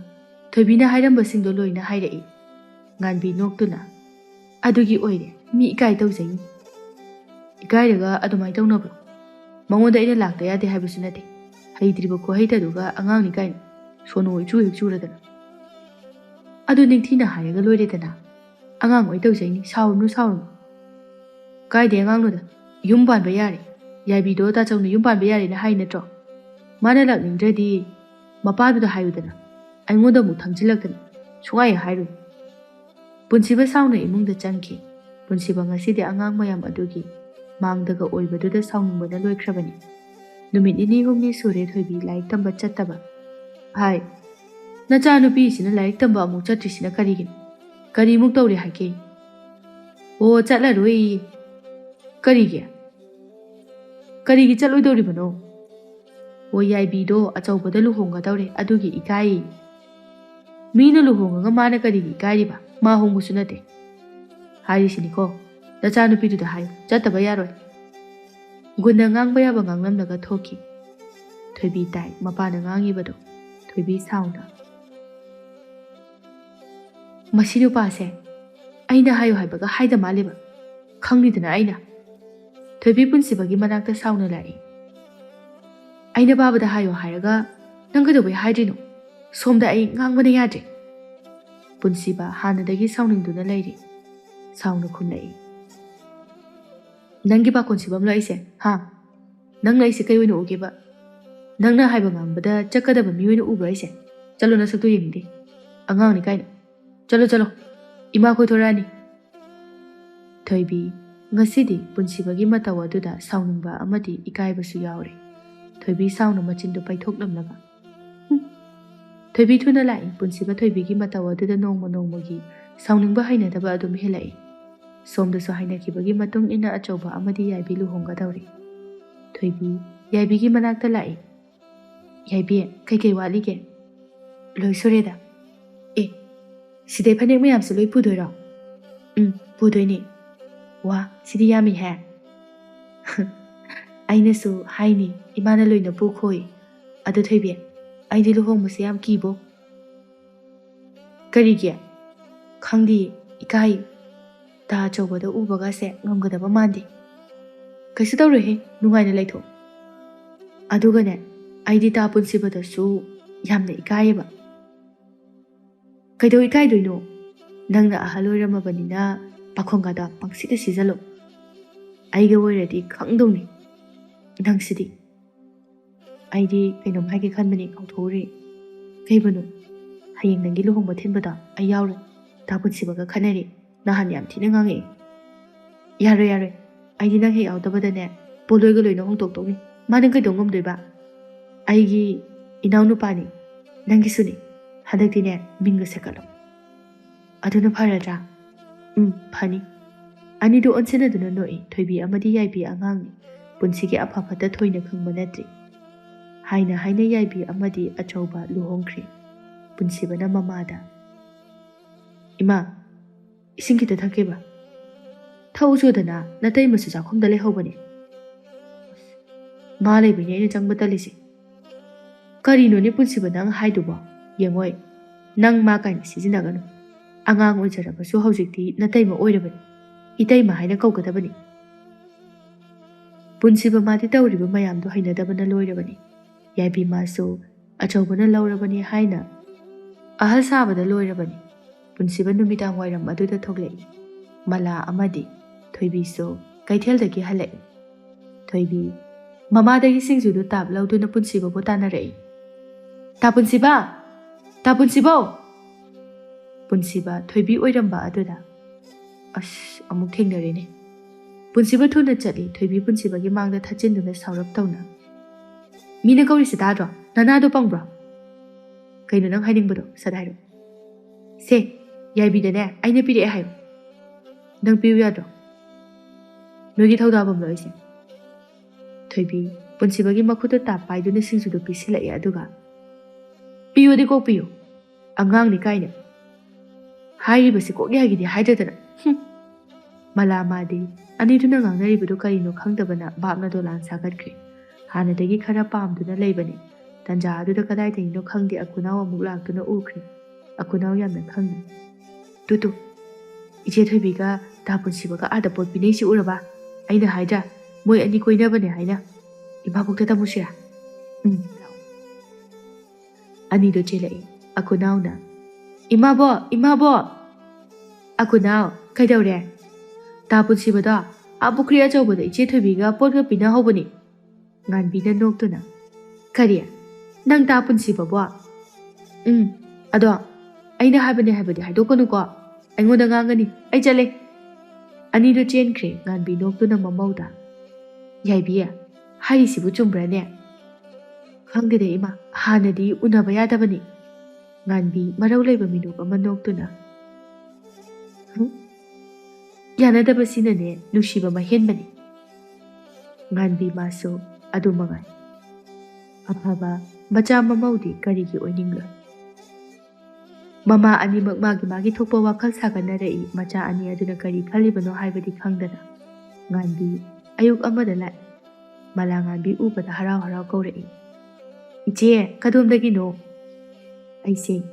ꯊꯣꯏꯕꯤꯅ ꯍꯥꯏꯔꯝꯕꯁꯤꯡꯗꯣ ꯂꯣꯏꯅ ꯍꯥꯏꯔꯛꯏ꯫ ꯉꯥꯟꯕꯤ ꯅꯣꯛꯇꯨꯅ ꯑꯗꯨꯒꯤ ꯑꯣꯏꯔꯦ ꯃꯤ ꯏꯀꯥꯏ ꯇꯧꯖꯩꯅꯤ꯫ ꯏꯀꯥꯏꯔꯒ ꯑꯗꯨꯃꯥꯏꯅ ꯇꯧꯅꯕ꯭ꯔꯣ? ꯃꯉꯣꯟꯗ ꯑꯩꯅ ꯂꯥꯛꯇ ꯌꯥꯗꯦ ꯍꯥꯏꯕꯁꯨ ꯅꯠꯇꯦ, ꯍꯩꯇ꯭ꯔꯤꯕ ꯈꯨꯍꯩꯇꯗꯨꯒ ꯑꯉꯥꯡꯅꯤ ꯀꯥꯏꯅ ꯁꯣꯅꯣ ꯏꯆꯨ ꯍꯦꯛ ꯆꯨꯔꯗꯅ꯫ ꯑꯗꯨ ꯅꯤꯡꯊꯤꯅ ꯍꯥꯏꯔꯒ ꯂꯣꯏꯔꯦꯗꯅ, ꯑꯉꯥꯡ ꯑꯣꯏ ꯇꯧꯖꯩꯅꯤ, ꯁꯥꯎꯔꯨꯅꯨ ꯁꯥꯎꯔꯨꯅꯨ꯫ ꯀꯥꯏꯗꯦ ꯑꯉꯥꯡꯅꯣꯗ, ꯌꯨꯝ ꯄꯥꯟꯕ ꯌꯥꯔꯦ, ꯌꯥꯏꯕꯤꯗꯣ ꯇꯥꯆꯧꯅ ꯌꯨꯝ ꯄꯥꯟꯕ ꯌꯥꯔꯦꯅ ꯍꯥꯏ ꯅꯠꯇ꯭ꯔꯣ? ꯃꯥꯅ ꯂꯥꯛꯅꯤꯡꯗ꯭ꯔꯗꯤ ꯃꯄꯥꯗꯨꯗ ꯍꯥꯏꯌꯨꯗꯅ, ꯑꯩꯉꯣꯟꯗ ꯑꯃꯨꯛ ꯊꯪꯖꯤꯜꯂꯛꯇꯅ ꯁꯨꯡꯍꯥꯏ ꯍꯥꯏꯔꯨ꯫ ꯄꯨꯟꯁꯤꯕ ꯁꯥꯎꯅ ꯏꯃꯨꯡꯗ ꯆꯪꯈꯤ꯫ ꯄꯨꯟꯁꯤꯕ ꯉꯁꯤꯗꯤ ꯑꯉꯥꯡ ꯃꯌꯥꯝ ꯑꯗꯨꯒꯤ ꯃꯥꯡꯗꯒ ꯑꯣꯏꯕꯗꯨꯗ ꯁꯥꯎꯅꯤꯡꯕꯅ ꯂꯣꯏꯈ꯭ꯔꯕꯅꯤ꯫ ꯅꯨꯃꯤꯠ ꯅꯤꯅꯤ ꯍꯨꯝꯅꯤ ꯁꯨꯔꯦ ꯊꯣꯏꯕꯤ ꯂꯥꯏꯔꯤꯛ ꯇꯝꯕ ꯆꯠꯇꯕ꯫ ꯍꯥꯏ, ꯅꯆꯥꯅꯨꯄꯤꯁꯤꯅ ꯂꯥꯏꯔꯤꯛ ꯇꯝꯕ ꯑꯃꯨꯛ ꯆꯠꯇ꯭ꯔꯤꯁꯤꯅ ꯀꯔꯤꯒꯤꯅꯣ? ꯀꯔꯤꯃꯨꯛ ꯇꯧꯔꯦ ꯍꯥꯏꯒꯦ? ꯑꯣ, ꯆꯠꯂꯔꯣꯏ꯫ ꯀꯔꯤꯒꯤ ꯆꯠꯂꯣꯏꯗꯧꯔꯤꯕꯅꯣ? ꯑꯣ, ꯌꯥꯏꯕꯤꯗꯣ ꯑꯆꯧꯕꯗ ꯂꯨꯍꯣꯡꯒꯗꯧꯔꯦ, ꯑꯗꯨꯒꯤ ꯏꯀꯥꯏ꯫ ꯃꯤꯅ ꯂꯨꯍꯣꯡꯉꯒ ꯃꯥꯅ ꯀꯔꯤꯒꯤ ꯏꯀꯥꯏꯔꯤꯕ? ꯃꯥ ꯍꯣꯡꯕꯁꯨ ꯅꯠꯇꯦ꯫ ꯍꯥꯏꯔꯤꯁꯤꯅꯤꯀꯣ, ꯅꯆꯥꯅꯨꯄꯤꯗꯨꯗ ꯍꯥꯏꯌꯨ, ꯆꯠꯇꯕ ꯌꯥꯔꯣꯏ꯫ ꯒꯨꯟꯅ ꯉꯥꯡꯕ ꯌꯥꯕ ꯉꯥꯡꯂꯝꯂꯒ ꯊꯣꯛꯈꯤ꯫ ꯊꯣꯏꯕꯤ ꯇꯥꯏ ꯃꯄꯥꯅ ꯉꯥꯡꯉꯤꯕꯗꯣ꯫ ꯊꯣꯏꯕꯤ ꯁꯥꯎꯅ ꯃꯁꯤ ꯅꯨꯄꯥꯁꯦ ꯑꯩꯅ ꯍꯥꯏꯌꯨ ꯍꯥꯏꯕꯒ ꯍꯥꯏꯗ ꯃꯥꯜꯂꯤꯕ, ꯈꯪꯂꯤꯗꯅ ꯑꯩꯅ꯫ ꯊꯣꯏꯕꯤ ꯄꯨꯟꯁꯤꯕꯒꯤ ꯃꯅꯥꯛꯇ ꯁꯥꯎꯅ ꯂꯥꯛꯏ꯫ ꯑꯩꯅ ꯕꯥꯕꯥꯗ ꯍꯥꯏꯌꯣ ꯍꯥꯏꯔꯒ ꯅꯪ ꯀꯩꯗꯧꯕꯩ ꯍꯥꯏꯗ꯭ꯔꯤꯅꯣ? ꯁꯣꯝꯗ ꯑꯩ ꯉꯥꯡꯕꯅ ꯌꯥꯗ꯭ꯔꯦ꯫ ꯄꯨꯟꯁꯤꯕ ꯍꯥꯟꯅꯗꯒꯤ ꯁꯥꯎꯅꯤꯡꯗꯨꯅ ꯂꯩꯔꯤ꯫ ꯁꯥꯎꯅ ꯈꯨꯝꯂꯛꯏ꯫ ꯅꯪꯒꯤ ꯄꯥꯈꯣꯟꯁꯤꯕꯝꯂꯣ ꯑꯩꯁꯦ, ꯍꯥ? ꯅꯪꯅ ꯑꯩꯁꯦ ꯀꯩ ꯑꯣꯏꯅ ꯎꯒꯦꯕ? ꯅꯪꯅ ꯍꯥꯏꯕ ꯉꯥꯡꯕꯗ ꯆꯠꯀꯗꯕ ꯃꯤ ꯑꯣꯏꯅ ꯎꯕ꯭ꯔꯥ ꯑꯩꯁꯦ? ꯆꯠꯂꯣ, ꯅꯁꯛꯇꯣ ꯌꯦꯡꯅꯤꯡꯗꯦ, ꯑꯉꯥꯡꯅꯤ ꯀꯥꯏꯅ꯫ ꯆꯠꯂꯣ ꯆꯠꯂꯣ, ꯏꯃꯥ ꯀꯣꯏꯊꯣꯔꯛꯑꯅꯤ꯫ ꯊꯣꯏꯕꯤ ꯉꯁꯤꯗꯤ ꯄꯨꯟꯁꯤꯕꯒꯤ ꯃꯇꯧ ꯑꯗꯨꯗ ꯁꯥꯎꯅꯤꯡꯕ ꯑꯃꯗꯤ ꯏꯀꯥꯏꯕꯁꯨ ꯌꯥꯎꯔꯦ꯫ ꯊꯣꯏꯕꯤ ꯁꯥꯎꯅ ꯃꯆꯤꯟꯗꯨ ꯄꯩꯊꯣꯛꯂꯝꯂꯒ ꯊꯣꯏꯕꯤ ꯊꯨꯅ ꯂꯥꯛꯏ꯫ ꯄꯨꯟꯁꯤꯕ ꯊꯣꯏꯕꯤꯒꯤ ꯃꯇꯧ ꯑꯗꯨꯗ ꯅꯣꯡꯃ ꯅꯣꯡꯃꯒꯤ ꯁꯥꯎꯅꯤꯡꯕ ꯍꯩꯅꯗꯕ ꯑꯗꯨꯝ ꯍꯦꯜꯂꯛꯏ꯫ ꯁꯣꯝꯗꯁꯨ ꯍꯥꯏꯅꯈꯤꯕꯒꯤ ꯃꯇꯨꯡ ꯏꯟꯅ ꯑꯆꯧꯕ ꯑꯃꯗꯤ ꯌꯥꯏꯕꯤ ꯂꯨꯍꯣꯡꯒꯗꯧꯔꯤ꯫ ꯊꯣꯏꯕꯤ ꯌꯥꯏꯕꯤꯒꯤ ꯃꯅꯥꯛꯇ ꯂꯥꯛꯏ꯫ ꯌꯥꯏꯕꯤ, ꯀꯩꯀꯩ ꯋꯥꯠꯂꯤꯒꯦ? ꯂꯣꯏ ꯁꯨꯔꯦꯗ꯫ ꯑꯦ, ꯁꯤꯗꯩ ꯐꯅꯦꯛ ꯃꯌꯥꯝꯁꯦ ꯂꯣꯏ ꯄꯨꯗꯣꯏꯔꯣ? ꯄꯨꯗꯣꯏꯅꯦ꯫ ꯋꯥ, ꯁꯤꯗꯤ ꯌꯥꯝꯃꯤꯍꯦ꯫ ꯑꯩꯅꯁꯨ ꯍꯥꯏꯅꯤ ꯏꯃꯥꯅ ꯂꯣꯏꯅ ꯄꯨꯈꯣꯏ꯫ ꯑꯗꯨ ꯊꯣꯏꯕꯤ, ꯑꯩꯗꯤ ꯂꯨꯍꯣꯡꯕꯁꯦ ꯌꯥꯝ ꯀꯤꯕꯣ꯫ ꯀꯔꯤꯒꯤ? ꯈꯪꯗꯤꯌꯦ, ꯏꯀꯥꯏ꯫ ꯇꯥ ꯑꯆꯧꯕꯗ ꯎꯕꯒꯁꯦ ꯉꯝꯒꯗꯕ ꯃꯥꯟꯗꯦ꯫ ꯀꯩꯁꯨ ꯇꯧꯔꯣꯏꯍꯦ, ꯅꯨꯡꯉꯥꯏꯅ ꯂꯩꯊꯣꯛ꯫ ꯑꯗꯨꯒꯅꯦ, ꯑꯩꯗꯤ ꯇꯥ ꯄꯨꯟꯁꯤꯕꯗꯁꯨ ꯌꯥꯝꯅ ꯏꯀꯥꯏꯌꯦꯕ꯫ ꯀꯩꯗꯧ ꯏꯀꯥꯏꯗꯣꯏꯅꯣ? ꯅꯪꯅ ꯑꯍꯜ ꯑꯣꯏꯔꯝꯃꯕꯅꯤꯅ ꯄꯥꯈꯣꯡꯒꯗꯣ ꯄꯪꯁꯤꯗ ꯁꯤꯖꯜꯂꯨ꯫ ꯑꯩꯒ ꯑꯣꯏꯔꯗꯤ ꯈꯪꯗꯧꯅꯤ ꯅꯪꯁꯤꯗꯤ꯫ ꯑꯩꯗꯤ ꯀꯩꯅꯣꯝ ꯍꯥꯏꯒꯦ ꯈꯟꯕꯅꯤ ꯀꯥꯎꯊꯣꯛꯎꯔꯦ꯫ ꯀꯩꯕꯨꯅꯣ? ꯍꯌꯦꯡ ꯅꯪꯒꯤ ꯂꯨꯍꯣꯡꯕ ꯊꯤꯟꯕꯗꯣ ꯑꯩ ꯌꯥꯎꯔꯣꯏ꯫ ꯇꯥ ꯄꯨꯟꯁꯤꯕꯒ ꯈꯟꯅꯔꯤ, ꯅꯍꯥꯟ ꯌꯥꯝ ꯊꯤꯅ ꯉꯥꯡꯉꯛꯏ꯫ ꯌꯥꯔꯣꯏ ꯌꯥꯔꯣꯏ, ꯑꯩꯗꯤ ꯅꯪ ꯍꯦꯛ ꯌꯥꯎꯗꯕꯗꯅꯦ ꯄꯣꯂꯣꯏꯒ ꯂꯣꯏꯅ ꯍꯣꯡꯇꯣꯛꯇꯧꯅꯤ꯫ ꯃꯥꯅ ꯀꯩꯗꯧ ꯉꯝꯗꯣꯏꯕ? ꯑꯩꯒꯤ ꯏꯅꯥꯎꯅꯨꯄꯥꯅꯤ, ꯅꯪꯒꯤꯁꯨꯅꯤ꯫ ꯍꯟꯗꯛꯇꯤꯅꯦ ꯃꯤꯡꯒ ꯁꯦꯀꯠꯂꯣ꯫ ꯑꯗꯨꯅ ꯐꯔꯗ꯭ꯔꯥ? ꯐꯅꯤ꯫ ꯑꯅꯤꯗꯨ ꯑꯣꯟꯁꯤꯟꯅꯗꯨꯅ ꯅꯣꯛꯏ꯫ ꯊꯣꯏꯕꯤ ꯑꯃꯗꯤ ꯌꯥꯏꯕꯤ ꯑꯉꯥꯡꯅꯤ, ꯄꯨꯟꯁꯤꯒꯤ ꯑꯐ ꯐꯠꯇ ꯊꯣꯏꯅ ꯈꯪꯕ ꯅꯠꯇ꯭ꯔꯤ꯫ ꯍꯥꯏꯅ ꯌꯥꯏꯕꯤ ꯑꯃꯗꯤ ꯑꯆꯧꯕ ꯂꯨꯍꯣꯡꯈ꯭ꯔꯦ꯫ ꯄꯨꯟꯁꯤꯕꯅ ꯃꯃꯥꯗ, ꯏꯃꯥ, ꯏꯁꯤꯡ ꯈꯤꯇ ꯊꯛꯀꯦꯕ? ꯊꯛꯎ ꯆꯣꯗꯅ, ꯅꯇꯩꯃꯁꯨ ꯆꯥꯛꯈꯨꯝꯗ ꯂꯩꯍꯧꯕꯅꯦ꯫ ꯃꯥ ꯂꯩꯕꯅꯤ ꯑꯩꯅ ꯆꯪꯕ ꯇꯜꯂꯤꯁꯦ. ꯀꯔꯤꯅꯣꯅꯦ ꯄꯨꯟꯁꯤꯕ ꯅꯪ ꯍꯥꯏꯗꯨꯕꯣ? ꯌꯦꯡꯉꯣꯏ, ꯅꯪ ꯃꯥ ꯀꯥꯏꯅ ꯁꯤꯖꯤꯟꯅꯒꯅꯨ. ꯑꯉꯥꯡ ꯑꯣꯏꯖꯔꯕꯁꯨ ꯍꯧꯖꯤꯛꯇꯤ ꯅꯇꯩꯃ ꯑꯣꯏꯔꯕꯅꯤ. ꯏꯇꯩꯃ ꯍꯥꯏꯅ ꯀꯧꯒꯗꯕꯅꯤ. ꯄꯨꯟꯁꯤꯕ ꯃꯥꯗꯤ ꯇꯧꯔꯤꯕ ꯃꯌꯥꯝꯗꯣ ꯍꯩꯅꯗꯕꯅ ꯂꯣꯏꯔꯕꯅꯤ. ꯌꯥꯏꯕꯤ ꯃꯥꯁꯨ ꯑꯆꯧꯕꯅ ꯂꯧꯔꯕꯅꯤ ꯍꯥꯏꯅ ꯑꯍꯜ ꯁꯥꯕꯗ ꯂꯣꯏꯔꯕꯅꯤ. ꯄꯨꯟꯁꯤꯕ ꯅꯨꯃꯤꯗꯥꯡ ꯋꯥꯏꯔꯝ ꯑꯗꯨꯗ ꯊꯣꯛꯂꯛꯏ. ꯃꯂꯥ ꯑꯃꯗꯤ ꯊꯣꯏꯕꯤꯁꯨ ꯀꯩꯊꯦꯜꯗꯒꯤ ꯍꯜꯂꯛꯏ. ꯊꯣꯏꯕꯤ ꯃꯃꯥꯗꯒꯤ ꯁꯤꯡꯖꯨꯗꯨ ꯇꯥꯞ ꯂꯧꯗꯨꯅ ꯄꯨꯟꯁꯤꯕꯕꯨ ꯇꯥꯟꯅꯔꯛꯏ. ꯇꯥ ꯄꯨꯟꯁꯤꯕ! ꯇꯥ ꯄꯨꯟꯁꯤꯕꯧ! ꯄꯨꯟꯁꯤꯕ ꯊꯣꯏꯕꯤ ꯑꯣꯏꯔꯝꯕ ꯑꯗꯨꯗ ꯑꯁ ꯑꯃꯨꯛ ꯊꯦꯡꯅꯔꯦꯅꯦ. ꯄꯨꯟꯁꯤꯕ ꯊꯨꯅ ꯆꯠꯂꯤ. ꯊꯣꯏꯕꯤ ꯄꯨꯟꯁꯤꯕꯒꯤ ꯃꯥꯡꯗ ꯊꯠꯆꯤꯟꯗꯨꯅ ꯁꯥꯎꯔꯞ ꯇꯧꯅ. ꯃꯤꯅ ꯀꯧꯔꯤꯁꯤ ꯇꯥꯗ꯭ꯔꯣ? ꯅꯅꯥꯗꯣ ꯄꯪꯕ꯭ꯔꯣ? ꯀꯩꯅꯣ ꯅꯪ ꯍꯥꯏꯅꯤꯡꯕꯗꯣ? ꯁꯠ ꯍꯥꯏꯔꯣ. ꯁꯦ, ꯌꯥꯏꯕꯤꯗꯅꯦ ꯑꯩꯅ ꯄꯤꯔꯛꯑꯦ ꯍꯥꯏꯌꯣ. ꯅꯪ ꯄꯤꯌꯨ ꯌꯥꯗ꯭ꯔꯣ? ꯅꯣꯏꯒꯤ ꯊꯧꯗꯥꯕꯝꯂꯣ ꯑꯩꯁꯦ? ꯊꯣꯏꯕꯤ ꯄꯨꯟꯁꯤꯕꯒꯤ ꯃꯈꯨꯠꯇ ꯇꯥꯞ ꯄꯥꯏꯗꯨꯅ ꯁꯤꯡꯖꯨꯗꯨ ꯄꯤꯁꯤꯜꯂꯛꯑꯦ. ꯑꯗꯨꯒ ꯄꯤꯌꯨꯗꯤ ꯀꯣꯛ ꯄꯤꯌꯨ. ꯑꯉꯥꯡꯅꯤ ꯀꯥꯏꯅ ꯍꯥꯏꯔꯤꯕꯁꯤ ꯀꯣꯛ ꯌꯥꯏꯒꯤꯗꯤ ꯍꯥꯏꯗ꯭ꯔꯗꯅ. ꯃꯂꯥ ꯃꯥꯗꯤ ꯑꯅꯤꯗꯨꯅ ꯉꯥꯡꯅꯔꯤꯕꯗꯨ ꯀꯔꯤꯅꯣ ꯈꯪꯗꯕꯅ ꯚꯥꯞꯅ ꯗꯣꯂꯥꯟ ꯁꯥꯒꯠꯈ꯭ꯔꯦ. ꯍꯥꯟꯅꯗꯒꯤ ꯈꯔ ꯄꯥꯝꯗꯨꯅ ꯂꯩꯕꯅꯤ. ꯇꯟꯖꯥ ꯑꯗꯨꯗ ꯀꯗꯥꯏꯗꯒꯤꯅꯣ ꯈꯪꯗꯦ ꯑꯀꯨꯅꯥꯎ ꯑꯃꯨꯛ ꯂꯥꯛꯇꯨꯅ ꯎꯈ꯭ꯔꯦ. ꯑꯀꯨꯅꯥꯎ ꯌꯥꯝꯅ ꯈꯪꯅ. ꯇꯨ ꯏꯆꯦ ꯊꯣꯏꯕꯤꯒ ꯇꯥ ꯄꯨꯟꯁꯤꯕꯒ ꯑꯥꯗ ꯄꯣꯠ ꯄꯤꯅꯩꯁꯤ ꯎꯔꯕ? ꯑꯩꯅ ꯍꯥꯏꯗ꯭ꯔꯥ ꯃꯣꯏ ꯑꯅꯤ ꯀꯣꯏꯅꯕꯅꯦ ꯍꯥꯏꯅ. ꯏꯃꯥꯕꯣꯛꯇ ꯇꯝꯃꯨꯁꯤꯔꯥ? ꯂꯥꯛꯑꯣ. ꯑꯅꯤꯗꯣ ꯆꯦꯜꯂꯛꯏ. ꯑꯀꯨꯅꯥꯎꯅ ꯏꯃꯥꯕꯣ! ꯏꯃꯥꯕꯣ! ꯑꯀꯨꯅꯥꯎ ꯀꯩꯗꯧꯔꯦ? ꯇꯥ ꯄꯨꯟꯁꯤꯕꯗꯣ ꯑꯥ ꯄꯨꯈ꯭ꯔꯤ ꯑꯆꯧꯕꯗ ꯏꯆꯦ ꯊꯣꯏꯕꯤꯒ ꯄꯣꯠꯀ ꯄꯤꯅꯍꯧꯕꯅꯤ. ꯉꯥꯟꯕꯤꯅ ꯅꯣꯛꯇꯨꯅ. ꯀꯔꯤ? ꯅꯪ ꯇꯥ ꯄꯨꯟꯁꯤꯕꯕꯣ? ꯑꯗꯣ ꯑꯩꯅ ꯍꯥꯏꯕꯅꯦ ꯍꯥꯏꯕꯗꯤ ꯍꯥꯏꯗꯣꯛꯀꯅꯨꯀꯣ. ꯑꯩꯉꯣꯟꯗ ꯉꯥꯡꯒꯅꯤ. ꯑꯩ ꯆꯠꯂꯦ. ꯑꯅꯤꯗꯣ ꯆꯦꯟꯈ꯭ꯔꯦ. ꯉꯥꯟꯕꯤ ꯅꯣꯛꯇꯨꯅ ꯃꯃꯧꯗ. ꯌꯥꯏꯕꯤ, ꯍꯥꯏꯔꯤꯁꯤꯕꯨ ꯆꯨꯝꯕ꯭ꯔꯅꯦ? ꯈꯪꯗꯦꯗ ꯏꯃꯥ, ꯍꯥꯟꯅꯗꯤ ꯎꯅꯕ ꯌꯥꯗꯕꯅꯤ. ꯉꯥꯟꯕꯤ ꯃꯔꯧ ꯂꯩꯕ ꯃꯤꯅꯣꯛ ꯑꯃ ꯅꯣꯛꯇꯨꯅ. ꯌꯥꯅꯗꯕꯁꯤꯅꯅꯦ ꯅꯨꯡꯁꯤꯕ ꯃꯍꯦꯟꯕꯅꯤ. ꯉꯥꯟꯕꯤ ꯃꯥꯁꯨ ꯑꯗꯨ ꯃꯉꯥꯏ. ꯑꯐꯕ ꯃꯆꯥ ꯃꯃꯧꯗꯤ ꯀꯔꯤꯒꯤ ꯑꯣꯏꯅꯤꯡꯂꯣꯏ? ꯃꯃꯥ ꯑꯅꯤꯃꯛ ꯃꯥꯒꯤ ꯃꯥꯒꯤ ꯊꯣꯛꯄ ꯋꯥꯈꯜ ꯁꯥꯒꯠꯅꯔꯛꯏ. ꯃꯆꯥ ꯑꯅꯤ ꯑꯗꯨꯅ ꯀꯔꯤ ꯈꯜꯂꯤꯕꯅꯣ ꯍꯥꯏꯕꯗꯤ ꯈꯪꯗꯅ. ꯉꯥꯟꯕꯤ ꯑꯌꯨꯛ ꯑꯃꯗ ꯂꯥꯛꯏ. ꯃꯂꯥ ꯉꯥꯟꯕꯤ ꯎꯕꯗ ꯍꯔꯥꯎ ꯍꯔꯥꯎ ꯀꯧꯔꯛꯏ. ꯏꯆꯦ, ꯀꯗꯣꯝꯗꯒꯤꯅꯣ? ꯑꯩꯁꯦ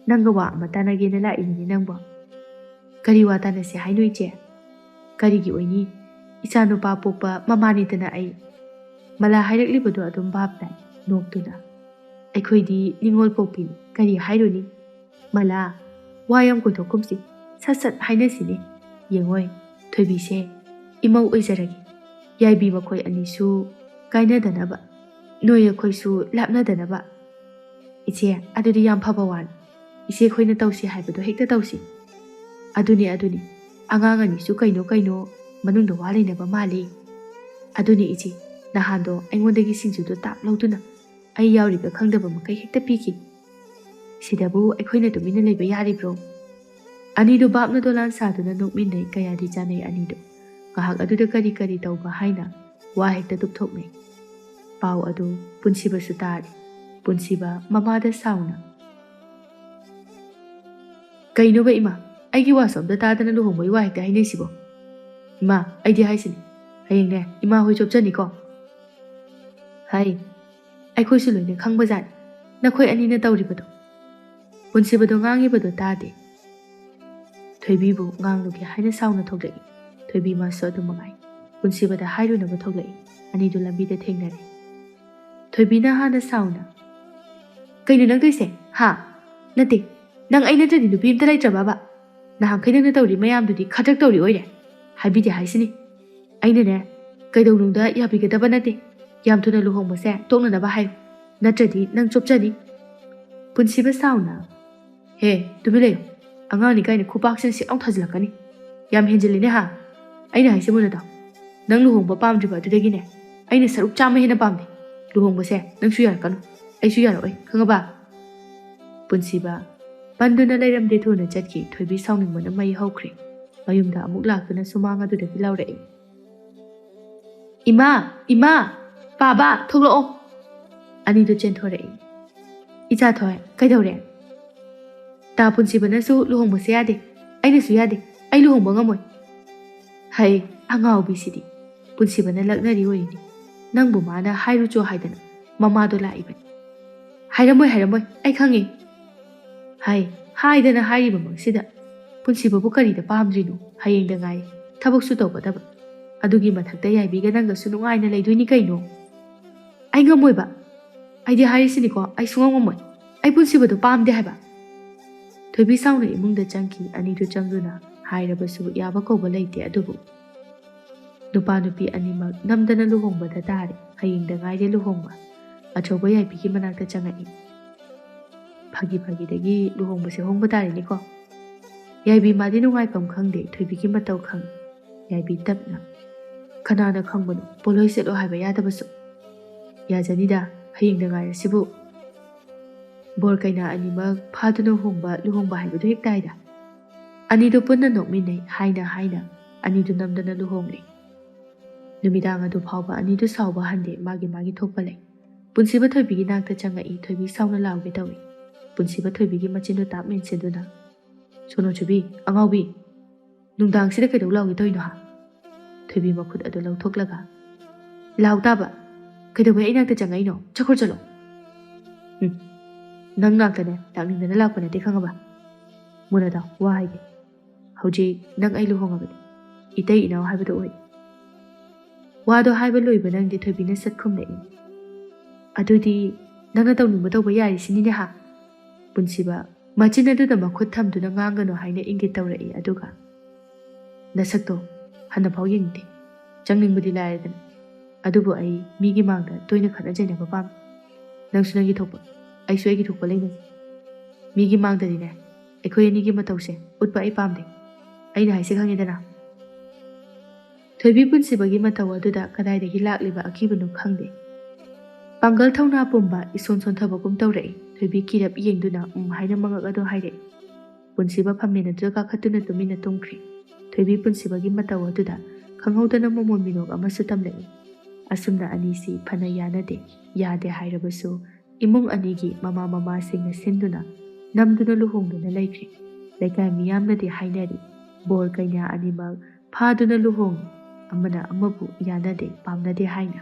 ꯅꯪꯒ ꯋꯥ ꯑꯃ ꯇꯥꯟꯅꯒꯦꯅ ꯂꯥꯛꯏꯅꯤꯅꯦ ꯅꯪꯕꯣ. ꯀꯔꯤ ꯋꯥ ꯇꯥꯟꯅꯁꯦ ꯍꯥꯏꯅꯣ ꯏꯆꯦ? ꯀꯔꯤꯒꯤ ꯑꯣꯏꯅꯤ? ꯏꯆꯥ ꯅꯨꯄꯥ ꯄꯣꯛꯄ ꯃꯃꯥꯅꯤꯗꯅ ꯑꯩ. ꯃꯂꯥ ꯍꯥꯏꯔꯛꯂꯤꯕꯗꯣ ꯑꯗꯨꯝ ꯚꯥꯞ ꯇꯥꯏ. ꯅꯣꯛꯇꯨꯅ. ꯑꯩꯈꯣꯏꯗꯤ ꯅꯤꯡꯉꯣꯜ ꯄꯣꯛꯄꯤꯅꯤ. ꯀꯔꯤ ꯍꯥꯏꯔꯨꯅꯤ? ꯃꯂꯥ, ꯋꯥ ꯌꯥꯝ ꯀꯣꯏꯊꯣꯛꯀꯨꯝꯁꯤ. ꯁꯠ ꯁꯠ ꯍꯥꯏꯅꯁꯤꯅꯦ. ꯌꯦꯡꯉꯣꯏ, ꯊꯣꯏꯕꯤꯁꯦ ꯏꯃꯧ ꯑꯣꯏꯖꯔꯒꯦ. ꯌꯥꯏꯕꯤ ꯃꯈꯣꯏ ꯑꯅꯤꯁꯨ ꯀꯥꯏꯅꯗꯅꯕ, ꯅꯣꯏ ꯑꯩꯈꯣꯏꯁꯨ ꯂꯥꯞꯅꯗꯅꯕ. ꯏꯆꯦ, ꯑꯗꯨꯗꯤ ꯌꯥꯝ ꯐꯕ ꯋꯥꯅꯤ. ꯏꯆꯦ ꯑꯩꯈꯣꯏꯅ ꯇꯧꯁꯤ ꯍꯥꯏꯕꯗꯣ ꯍꯦꯛꯇ ꯇꯧꯁꯤ. ꯑꯗꯨꯅꯤ ꯑꯉꯥꯡ ꯑꯅꯤꯁꯨ ꯀꯩꯅꯣ ꯃꯅꯨꯡꯗ ꯋꯥ ꯂꯩꯅꯕ ꯃꯥꯜꯂꯤ. ꯑꯗꯨꯅꯤ ꯏꯆꯦ, ꯅꯍꯥꯟꯗꯣ ꯑꯩꯉꯣꯟꯗꯒꯤ ꯁꯤꯡꯖꯨꯗꯣ ꯇꯥꯞ ꯂꯧꯗꯨꯅ ꯑꯩ ꯌꯥꯎꯔꯤꯒ ꯈꯪꯗꯕ ꯃꯈꯩ ꯍꯦꯛꯇ ꯄꯤꯈꯤ. ꯁꯤꯗꯕꯨ ꯑꯩꯈꯣꯏꯅ ꯇꯨꯃꯤꯟꯅ ꯂꯩꯕ ꯌꯥꯔꯤꯕ꯭ꯔോ? ꯑꯅꯤꯗꯨ ꯚꯥꯞꯅ ꯗꯣꯂꯥꯟ ꯁꯥꯗꯨꯅ ꯅꯣꯛꯃꯤꯟꯅꯩ. ꯀꯌꯥꯗꯤ ꯆꯥꯅꯩ ꯑꯅꯤꯗꯨ. ꯉꯥꯏꯍꯥꯛ ꯑꯗꯨꯗ ꯀꯔꯤ ꯇꯧꯕ ꯍꯥꯏꯅ ꯋꯥ ꯍꯦꯛꯇ ꯇꯨꯞꯊꯣꯛꯅꯩ. ꯄꯥꯎ ꯑꯗꯨ ꯄꯨꯟꯁꯤꯕꯁꯨ ꯇꯥꯔꯤ. ꯄꯨꯟꯁꯤꯕ ꯃꯃꯥꯗ ꯁꯥꯎꯅ. ꯀꯩꯅꯣꯕ ꯏꯃꯥ, ꯑꯩꯒꯤ ꯋꯥꯁꯨ ꯑꯝꯇ ꯇꯥꯗꯅ ꯂꯨꯍꯣꯡꯕꯒꯤ ꯋꯥ ꯍꯦꯛꯇ ꯍꯥꯏꯅꯩꯁꯤꯕꯣ? ꯏꯃꯥ, ꯑꯩꯗꯤ ꯍꯥꯏꯁꯤꯅꯤ. ꯍꯌꯦꯡꯅꯦ ꯏꯃꯥ ꯍꯣꯏ ꯆꯣꯞꯆꯅꯤꯀꯣ. ꯍꯥꯏ, ꯑꯩꯈꯣꯏꯁꯨ ꯂꯣꯏꯅ ꯈꯪꯕꯖꯥꯠꯅꯤ ꯅꯈꯣꯏ ꯑꯅꯤꯅ ꯇꯧꯔꯤꯕꯗꯣ. ꯄꯨꯟꯁꯤꯕꯗꯣ ꯉꯥꯡꯉꯤꯕꯗꯣ ꯇꯥꯗꯦ. ꯊꯣꯏꯕꯤꯕꯨ ꯉꯥꯡꯂꯨꯒꯦ ꯍꯥꯏꯅ ꯁꯥꯎꯅ ꯊꯣꯛꯂꯛꯏ. ꯊꯣꯏꯕꯤ ꯃꯥꯁꯨ ꯑꯗꯨ ꯃꯉꯥꯏ. ꯄꯨꯟꯁꯤꯕꯗ ꯍꯥꯏꯔꯨꯅꯕ ꯊꯣꯛꯂꯛꯏ. ꯑꯅꯤꯗꯨ ꯂꯝꯕꯤꯗ ꯊꯦꯡꯅꯔꯦ. ꯊꯣꯏꯕꯤꯅ ꯍꯥꯟꯅ ꯁꯥꯎꯅ. ꯀꯩꯅꯣ ꯅꯪ ꯇꯧꯏꯁꯦ? ꯍꯥ? ꯅꯠꯇꯦ, ꯅꯪ ꯑꯩ ꯅꯠꯇ꯭ꯔꯗꯤ ꯅꯨꯄꯤ ꯑꯝꯇ ꯂꯩꯇ꯭ꯔꯕꯕ? ꯅꯍꯥꯟꯈꯩ ꯅꯪꯅ ꯇꯧꯔꯤ ꯃꯌꯥꯝꯗꯨꯗꯤ ꯈꯗ꯭ꯔꯛ ꯇꯧꯔꯤ ꯑꯣꯏꯔꯦ. ꯍꯥꯏꯕꯤꯗꯦ ꯍꯥꯏꯁꯤꯅꯤ. ꯑꯩꯅꯅꯦ ꯀꯩꯗꯧꯅꯨꯡꯗ ꯌꯥꯕꯤꯒꯗꯕ ꯅꯠꯇꯦ. ꯌꯥꯝ ꯊꯨꯅ ꯂꯨꯍꯣꯡꯕꯁꯦ ꯇꯣꯛꯅꯅꯕ ꯍꯥꯏꯌꯨ. ꯅꯠꯇ꯭ꯔꯗꯤ ꯅꯪ ꯆꯣꯞꯆꯅꯤ. ꯄꯨꯟꯁꯤꯕ ꯁꯥꯎꯅ. ꯍꯦ, ꯇꯨꯃꯤꯟ ꯂꯩꯌꯨ. ꯑꯉꯥꯡꯅꯤ ꯀꯥꯏꯅ ꯈꯨꯄꯥꯛꯁꯤꯅ ꯁꯤꯠ ꯂꯥꯎ ꯊꯥꯖꯤꯜꯂꯛꯀꯅꯤ. ꯌꯥꯝ ꯍꯦꯟꯖꯤꯜꯂꯤꯅꯦ ꯍꯥ? ꯑꯩꯅ ꯍꯥꯏꯁꯦ ꯃꯨꯟꯅ ꯇꯥꯎ. ꯅꯪ ꯂꯨꯍꯣꯡꯕ ꯄꯥꯝꯗ꯭ꯔꯤꯕ ꯑꯗꯨꯗꯒꯤꯅꯦ ꯑꯩꯅ ꯁꯔꯨꯛ 100 ꯍꯦꯟꯅ ꯄꯥꯝꯗꯦ. ꯂꯨꯍꯣꯡꯕꯁꯦ ꯅꯪꯁꯨ ꯌꯥꯔꯛꯀꯅꯨ. ꯑꯩꯁꯨ ꯌꯥꯔꯛꯑꯣꯏ. ꯈꯪꯉꯕ? ꯄꯨꯟꯁꯤꯕ ꯄꯟꯗꯨꯅ ꯂꯩꯔꯝꯗꯦ ꯊꯨꯅ ꯆꯠꯈꯤ. ꯊꯣꯏꯕꯤ ꯁꯥꯎꯅꯤꯡꯕꯅ ꯃꯩ ꯍꯧꯈ꯭ꯔꯦ. ꯃꯌꯨꯝꯗ ꯑꯃꯨꯛ ꯂꯥꯛꯇꯨꯅ ꯁꯨꯃꯥꯡ ꯑꯗꯨꯗꯒꯤ ꯂꯥꯎꯔꯛꯏ. ꯏꯃꯥ, ꯄꯥꯕ ꯊꯣꯛꯂꯛꯑꯣ. ꯑꯅꯤꯗꯨ ꯆꯦꯟꯊꯣꯔꯛꯏ. ꯏꯆꯥꯊꯣꯏ, ꯀꯩꯗꯧꯔꯦ? ꯇꯥ ꯄꯨꯟꯁꯤꯕꯅꯁꯨ ꯂꯨꯍꯣꯡꯕꯁꯦ ꯌꯥꯗꯦ. ꯑꯩꯅꯁꯨ ꯌꯥꯗꯦ. ꯑꯩ ꯂꯨꯍꯣꯡꯕ ꯉꯝꯃꯣꯏ. ꯍꯩ, ꯑꯉꯥꯎꯕꯤꯁꯤꯗꯤ. ꯄꯨꯟꯁꯤꯕꯅ ꯂꯛꯅꯔꯤ ꯑꯣꯏꯔꯤꯅꯤ. ꯅꯪꯕꯨ ꯃꯥꯅ ꯍꯥꯏꯔꯨꯆꯣ ꯍꯥꯏꯗꯅ ꯃꯃꯥꯗꯣ ꯂꯥꯛꯏꯕꯅꯤ. ꯍꯥꯏꯔꯝꯃꯣꯏ ꯑꯩ ꯈꯪꯉꯤ. ꯍꯥꯏꯗꯅ ꯍꯥꯏꯔꯤꯕꯃꯛꯁꯤꯗ ꯄꯨꯟꯁꯤꯕꯕꯨ ꯀꯔꯤꯗ ꯄꯥꯝꯗ꯭ꯔꯤꯅꯣ? ꯍꯌꯦꯡꯗ ꯉꯥꯏ ꯊꯕꯛꯁꯨ ꯇꯧꯒꯗꯕ. ꯑꯗꯨꯒꯤ ꯃꯊꯛꯇ ꯌꯥꯏꯕꯤꯒ ꯅꯪꯒꯁꯨ ꯅꯨꯡꯉꯥꯏꯅ ꯂꯩꯗꯣꯏꯅꯤ ꯀꯩꯅꯣ. ꯑꯩ ꯉꯝꯃꯣꯏꯕ. ꯑꯩꯗꯤ ꯍꯥꯏꯔꯤꯁꯤꯅꯤꯀꯣ, ꯑꯩ ꯁꯨꯡꯉꯝ ꯉꯝꯃꯣꯏ. ꯑꯩ ꯄꯨꯟꯁꯤꯕꯗꯣ ꯄꯥꯝꯗꯦ ꯍꯥꯏꯕ. ꯊꯣꯏꯕꯤ ꯁꯥꯎꯅ ꯏꯃꯨꯡꯗ ꯆꯪꯈꯤ. ꯑꯅꯤꯗꯨ ꯆꯪꯗꯨꯅ ꯍꯥꯏꯔꯕꯁꯨ ꯌꯥꯕ ꯀꯧꯕ ꯂꯩꯇꯦ. ꯑꯗꯨꯕꯨ नुपा नुपी अनिमक नमदना लुहोंबदा तारे. हयेंदा गाइदे लुहोंबा. अचौबा याइबीगी मनाक्ता चंगई. फागी लुहोंबसे होंबा तारेनिको. याइबी मादी नुंगाइफम खंगदे थोइबीगी मतौ खंग. याइबी तपना खनाना खंगबनो पोलोइ सेलो हाइबा यादबसु. याजनीदा हयेंदा गाइरसिबु. बोर कैना अनिमक फादुना लुहोंबा हाइबदु हेक ताइदा. अनिदो पुन्ना नोकमिनै हाइना अनिदु नमदना लुहोंगले. नुमिदांग अदु फाउबा अनिदु साउबा हंदे मागी थोकपा लೈ. पुनसिबा थोइबीगी नाक्ता चंगई. थोइबी साउना लाउगे तौई. पुनसिबा थोइबीगी मचिनो ताप मेनसेदुना सोनो चुबी अंगाउबी नुंदांगसिदा कैदौ लाउगे तौइनो हा. थोइबी मखुद अदु लौथोकलगा लाउ ताबा कैदौबे आई नाक्ता चंगईनो चखोर चलो. नंग नाक्ताने लाकनिंदना लाकपा नते खंगबा. मुनादा वा हाइगे. हौजी नंग आई लुहोंगबदे इतै इनाव हाइबदो ओइ. वादो हाइबा लोइबा नंदि थोइबीना सत खुमलै. अदुदि नंगना तौनिंबा तौबा यारिसिनिने हा. पुनसिबा मचिन अदुदा मखुद थमदुना nganggano हाइना इंगित तौरई. अदुगा नसक्तो हन्नफाउ येंगदे. चंगनिंबदि लायदना. अदुबु आई मीगी मांगदा तोइना खना जैनबा पाम. नंगसु नंगी थोकपा आइसु आइगी थोकपा लैनसि. मीगी मांगददिने अखोय अनिगी मतौसे उतपा आई पामदे. अइना हाइसे खंगेदना. थोइबी पुनसिबगी मतौ अदुदा कदाइदगी लाक्लिबा अकिबनो खंगदे. पांगल थौना पुंबा इसोन सोनथबगुम तौरई. थोइबी किरप येंगदुना हाइना मंगक अदो हाइरे. पुनसिबा फमेन अदुदा काखतुना तुमिना तुमख्री. थोइबी पुनसिबगी मतौ अदुदा खंगहौदना मोमोन मिनोक अमसु तमलई. असुमना अनीसी फना यानदे यादे हाइरबसु इमुंग अनीगी ममा सिंगना सिंदुना नमदुना लुहोंगदुना लैख्री. लेकाय मियामनदे हाइनरी बोर कैना अनिमक फादुना लुहोंग. अमना अमबु यानदे पामनदे हाइना.